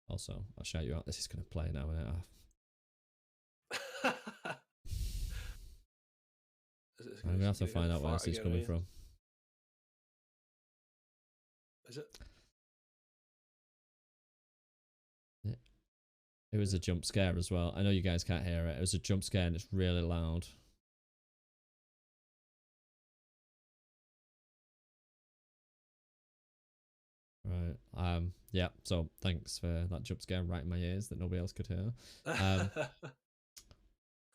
Also, I'll shout you out. This is going to play an hour and a half. I'm gonna have to find out where this is coming from. Is it? Yeah. It was a jump scare as well. I know you guys can't hear it. It was a jump scare and it's really loud. Right. Yeah. So thanks for that jump scare right in my ears that nobody else could hear.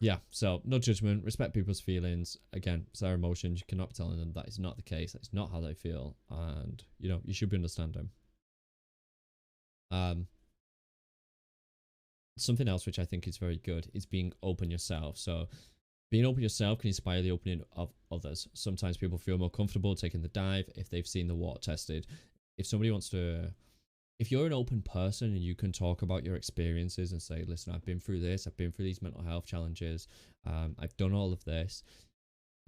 Yeah, so no judgment, respect people's feelings. Again, it's their emotions. You cannot be telling them that is not the case. That's not how they feel, and you should be understanding. Um, Something else which I think is very good is being open yourself. So being open yourself can inspire the opening of others. Sometimes people feel more comfortable taking the dive if they've seen the water tested. If somebody wants to, if you're an open person and you can talk about your experiences and say, listen, I've been through this, I've been through these mental health challenges, I've done all of this,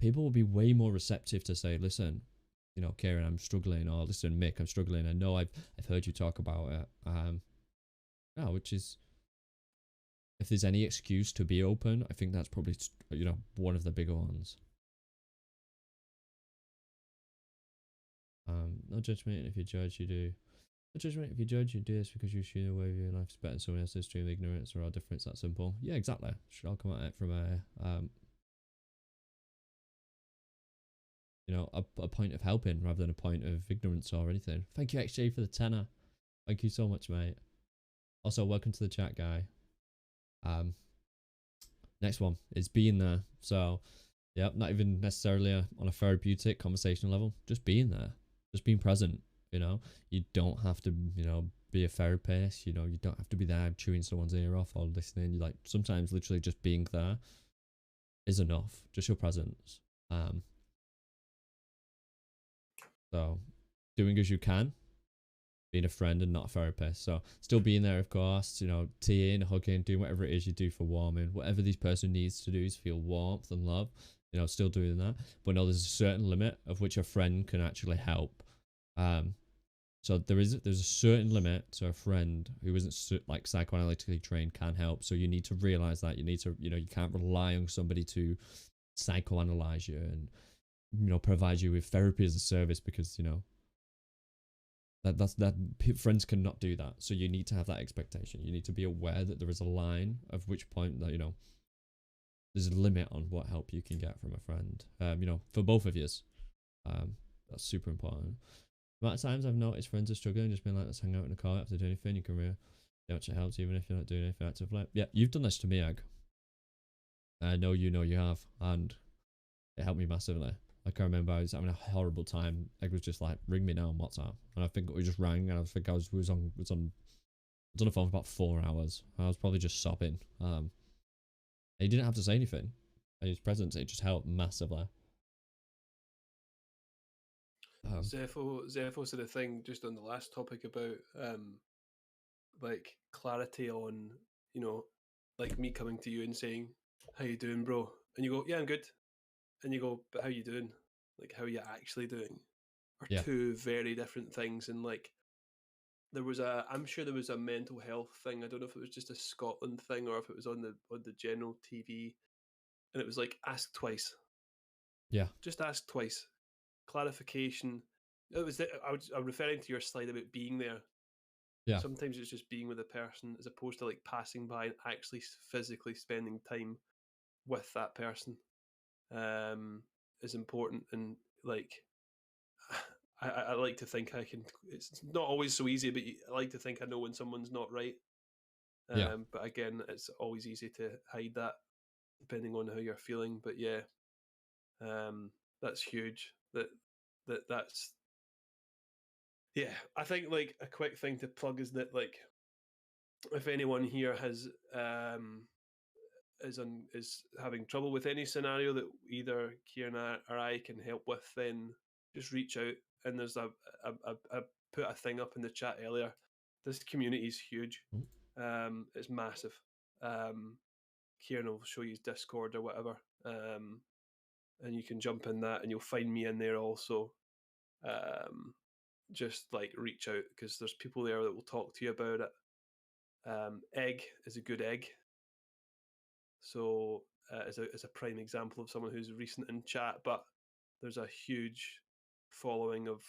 people will be way more receptive to say, listen, Kieran, I'm struggling, or listen, Mick, I'm struggling. I know I've heard you talk about it. Yeah, which is, if there's any excuse to be open, I think that's probably one of the bigger ones. No judgment if you judge, you do. No judgment if you judge, you do this because you assume the way of your life is better than someone else's. Extreme ignorance or all different. It's that simple. Yeah, exactly. Should all come at it from a point of helping rather than a point of ignorance or anything. Thank you, XJ, for the tenner. Thank you so much, mate. Also, welcome to the chat, guy. Next one is being there. So, yeah, not even necessarily on a therapeutic conversational level, just being there, just being present. You don't have to, be a therapist. You don't have to be there chewing someone's ear off or listening. You like sometimes literally just being there is enough. Just your presence. So doing as you can, being a friend and not a therapist. So still being there, of course, teeing, hugging, doing whatever it is you do for warming. Whatever this person needs to do is feel warmth and love, still doing that. But no, there's a certain limit of which a friend can actually help. So there's a certain limit to a friend who isn't like psychoanalytically trained can help. So you need to realize that you need to, you can't rely on somebody to psychoanalyze you and, provide you with therapy as a service because, that friends cannot do that. So you need to have that expectation. You need to be aware that there is a line of which point that there's a limit on what help you can get from a friend. For both of yous, that's super important. The amount of times I've noticed friends are struggling, just being like, let's hang out in the car after doing anything. You can really it helps even if you're not doing anything actively. Yeah, you've done this to me, Egg. I know you have, and it helped me massively. Like I remember I was having a horrible time. Egg was just like, ring me now on WhatsApp. And I think we just rang and I think I was on the phone for about 4 hours. I was probably just sobbing. And he didn't have to say anything. His presence, it just helped massively. Zepho said a thing just on the last topic about like clarity on, like me coming to you and saying, how you doing, bro? And you go, yeah, I'm good. And you go, but how you doing? Like, how are you actually doing? Are Yeah. two very different things. And like, I'm sure there was a mental health thing. I don't know if it was just a Scotland thing or if it was on the general TV. And it was like, ask twice. Yeah. Just ask twice. Clarification. I'm referring to your slide about being there. Yeah. Sometimes it's just being with a person as opposed to like passing by and actually physically spending time with that person is important. And like, I like to think I can. It's not always so easy, but I like to think I know when someone's not right. Yeah. But again, it's always easy to hide that depending on how you're feeling. But yeah, that's huge. That's yeah. I think like a quick thing to plug is that like if anyone here has is having trouble with any scenario that either Kieran or I can help with, then just reach out. And there's I put a thing up in the chat earlier. This community is huge. It's massive. Kieran will show you his Discord or whatever, and you can jump in that, and you'll find me in there also. Just like reach out because there's people there that will talk to you about it. Egg is a good egg. So as a prime example of someone who's recent in chat, but there's a huge following of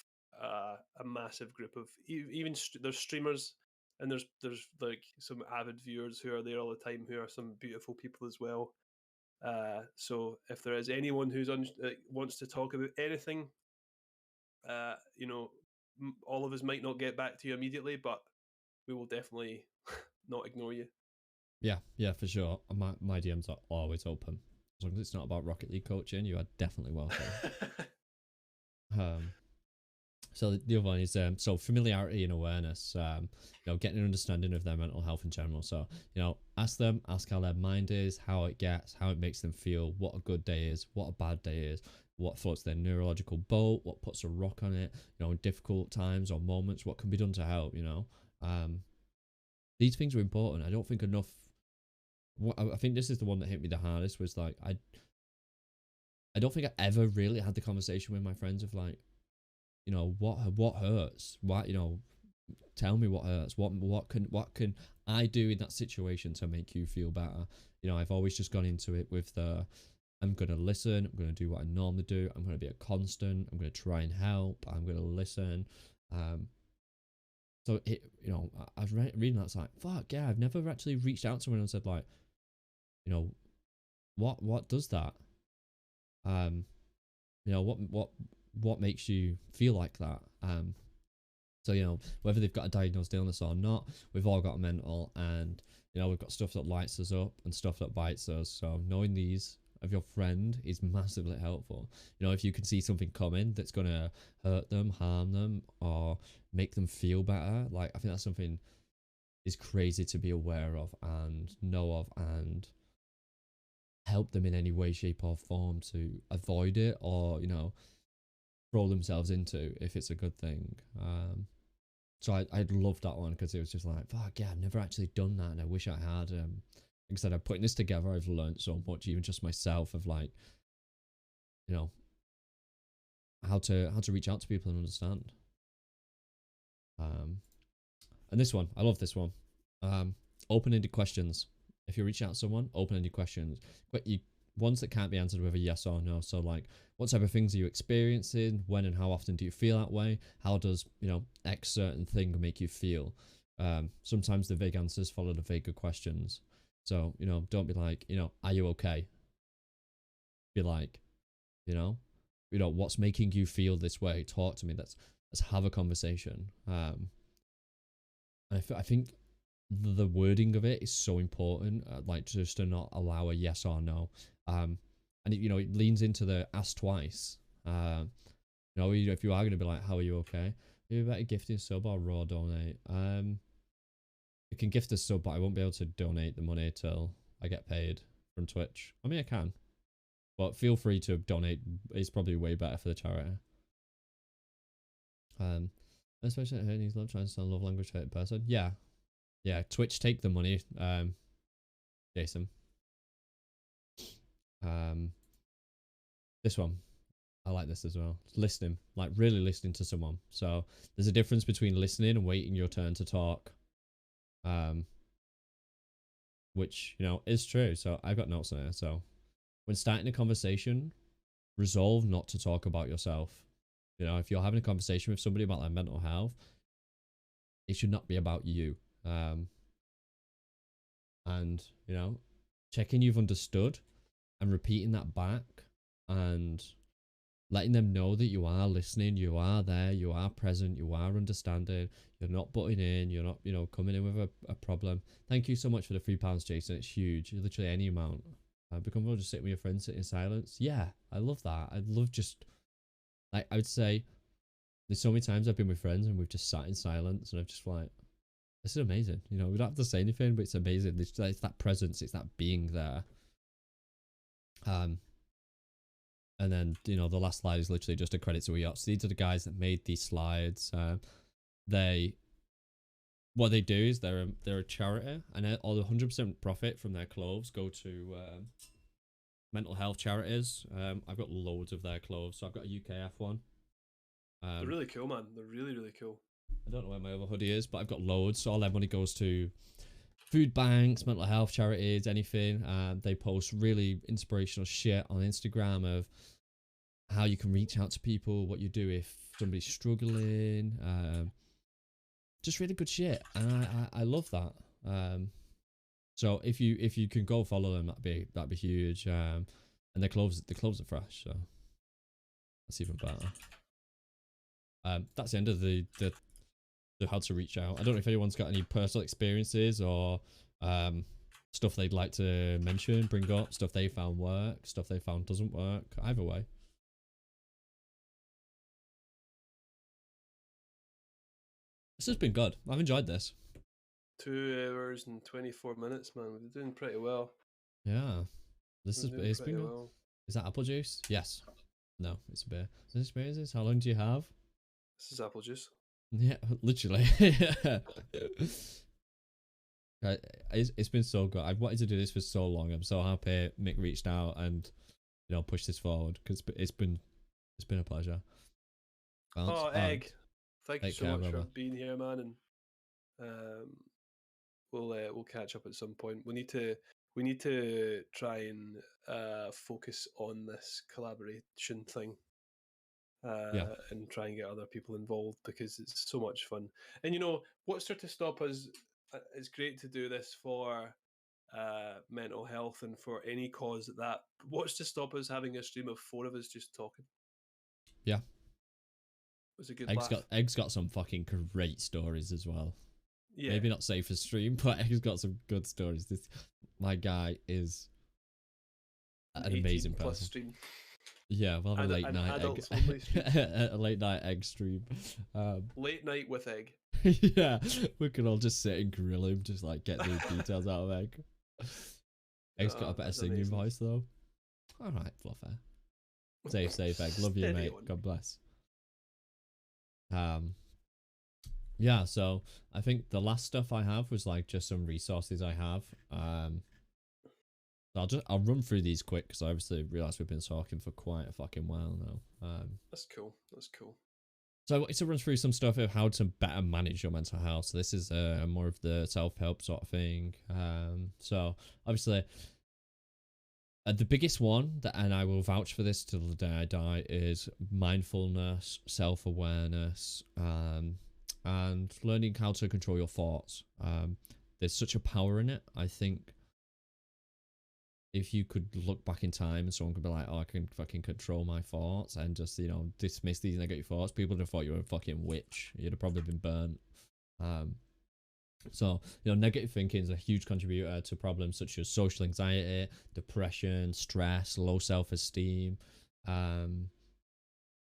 a massive group of even there's streamers and there's like some avid viewers who are there all the time who are some beautiful people as well. So if there is anyone who's wants to talk about anything, all of us might not get back to you immediately, but we will definitely not ignore you. Yeah, for sure. My DMs are always open. As long as it's not about Rocket League coaching, you are definitely welcome. So the other one is so familiarity and awareness. Getting an understanding of their mental health in general. So ask how their mind is, how it gets, how it makes them feel, what a good day is, what a bad day is, what floats their neurological boat, what puts a rock on it. In difficult times or moments, what can be done to help. These things are important. I don't think enough. I think this is the one that hit me the hardest. Was like I don't think I ever really had the conversation with my friends of like, what hurts? What tell me what hurts. What can I do in that situation to make you feel better? I've always just gone into it with the I'm gonna listen. I'm gonna do what I normally do. I'm gonna be a constant. I'm gonna try and help. I'm gonna listen. So I was reading that's like fuck yeah. I've never actually reached out to someone and said like, what does that? What makes you feel like that? So whether they've got a diagnosed illness or not, we've all got a mental, and we've got stuff that lights us up and stuff that bites us. So knowing these of your friend is massively helpful. If you can see something coming that's gonna hurt them, harm them, or make them feel better, like I think that's something is crazy to be aware of and know of and help them in any way, shape, or form to avoid it or throw themselves into if it's a good thing. So I'd love that one because it was just like, fuck yeah, I've never actually done that and I wish I had. Like I said, I'm putting this together. I've learned so much, even just myself, of like, how to reach out to people and understand. And this one, I love this one. Open-ended questions. If you reach out to someone, open-ended questions, but ones that can't be answered with a yes or no. So like, what type of things are you experiencing? When and how often do you feel that way? How does X certain thing make you feel? Sometimes the vague answers follow the vaguer questions. So don't be like, are you okay? Be like, what's making you feel this way? Talk to me. Let's have a conversation. I think the wording of it is so important, like just to not allow a yes or no. And it leans into the ask twice. If you are going to be like, how are you okay? Maybe better gifting sub or raw donate. You can gift a sub, but I won't be able to donate the money till I get paid from Twitch. I mean, I can, but feel free to donate. It's probably way better for the charity. Especially at Hurting Love, trying to sound love language hurt person. Yeah, Twitch take the money, Jason. This one, I like this as well. Listening, like really listening to someone. So there's a difference between listening and waiting your turn to talk. Which, is true. So I've got notes on there. So when starting a conversation, resolve not to talk about yourself. If you're having a conversation with somebody about their mental health, it should not be about you. And checking you've understood and repeating that back and letting them know that you are listening, you are there, you are present, you are understanding, you're not butting in, you're not coming in with a problem. Thank you so much for the £3, Jason. It's huge. Literally any amount. Become just sitting with your friends, sit in silence. Yeah, I love that. I love just like, I would say there's so many times I've been with friends and we've just sat in silence and I've just like, this is amazing. We don't have to say anything, but it's amazing. It's that presence, it's that being there. And then the last slide is literally just a credit to EOTS. These are the guys that made these slides. What they do is they're a charity, and all the 100% profit from their clothes go to mental health charities. I've got loads of their clothes, so I've got a UKF one. They're really cool, man. They're really, really cool. I don't know where my other hoodie is, but I've got loads. So all their money goes to food banks, mental health charities, anything. They post really inspirational shit on Instagram of how you can reach out to people, what you do if somebody's struggling. Just really good shit, and I love that. So if you can go follow them, that'd be huge. And their clothes are fresh, so that's even better. That's the end of the how to reach out. I don't know if anyone's got any personal experiences or stuff they'd like to mention, bring up, stuff they found work, stuff they found doesn't work. Either way. This has been good. I've enjoyed this. 2 hours and 24 minutes, man. We're doing pretty well. Yeah. It's been good. Well. Is that apple juice? Yes. No, it's a beer. Is this beers? How long do you have? This is apple juice. Yeah, literally. It's been so good. I've wanted to do this for so long. I'm so happy Mick reached out and, you know, pushed this forward because it's been a pleasure. Oh, Egg. Thank you so much brother. for being here, man. And we'll catch up at some point. We need to try and focus on this collaboration thing. And try and get other people involved because it's so much fun. And you know, what's there to stop us? It's great to do this for mental health and for any cause that. What's to stop us having a stream of 4 of us just talking? Yeah. It was a good laugh. Egg's got some fucking great stories as well. Yeah. Maybe not safe for stream, but Egg's got some good stories. My guy is an amazing person. Stream. Yeah, we'll have a late night Egg. A late night Egg stream. Late night with Egg. Yeah, we could all just sit and grill him, just like get the details out of Egg. Egg's got a better singing voice though. Alright, Fluffer. Safe Egg. Love you, mate. God bless. Yeah, so I think the last stuff I have was like just some resources I have. I'll run through these quick because I obviously realised we've been talking for quite a fucking while now. That's cool. So I wanted to run through some stuff of how to better manage your mental health. So this is more of the self-help sort of thing. So obviously, the biggest one and I will vouch for this till the day I die, is mindfulness, self-awareness, and learning how to control your thoughts. There's such a power in it. I think if you could look back in time and someone could be like, oh, I can fucking control my thoughts and just, you know, dismiss these negative thoughts, people would have thought you were a fucking witch. You'd have probably been burnt. So, you know, negative thinking is a huge contributor to problems such as social anxiety, depression, stress, low self-esteem. And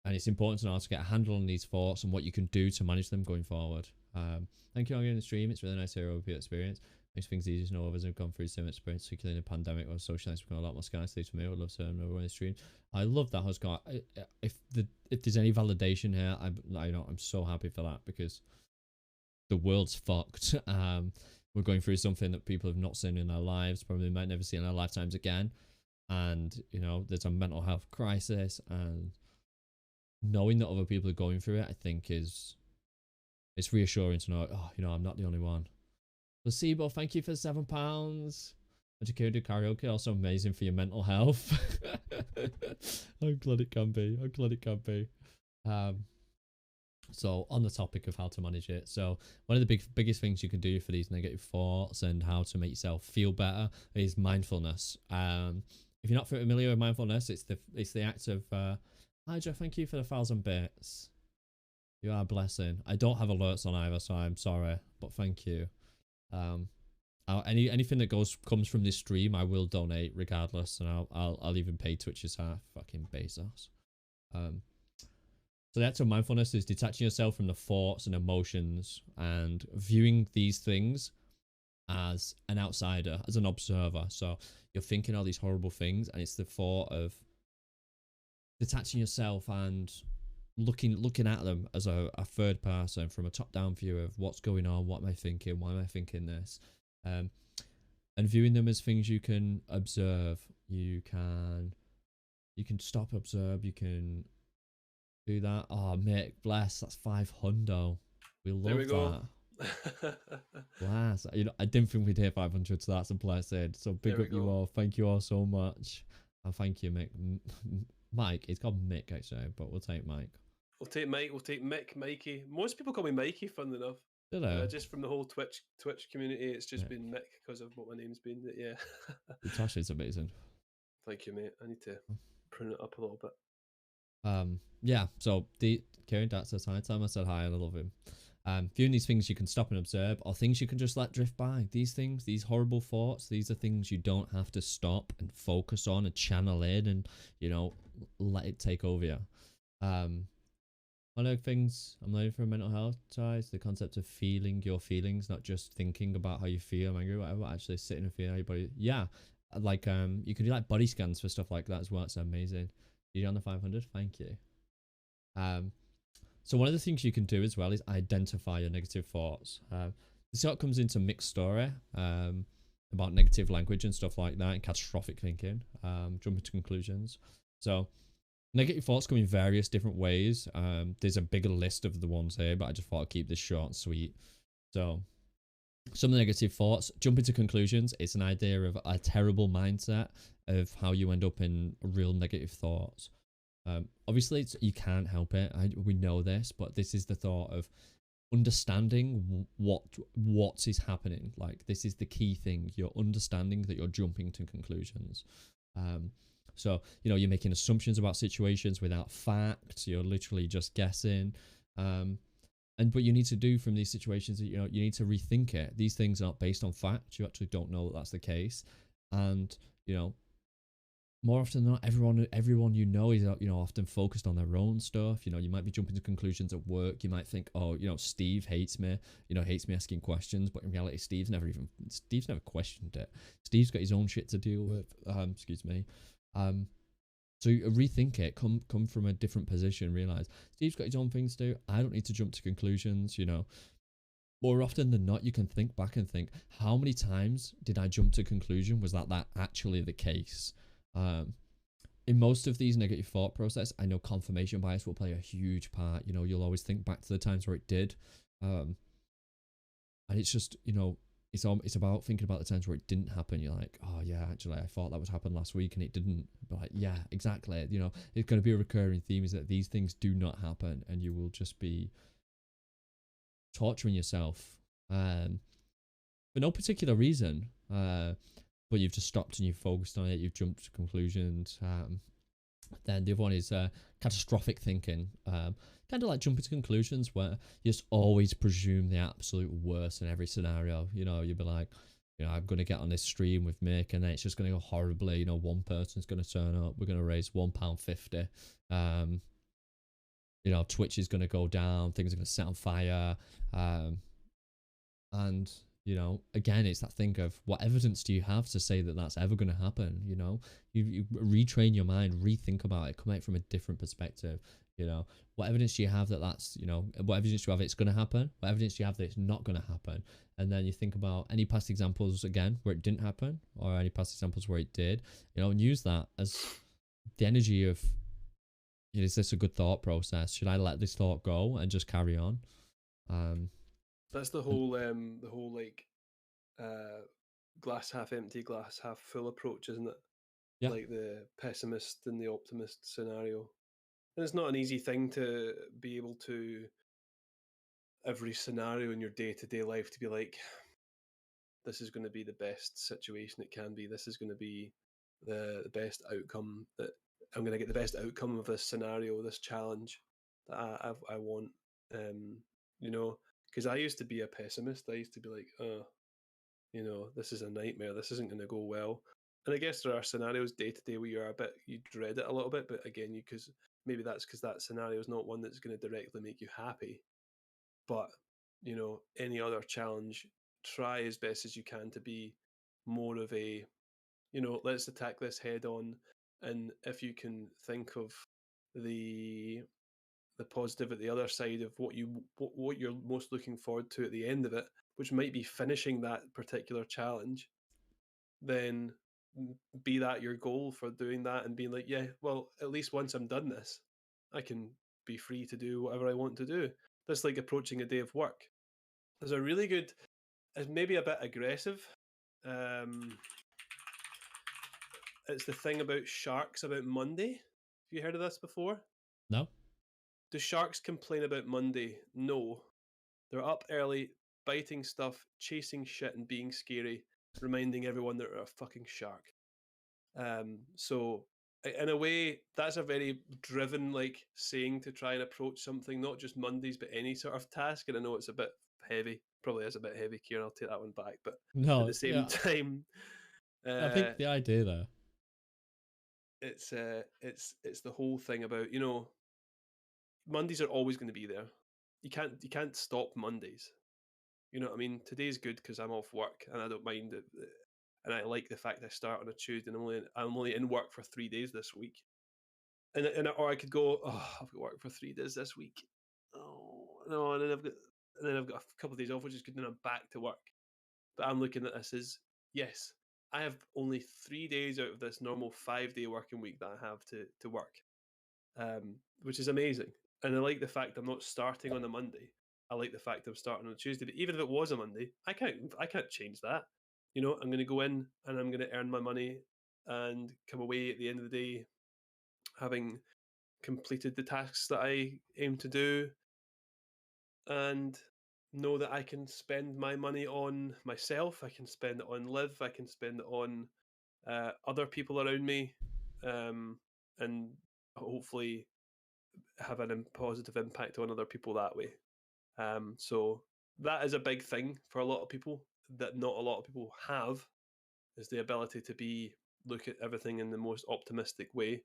it's important to know how to get a handle on these thoughts and what you can do to manage them going forward. Thank you all in the stream. It's really nice to hear over your experience. Makes things easier to know others have gone through similar experience, particularly in a pandemic where social has become a lot more scarce. For me, I would love to know everyone in the stream. I love that, Huskar. If there's any validation here, I'm so happy for that because the world's fucked. We're going through something that people have not seen in their lives, probably might never see in their lifetimes again. And, you know, there's a mental health crisis, and knowing that other people are going through it, I think it's reassuring to know, oh, you know, I'm not the only one. Placebo, thank you for £7. Educated karaoke, also amazing for your mental health. I'm glad it can be. So on the topic of how to manage it, so one of the biggest things you can do for these negative thoughts and how to make yourself feel better is mindfulness. If you're not familiar with mindfulness, it's the act of Hydra, thank you for the 1,000 bits. You are a blessing. I don't have alerts on either, so I'm sorry, but thank you. Anything that comes from this stream, I will donate regardless, and I'll even pay Twitch's half. Fucking Bezos. So the act of mindfulness is detaching yourself from the thoughts and emotions and viewing these things as an outsider, as an observer. So you're thinking all these horrible things, and it's the thought of detaching yourself and looking at them as a third person from a top-down view of what's going on, what am I thinking, why am I thinking this, and viewing them as things you can observe. You can stop, observe, you can do that. Oh, Mick, bless, that's 500. We love that. Bless. You know, I didn't think we'd hit 500, so that's a blessing. So big up you all. Thank you all so much. And thank you, Mick. Mike, it's called Mick actually, but we'll take Mike. We'll take Mike, we'll take Mick, Mikey. Most people call me Mikey, funnily enough. Did I? Just from the whole Twitch community, it's just been Mick because of what my name's been. But yeah. Tasha's amazing. Thank you, mate. I need to prune it up a little bit. Yeah, so Karen Dad says hi. Tell him I said hi and I love him. Viewing these things you can stop and observe, or things you can just let drift by. These things, these horrible thoughts, these are things you don't have to stop and focus on and channel in and, let it take over you. One of the things I'm learning from mental health is the concept of feeling your feelings, not just thinking about how you feel, I'm angry, whatever, actually sitting and feeling how your body. Yeah. Like, you can do like body scans for stuff like that as well. It's amazing. You on the 500? Thank you. So one of the things you can do as well is identify your negative thoughts. This sort of comes into mixed story about negative language and stuff like that and catastrophic thinking, jumping to conclusions. So negative thoughts come in various different ways. There's a bigger list of the ones here, but I just thought I'd keep this short and sweet. So some of the negative thoughts, jumping to conclusions, it's an idea of a terrible mindset of how you end up in real negative thoughts. Obviously, you can't help it. We know this, but this is the thought of understanding what is happening. Like, this is the key thing. You're understanding that you're jumping to conclusions. So you're making assumptions about situations without facts. You're literally just guessing. And what you need to do from these situations, you need to rethink it. These things aren't based on fact. You actually don't know that that's the case, and more often than not, everyone is often focused on their own stuff. You might be jumping to conclusions at work. You might think, oh, Steve hates me, hates me asking questions, but in reality, Steve's never questioned it. Steve's got his own shit to deal with. Excuse me. So rethink it. Come from a different position. Realize Steve's got his own things to do. I don't need to jump to conclusions. More often than not, you can think back and think, how many times did I jump to conclusion? Was that actually the case? In most of these negative thought process, I know confirmation bias will play a huge part. You'll always think back to the times where it did, and it's just it's about thinking about the times where it didn't happen. You're like, oh yeah, actually I thought that would happen last week and it didn't. But like, yeah, exactly. It's going to be a recurring theme is that these things do not happen, and you will just be torturing yourself for no particular reason. But you've just stopped and you've focused on it. You've jumped to conclusions. Then the other one is catastrophic thinking. Kind of like jumping to conclusions where you just always presume the absolute worst in every scenario. You'll be like, I'm going to get on this stream with Mick and then it's just going to go horribly. One person's going to turn up. We're going to raise £1.50. Twitch is going to go down. Things are going to set on fire. And again, it's that thing of what evidence do you have to say that that's ever going to happen? You retrain your mind, rethink about it, come at it from a different perspective. What evidence do you have that that's, what evidence do you have it's going to happen? What evidence do you have that it's not going to happen? And then you think about any past examples again where it didn't happen, or any past examples where it did, and use that as the energy of, is this a good thought process? Should I let this thought go and just carry on? That's the whole like glass half empty, glass half full approach, isn't it? Yeah. Like the pessimist and the optimist scenario. And it's not an easy thing to be able to every scenario in your day-to-day life to be like, this is going to be the best situation it can be. This is going to be the best outcome that I'm going to get the best outcome of this scenario, this challenge that I want. Because I used to be a pessimist. I used to be like, this is a nightmare. This isn't going to go well. And I guess there are scenarios day to day where you dread it a little bit, but again, because maybe that's because that scenario is not one that's going to directly make you happy. But any other challenge, try as best as you can to be more of a, let's attack this head on. And if you can think of the positive at the other side of what you're most looking forward to at the end of it, which might be finishing that particular challenge, then be that your goal for doing that and being like, yeah, well, at least once I'm done this, I can be free to do whatever I want to do. That's like approaching a day of work. There's a really good, it's maybe a bit aggressive. It's the thing about sharks about Monday. Have you heard of this before? No. Do sharks complain about Monday? No. They're up early, biting stuff, chasing shit and being scary, reminding everyone that they're a fucking shark. So in a way, that's a very driven like saying to try and approach something, not just Mondays, but any sort of task. And I know it's a bit heavy, probably is a bit heavy, Kieran. I'll take that one back. But at No, the same yeah, time, I think the idea there. it's the whole thing about, you know, Mondays are always going to be there. You can't stop Mondays. You know what I mean? Today's good because I'm off work and I don't mind it, and I like the fact I start on a Tuesday and I'm only in work for 3 days this week. And or I could go, oh, I've got work for 3 days this week. Oh no, and then I've got a couple of days off, which is good. Then I'm back to work. But I'm looking at this as, yes, I have only 3 days out of this normal 5 day working week that I have to work, which is amazing. And I like the fact I'm not starting on a Monday. I like the fact I'm starting on a Tuesday. But even if it was a Monday, I can't change that. You know, I'm going to go in and I'm going to earn my money and come away at the end of the day having completed the tasks that I aim to do, and know that I can spend my money on myself. I can spend it on live. I can spend it on other people around me, and hopefully have a positive impact on other people that way. So that is a big thing for a lot of people that not a lot of people have, is the ability to look at everything in the most optimistic way.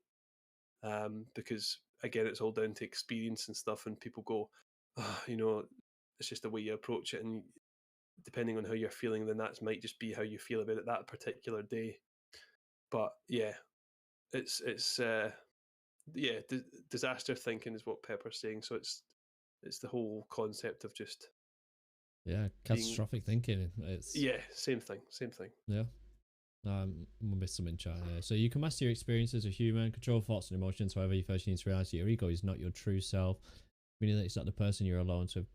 Because again, it's all down to experience and stuff, and people go, oh, you know, it's just the way you approach it, and depending on how you're feeling, then that might just be how you feel about it that particular day. But yeah, it's yeah, disaster thinking is what Pepper's saying. So it's the whole concept of just Yeah, being, catastrophic thinking. It's yeah, same thing. yeah. We'll miss some in chat here. So you can master your experiences as a human, control thoughts and emotions. However, you first need to realize that your ego is not your true self, meaning that it's not the person you're alone to.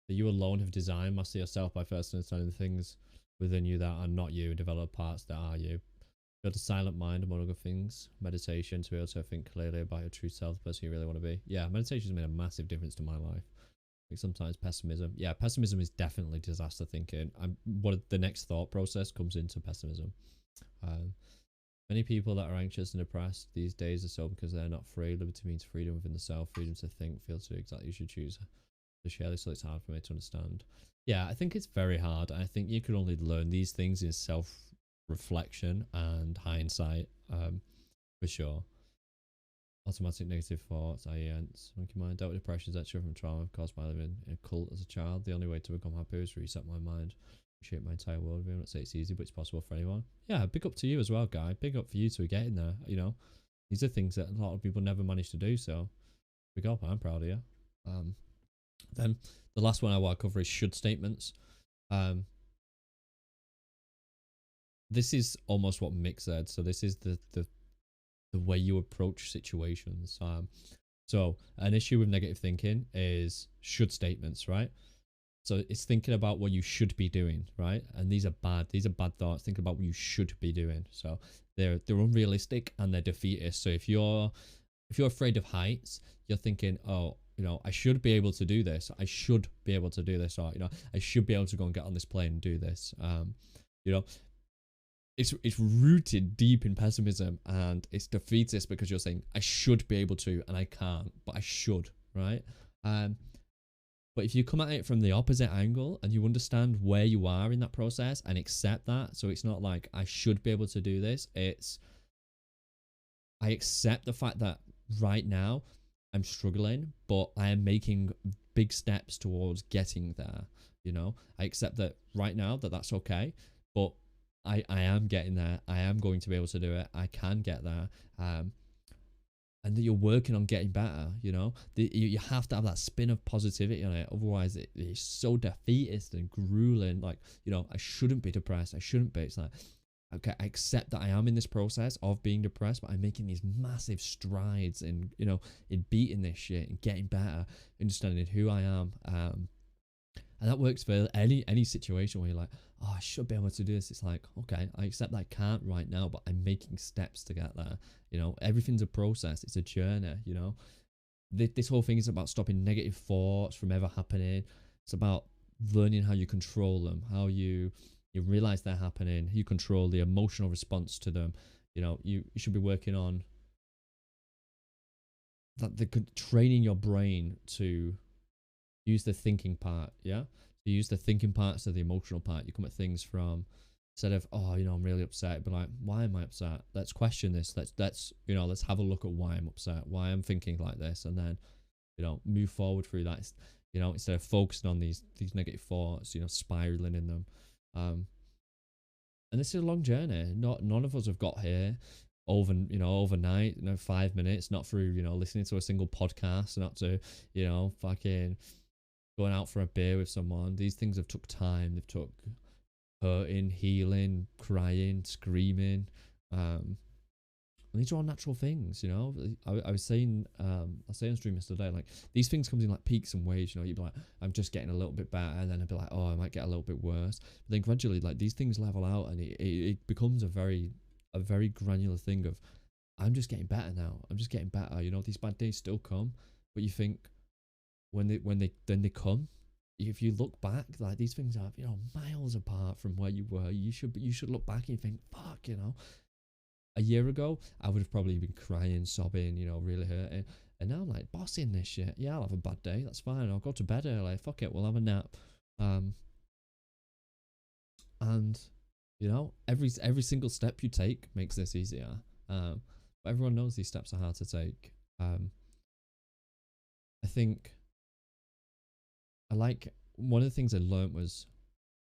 That you alone have designed. Master yourself by first understanding the things within you that are not you, and develop parts that are you. Build a silent mind, among other things. Meditation to be able to think clearly about your true self, the person you really want to be. Yeah, meditation has made a massive difference to my life. Like sometimes pessimism. Yeah, pessimism is definitely disaster thinking. The next thought process comes into pessimism. Many people that are anxious and depressed these days are so because they're not free. Liberty means freedom within the self, freedom to think, feel, to exactly you should choose to share this. So it's hard for me to understand. Yeah, I think it's very hard. I think you can only learn these things in self-reflection and hindsight, for sure. Automatic negative thoughts, IENs, monkey mind, dealt with depressions, etc. from trauma caused by living in a cult as a child. The only way to become happy is to reset my mind, shape my entire world. I'm not say it's easy, but it's possible for anyone. Yeah, big up to you as well, guy. Big up for you to get in there. You know, these are things that a lot of people never manage to do. So, big up. I'm proud of you. Then the last one I want to cover is should statements. This is almost what Mick said. So this is the way you approach situations. So an issue with negative thinking is should statements, right? So it's thinking about what you should be doing, right? And these are bad. These are bad thoughts. Think about what you should be doing. So they're unrealistic and they're defeatist. So if you're afraid of heights, you're thinking, oh, you know, I should be able to do this. I should be able to do this, or you know, I should be able to go and get on this plane and do this. You know, it's rooted deep in pessimism and it's defeatist because you're saying I should be able to and I can't, but I should, right? But if you come at it from the opposite angle and you understand where you are in that process and accept that, so it's not like I should be able to do this, it's I accept the fact that right now I'm struggling, but I am making big steps towards getting there. You know, I accept that right now that's okay, but I am getting there. I am going to be able to do it. I can get there. And that you're working on getting better, you know. You have to have that spin of positivity on it. Otherwise, it's so defeatist and grueling. Like, you know, I shouldn't be depressed. I shouldn't be. It's like, okay, I accept that I am in this process of being depressed, but I'm making these massive strides in, you know, in beating this shit and getting better, understanding who I am. And that works for any situation where you're like, oh, I should be able to do this. It's like, okay, I accept that I can't right now, but I'm making steps to get there. You know, everything's a process. It's a journey, you know. This whole thing is about stopping negative thoughts from ever happening. It's about learning how you control them, how you realize they're happening, you control the emotional response to them. You know, you should be working on that the training your brain to use the thinking part, yeah? So you use the thinking part, so the emotional part. You come at things from, instead of, oh, I'm really upset, but like, why am I upset? Let's question this. Let's let's have a look at why I'm upset, why I'm thinking like this, and then, move forward through that. Instead of focusing on these negative thoughts, spiraling in them. And this is a long journey. None of us have got here overnight, 5 minutes, not through, listening to a single podcast, not to, fucking going out for a beer with someone. These things have took time. They've took hurting, healing, crying, screaming. And these are all natural things, I was saying, I was saying on stream yesterday, like, these things comes in like peaks and waves, you'd be like, I'm just getting a little bit better, and then I'd be like, oh, I might get a little bit worse. But then gradually, like, these things level out, and it becomes a very granular thing of, I'm just getting better now. I'm just getting better. These bad days still come, but you think when they come, if you look back, like, these things are, miles apart from where you were. You should look back and you think, fuck, a year ago, I would have probably been crying, sobbing, really hurting. And now I'm like, bossing this shit. Yeah, I'll have a bad day. That's fine. I'll go to bed early. Fuck it. We'll have a nap. And every single step you take makes this easier. But everyone knows these steps are hard to take. I think one of the things I learned was,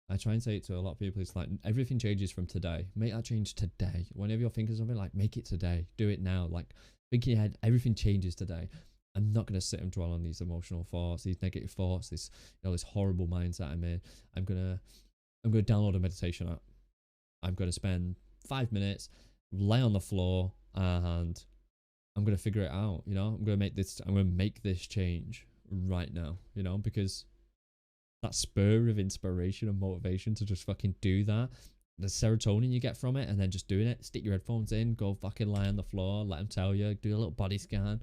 I try and say it to a lot of people, it's like, everything changes from today. Make that change today. Whenever you're thinking of something, like, make it today. Do it now. Like, think in your head, everything changes today. I'm not going to sit and dwell on these emotional thoughts, these negative thoughts, this, this horrible mindset I'm in. I'm going to download a meditation app. I'm going to spend 5 minutes, lay on the floor, and I'm going to figure it out. I'm going to make this change right now, because that spur of inspiration and motivation to just fucking do that, the serotonin you get from it, and then just doing it, stick your headphones in, go fucking lie on the floor, let them tell you, do a little body scan.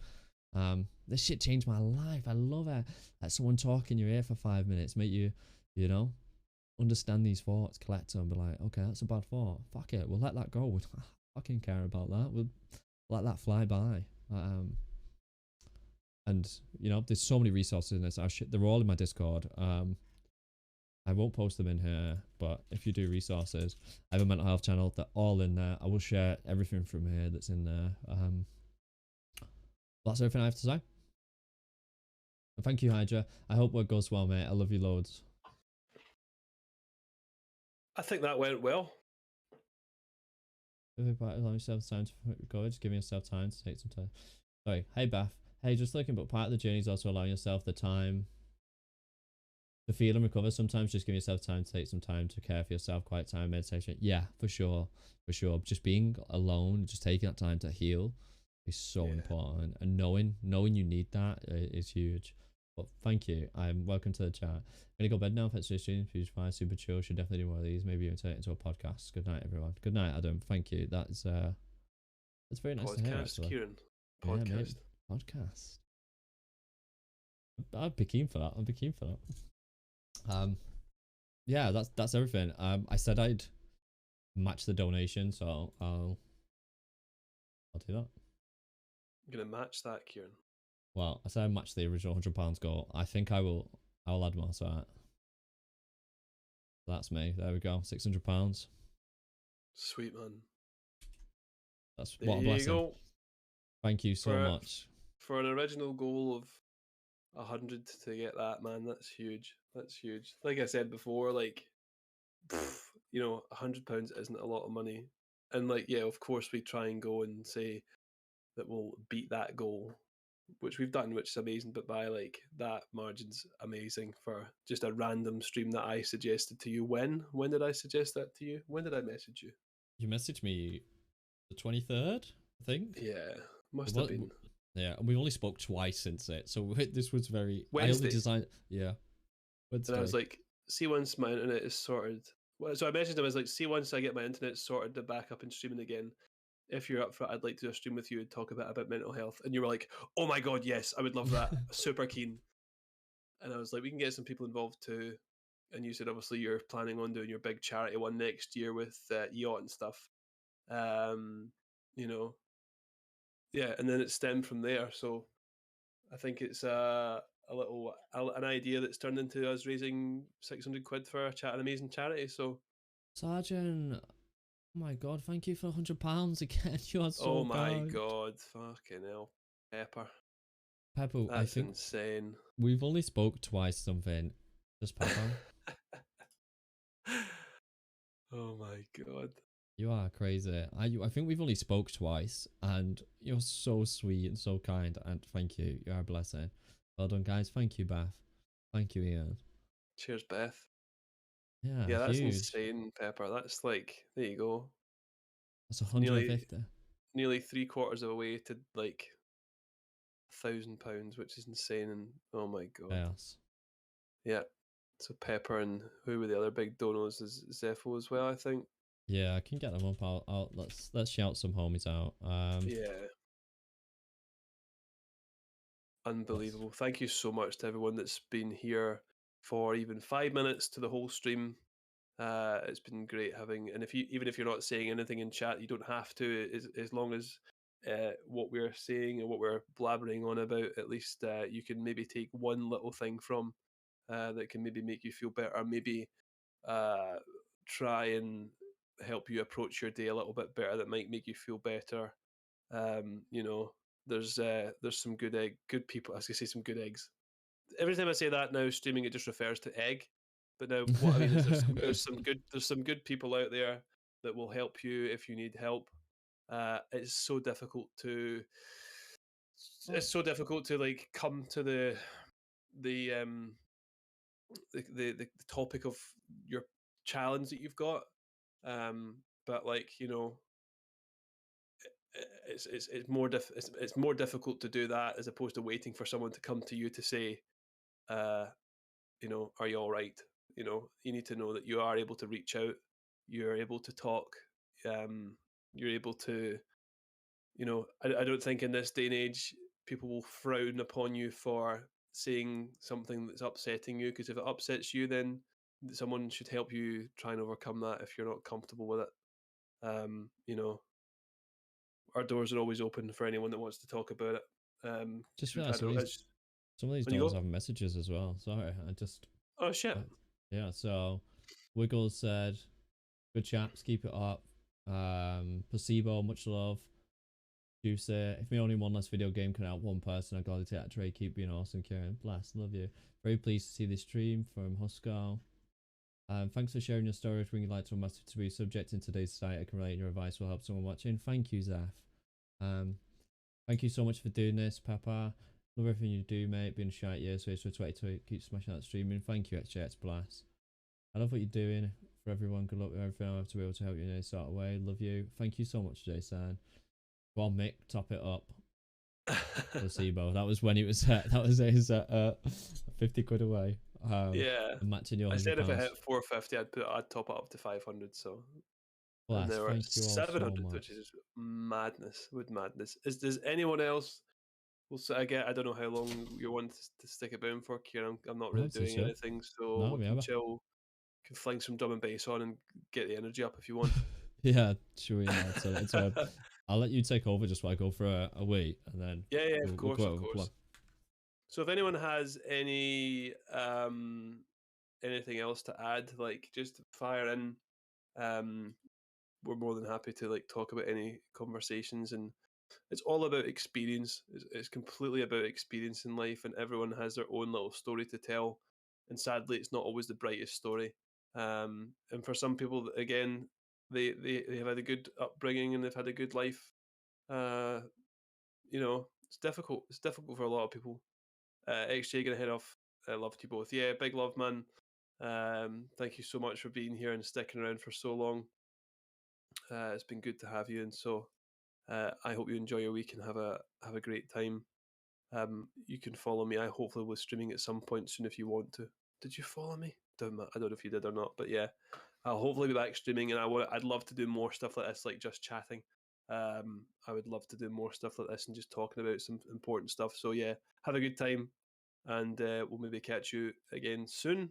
This shit changed my life. I love it. Let someone talk in your ear for 5 minutes, make you, understand these thoughts, collect them, be like, okay, that's a bad thought. Fuck it, we'll let that go. We don't fucking care about that. We'll let that fly by. And there's so many resources in this. They're all in my Discord. I won't post them in here, but if you do resources, I have a mental health channel. They're all in there. I will share everything from here that's in there. That's everything I have to say. And thank you, Hydra. I hope work goes well, mate. I love you loads. I think that went well. Allow yourself time to go. Just giving yourself time to take some time. Sorry. Hey, Beth. Hey, just looking, but part of the journey is also allowing yourself the time to feel and recover. Sometimes just give yourself time to take some time to care for yourself, quiet time, meditation. Yeah, for sure. Just being alone, just taking that time to heal is so important. And knowing you need that is huge. But thank you. Welcome to the chat. I'm gonna go to bed now. If it's just streaming, fine, super chill. Should definitely do one of these. Maybe even turn it into a podcast. Good night, everyone. Good night, Adam. Thank you. That's very nice to hear. Actually. Kieran. Podcast. Yeah, podcast. I'd be keen for that. Yeah, that's everything. I said I'd match the donation, so I'll do that. I'm gonna match that, Kieran. Well, I said I'd match the original £100 goal. I think I'll add more to that. That's me. There we go. £600. Sweet, man. That's what a blessing. Go. Thank you so much. For an original goal of 100 to get that, man, that's huge. That's huge. Like I said before, like, £100 isn't a lot of money. And like, yeah, of course we try and go and say that we'll beat that goal, which we've done, which is amazing. But by like that margin's amazing for just a random stream that I suggested to you. When did I suggest that to you? When did I message you? You messaged me the 23rd, I think. Yeah, must have been. Yeah, and we only spoke twice since it, so this was very. Wednesday. I only designed. Yeah. Wednesday. And I was like, see once my internet is sorted. Well, so I messaged him. I was like, see once I get my internet sorted to back up and streaming again. If you're up for it, I'd like to do a stream with you and talk about mental health. And you were like, oh my god, yes, I would love that. Super keen. And I was like, we can get some people involved too. And you said obviously you're planning on doing your big charity one next year with yacht and stuff. Yeah, and then it stemmed from there. So I think it's an idea that's turned into us raising 600 quid for an amazing charity. So, Sergeant, oh my god, thank you for £100 again. You are oh so my kind. god, fucking hell, Pepper, Pepper, I that's think insane. we've only spoke twice something. Just Pepper. Oh my god. You are crazy. I think we've only spoke twice, and you're so sweet and so kind, and thank you. You are a blessing. Well done, guys. Thank you, Beth. Thank you, Ian. Cheers, Beth. Yeah, Yeah, that's huge. insane, Pepper. That's like, there you go. That's It's nearly 3/4 of a way to like £1,000, which is insane. And oh my god. Chaos. Yeah. So Pepper and who were the other big donos is Zepho as well, I think. Yeah, I can get them up. Let's shout some homies out. Yeah. Let's Unbelievable. Thank you so much to everyone that's been here for even 5 minutes to the whole stream. It's been great having, and even if you're not saying anything in chat, you don't have to. As long as what we're saying and what we're blabbering on about, at least you can maybe take one little thing from that can maybe make you feel better. Maybe uh, try and help you approach your day a little bit better. That might make you feel better. You know, there's some good people. I was gonna say some good eggs. Every time I say that now, streaming, it just refers to egg. But now, what I mean is there's some good people out there that will help you if you need help. It's so difficult to like come to the um the topic of your challenge that you've got. But like it's more difficult to do that as opposed to waiting for someone to come to you to say, uh, are you all right? You need to know that you are able to reach out, you're able to talk, you're able to, I don't think in this day and age people will frown upon you for saying something that's upsetting you, because if it upsets you, then someone should help you try and overcome that if you're not comfortable with it. Um, you know, our doors are always open for anyone that wants to talk about it. just 'Cause we've realized had, some of these when you doors go, have messages as well. Sorry, I just oh shit, yeah. So Wiggles said, "Good chaps, keep it up." Placebo, much love. Juicy, if me only one less video game can help one person, I'd gladly take that trade. Keep being awesome, Kieran. Bless, love you. Very pleased to see this stream from Huskar. Thanks for sharing your story, bringing light to a massive taboo subject in today's society. I can relate, your advice will help someone watching. Thank you, Zaf. Thank you so much for doing this, Papa. Love everything you do, mate. Being a shite year, so it's for 22. Keep smashing out streaming. Thank you, XJ. Bless. I love what you're doing for everyone. Good luck with everything. I have to be able to help you in any sort of way. Love you. Thank you so much, Jason. Go on, Mick, top it up. Placebo. That was when he was that was his 50 quid away. yeah. Matching your I said if I £100. hit 450, I'd top it up to 500. So, and Bless. they were at Thank you all so 700, which much. is madness. With madness, does anyone else? Well, so I don't know how long you want to stick about for, Kieran. I'm not really That's a doing show. anything, so No, we we can ever. chill. Can fling some drum and bass on and get the energy up if you want. Yeah, sure. Yeah, I'll let you take over just while I go for a wait, and then Yeah, of we'll course, go of over the plan. course. So if anyone has anything else to add, like just fire in. Um, we're more than happy to like talk about any conversations, and it's all about experience. It's completely about experience in life, and everyone has their own little story to tell. And sadly, it's not always the brightest story. And for some people, again, they have had a good upbringing and they've had a good life. Uh, it's difficult. It's difficult for a lot of people. XJ gonna head off. I love you both. Yeah, big love, man. Thank you so much for being here and sticking around for so long. It's been good to have you, and so I hope you enjoy your week and have a great time. You can follow me. I hopefully will streaming at some point soon if you want to. Did you follow me? I don't know if you did or not, but yeah, I'll hopefully be back streaming, and I'd love to do more stuff like this, like just chatting. I would love to do more stuff like this and just talking about some important stuff. So yeah, have a good time, and we'll maybe catch you again soon.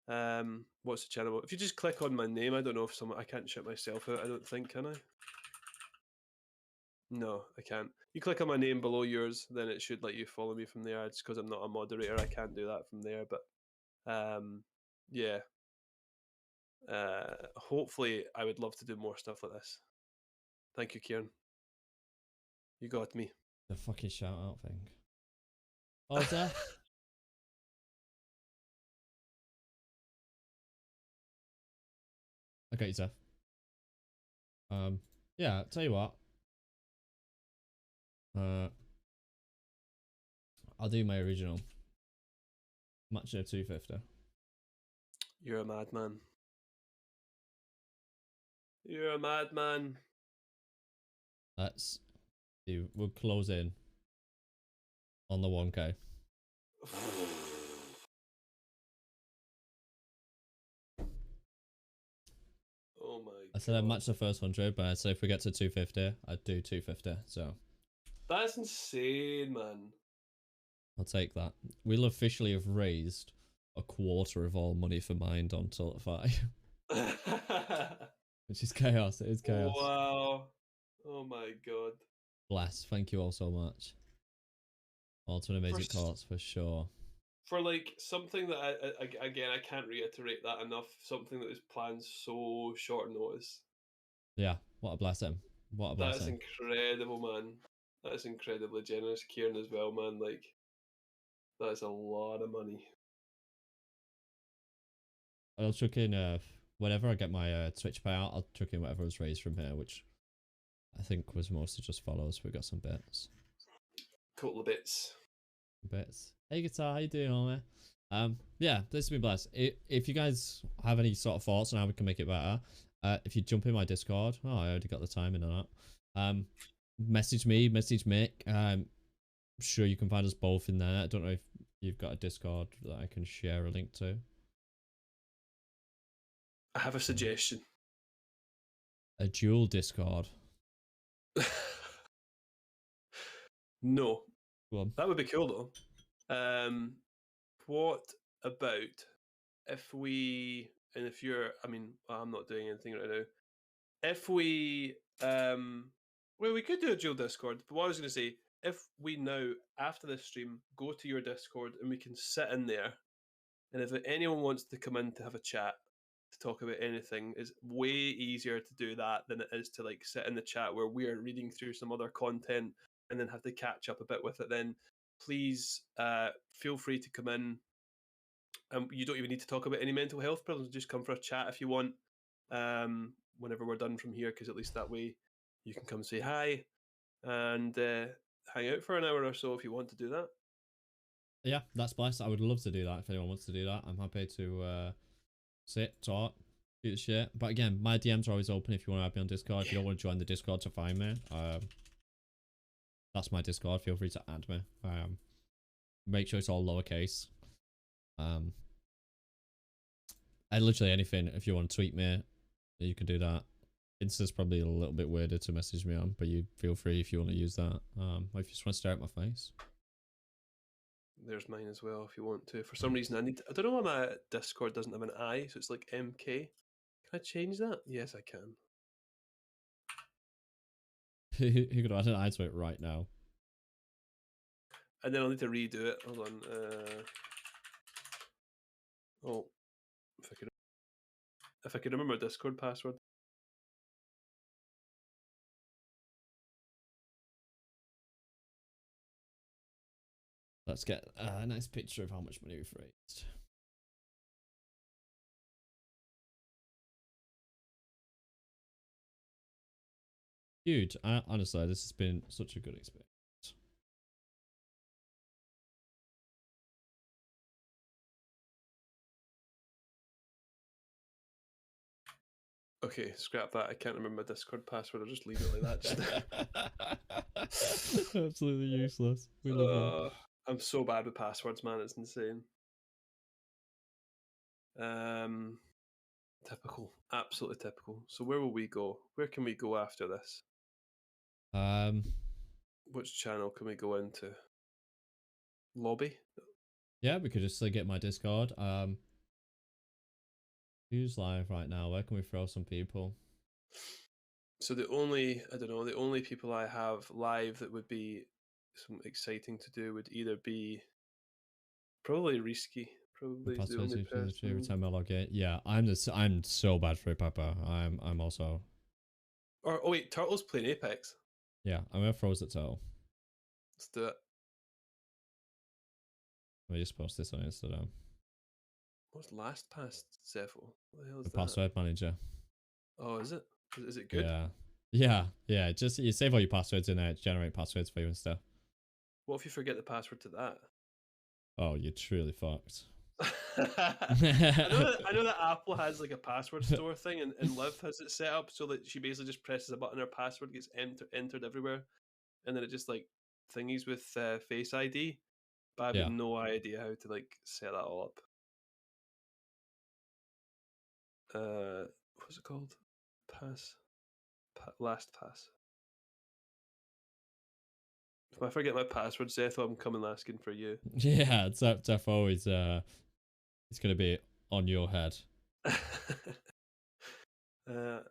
What's the channel? If you just click on my name, I don't know if I can't shut myself out. I don't think, can I? No, I can't. You click on my name below yours, then it should let you follow me from there. It's because I'm not a moderator. I can't do that from there. But yeah. Hopefully, I would love to do more stuff like this. Thank you, Kieran. You got me. The fucking shout out thing. Oh, Zeph. Okay, Zeph. Yeah, tell you what. I'll do my original. Match of 250. You're a madman. You're a madman. Let's do. We'll close in on the 1k. Oh my I said I'd God. match the first 100, but I said if we get to 250, I'd do 250. So That's insane, man. I'll take that. We'll officially have raised a quarter of all money for Mind on Tiltify. Which is chaos. It is chaos. Wow. Oh my God. Bless. Thank you all so much. All to an amazing cause for sure. For like something that I can't reiterate that enough. Something that was planned so short notice. Yeah. What a blessing. What a blessing. That's incredible, man. That's incredibly generous, Kieran, as well, man. Like, that's a lot of money. I'll chuck in whenever I get my Twitch payout, I'll chuck in whatever was raised from here, which I think was mostly just follows. We got some bits. Couple of bits. Hey Guitar, how you doing, homie? Yeah, this has been blessed. If you guys have any sort of thoughts on how we can make it better, if you jump in my Discord, oh, I already got the timing on that. Message me, message Mick. I'm sure you can find us both in there. I don't know if you've got a Discord that I can share a link to. I have a suggestion. A dual Discord. No. Go on. That would be cool though. What about if we, and if you're, I mean, well, I'm not doing anything right now. If we, well, we could do a dual Discord, but what I was going to say, if we now, after this stream, go to your Discord and we can sit in there, and if anyone wants to come in to have a chat, to talk about anything, it's way easier to do that than it is to like sit in the chat where we are reading through some other content and then have to catch up a bit with it. Then please feel free to come in. You don't even need to talk about any mental health problems. Just come for a chat if you want. Whenever we're done from here, because at least that way you can come say hi and hang out for an hour or so if you want to do that. Yeah, that's blessed. I would love to do that if anyone wants to do that. I'm happy to sit, talk, do the shit. But again, my DMs are always open if you want to add me on Discord. If you don't want to join the Discord to find me, that's my Discord. Feel free to add me. Make sure it's all lowercase. And literally anything. If you want to tweet me, you can do that. Insta's probably a little bit weirder to message me on, but you feel free if you want to use that. Or if you just want to stare at my face. There's mine as well if you want to. For some reason, I don't know why my Discord doesn't have an I, so it's like MK. Can I change that? Yes, I can. You could add an I to it right now. And then I'll need to redo it. Hold on. Oh, if I could remember my Discord password. Let's get a nice picture of how much money we've raised. Huge. Honestly, this has been such a good experience. Okay, scrap that. I can't remember my Discord password. I'll just leave it like that. Absolutely useless. We love it. I'm so bad with passwords, man. It's insane. Typical. Absolutely typical. So where will we go? Where can we go after this? Which channel can we go into? Lobby? Yeah, we could just get my Discord. Who's live right now? Where can we throw some people? So the only people I have live that would be something exciting to do would either be probably Risky. The Probably is the passwords only every person. time I log in. Yeah, I'm so bad for it, Pepper. I'm also Or oh wait, Turtle's playing Apex. yeah. I'm gonna froze it all. Let's do it. Let me just post this on Instagram. What's LastPass Zephyl? What the hell is The that? password manager. Oh, is it? Is it good? Yeah. Yeah. Just you save all your passwords in there, generate passwords for you and stuff. What if you forget the password to that? Oh, you're truly fucked. I know that Apple has like a password store thing, and Liv has it set up so that she basically just presses a button, her password gets entered everywhere, and then it just like thingies with Face ID. But I've got Yeah. no idea how to like set that all up. What's it called? LastPass. If I forget my password, Seth, I'm coming asking for you. Yeah, it's always it's gonna be on your head. I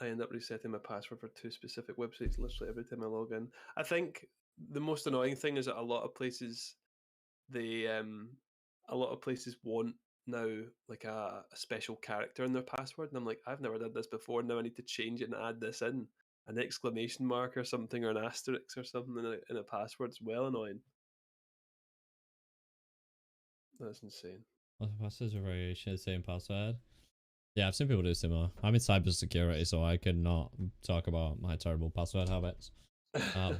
end up resetting my password for 2 specific websites literally every time I log in. I think the most annoying thing is that a lot of places want now like a special character in their password, and I'm like, I've never done this before. Now I need to change it and add this in an exclamation mark or something, or an asterisk or something in a password. It's well annoying. That's insane. Passwords are variation of the same password. Yeah, I've seen people do similar. I'm in cybersecurity, so I cannot talk about my terrible password habits. I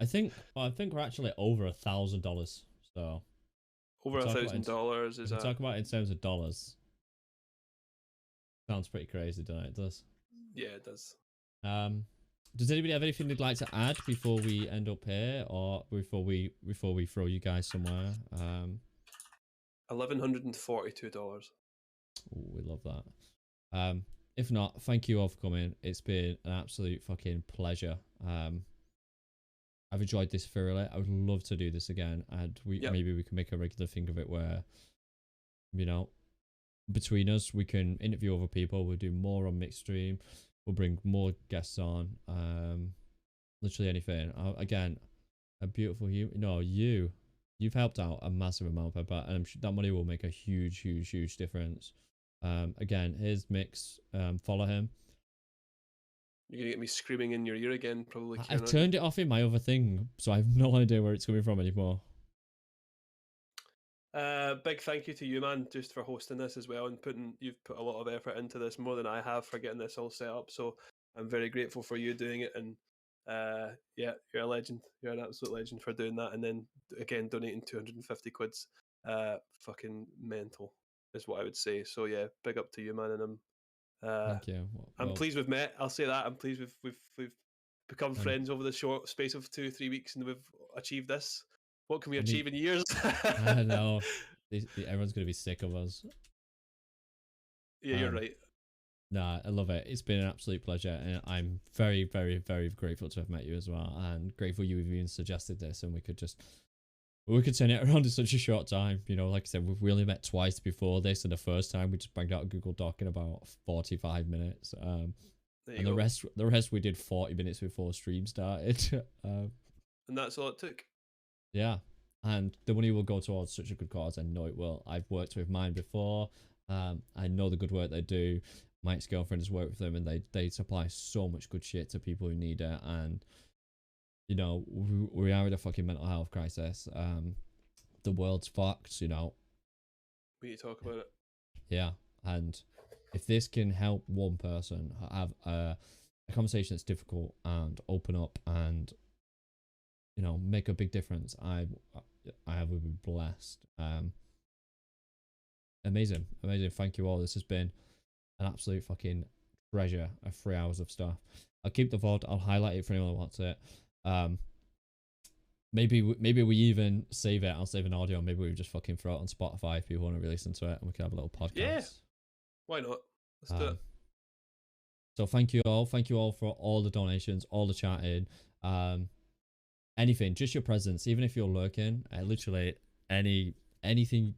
think we're actually over $1,000. So Over $1,000 if is we a talk about it in terms of dollars, sounds pretty crazy, doesn't it? It does. yeah, it does. Does anybody have anything they'd like to add before we end up here, or before we throw you guys somewhere? $1,142. Ooh, we love that. If not, thank you all for coming. It's been an absolute fucking pleasure. I've enjoyed this thoroughly. I would love to do this again, and maybe we can make a regular thing of it where, you know, between us we can interview other people. We'll do more on mixed stream. We'll bring more guests on. Literally anything. Again, a beautiful human. No, you've helped out a massive amount, Pepper, and that money will make a huge difference. Again, here's Mix. Follow him. You're gonna get me screaming in your ear again, probably. I've turned it off in my other thing, so I have no idea where it's coming from anymore. Big thank you to you, man, just for hosting this as well, and you've put a lot of effort into this, more than I have, for getting this all set up. So I'm very grateful for you doing it, and yeah, you're a legend. You're an absolute legend for doing that, and then again donating 250 quids. Fucking mental is what I would say. So yeah, big up to you, man, and Thank you. I'm pleased we've met. I'll say that I'm pleased we've become friends over the short space of 2-3 weeks, and we've achieved this. What can we achieve in years? I don't know. Everyone's gonna be sick of us. Yeah, you're right. Nah, I love it. It's been an absolute pleasure, and I'm very grateful to have met you as well, and grateful you even suggested this, and we could turn it around in such a short time. You know, like I said, we've only met twice before this, and the first time we just banged out a Google Doc in about 45 minutes. And the rest we did 40 minutes before stream started. And that's all it took. Yeah, and the money will go towards such a good cause. I know it will. I've worked with mine before. I know the good work they do. My ex-girlfriend has worked with them, and they supply so much good shit to people who need it. And you know, we are in a fucking mental health crisis. The world's fucked. You know. We need to talk about it. Yeah, and if this can help one person have a conversation that's difficult and open up and, you know, make a big difference, I will be blessed. Amazing. Thank you all. This has been an absolute fucking treasure of 3 hours of stuff. I'll keep the VOD. I'll highlight it for anyone who wants it. Maybe we even save it. I'll save an audio. Maybe we just fucking throw it on Spotify if people want to re-listen to it, and we can have a little podcast. Yeah. Why not? Let's do it. So thank you all. Thank you all for all the donations, all the chatting, anything, just your presence, even if you're lurking. Literally anything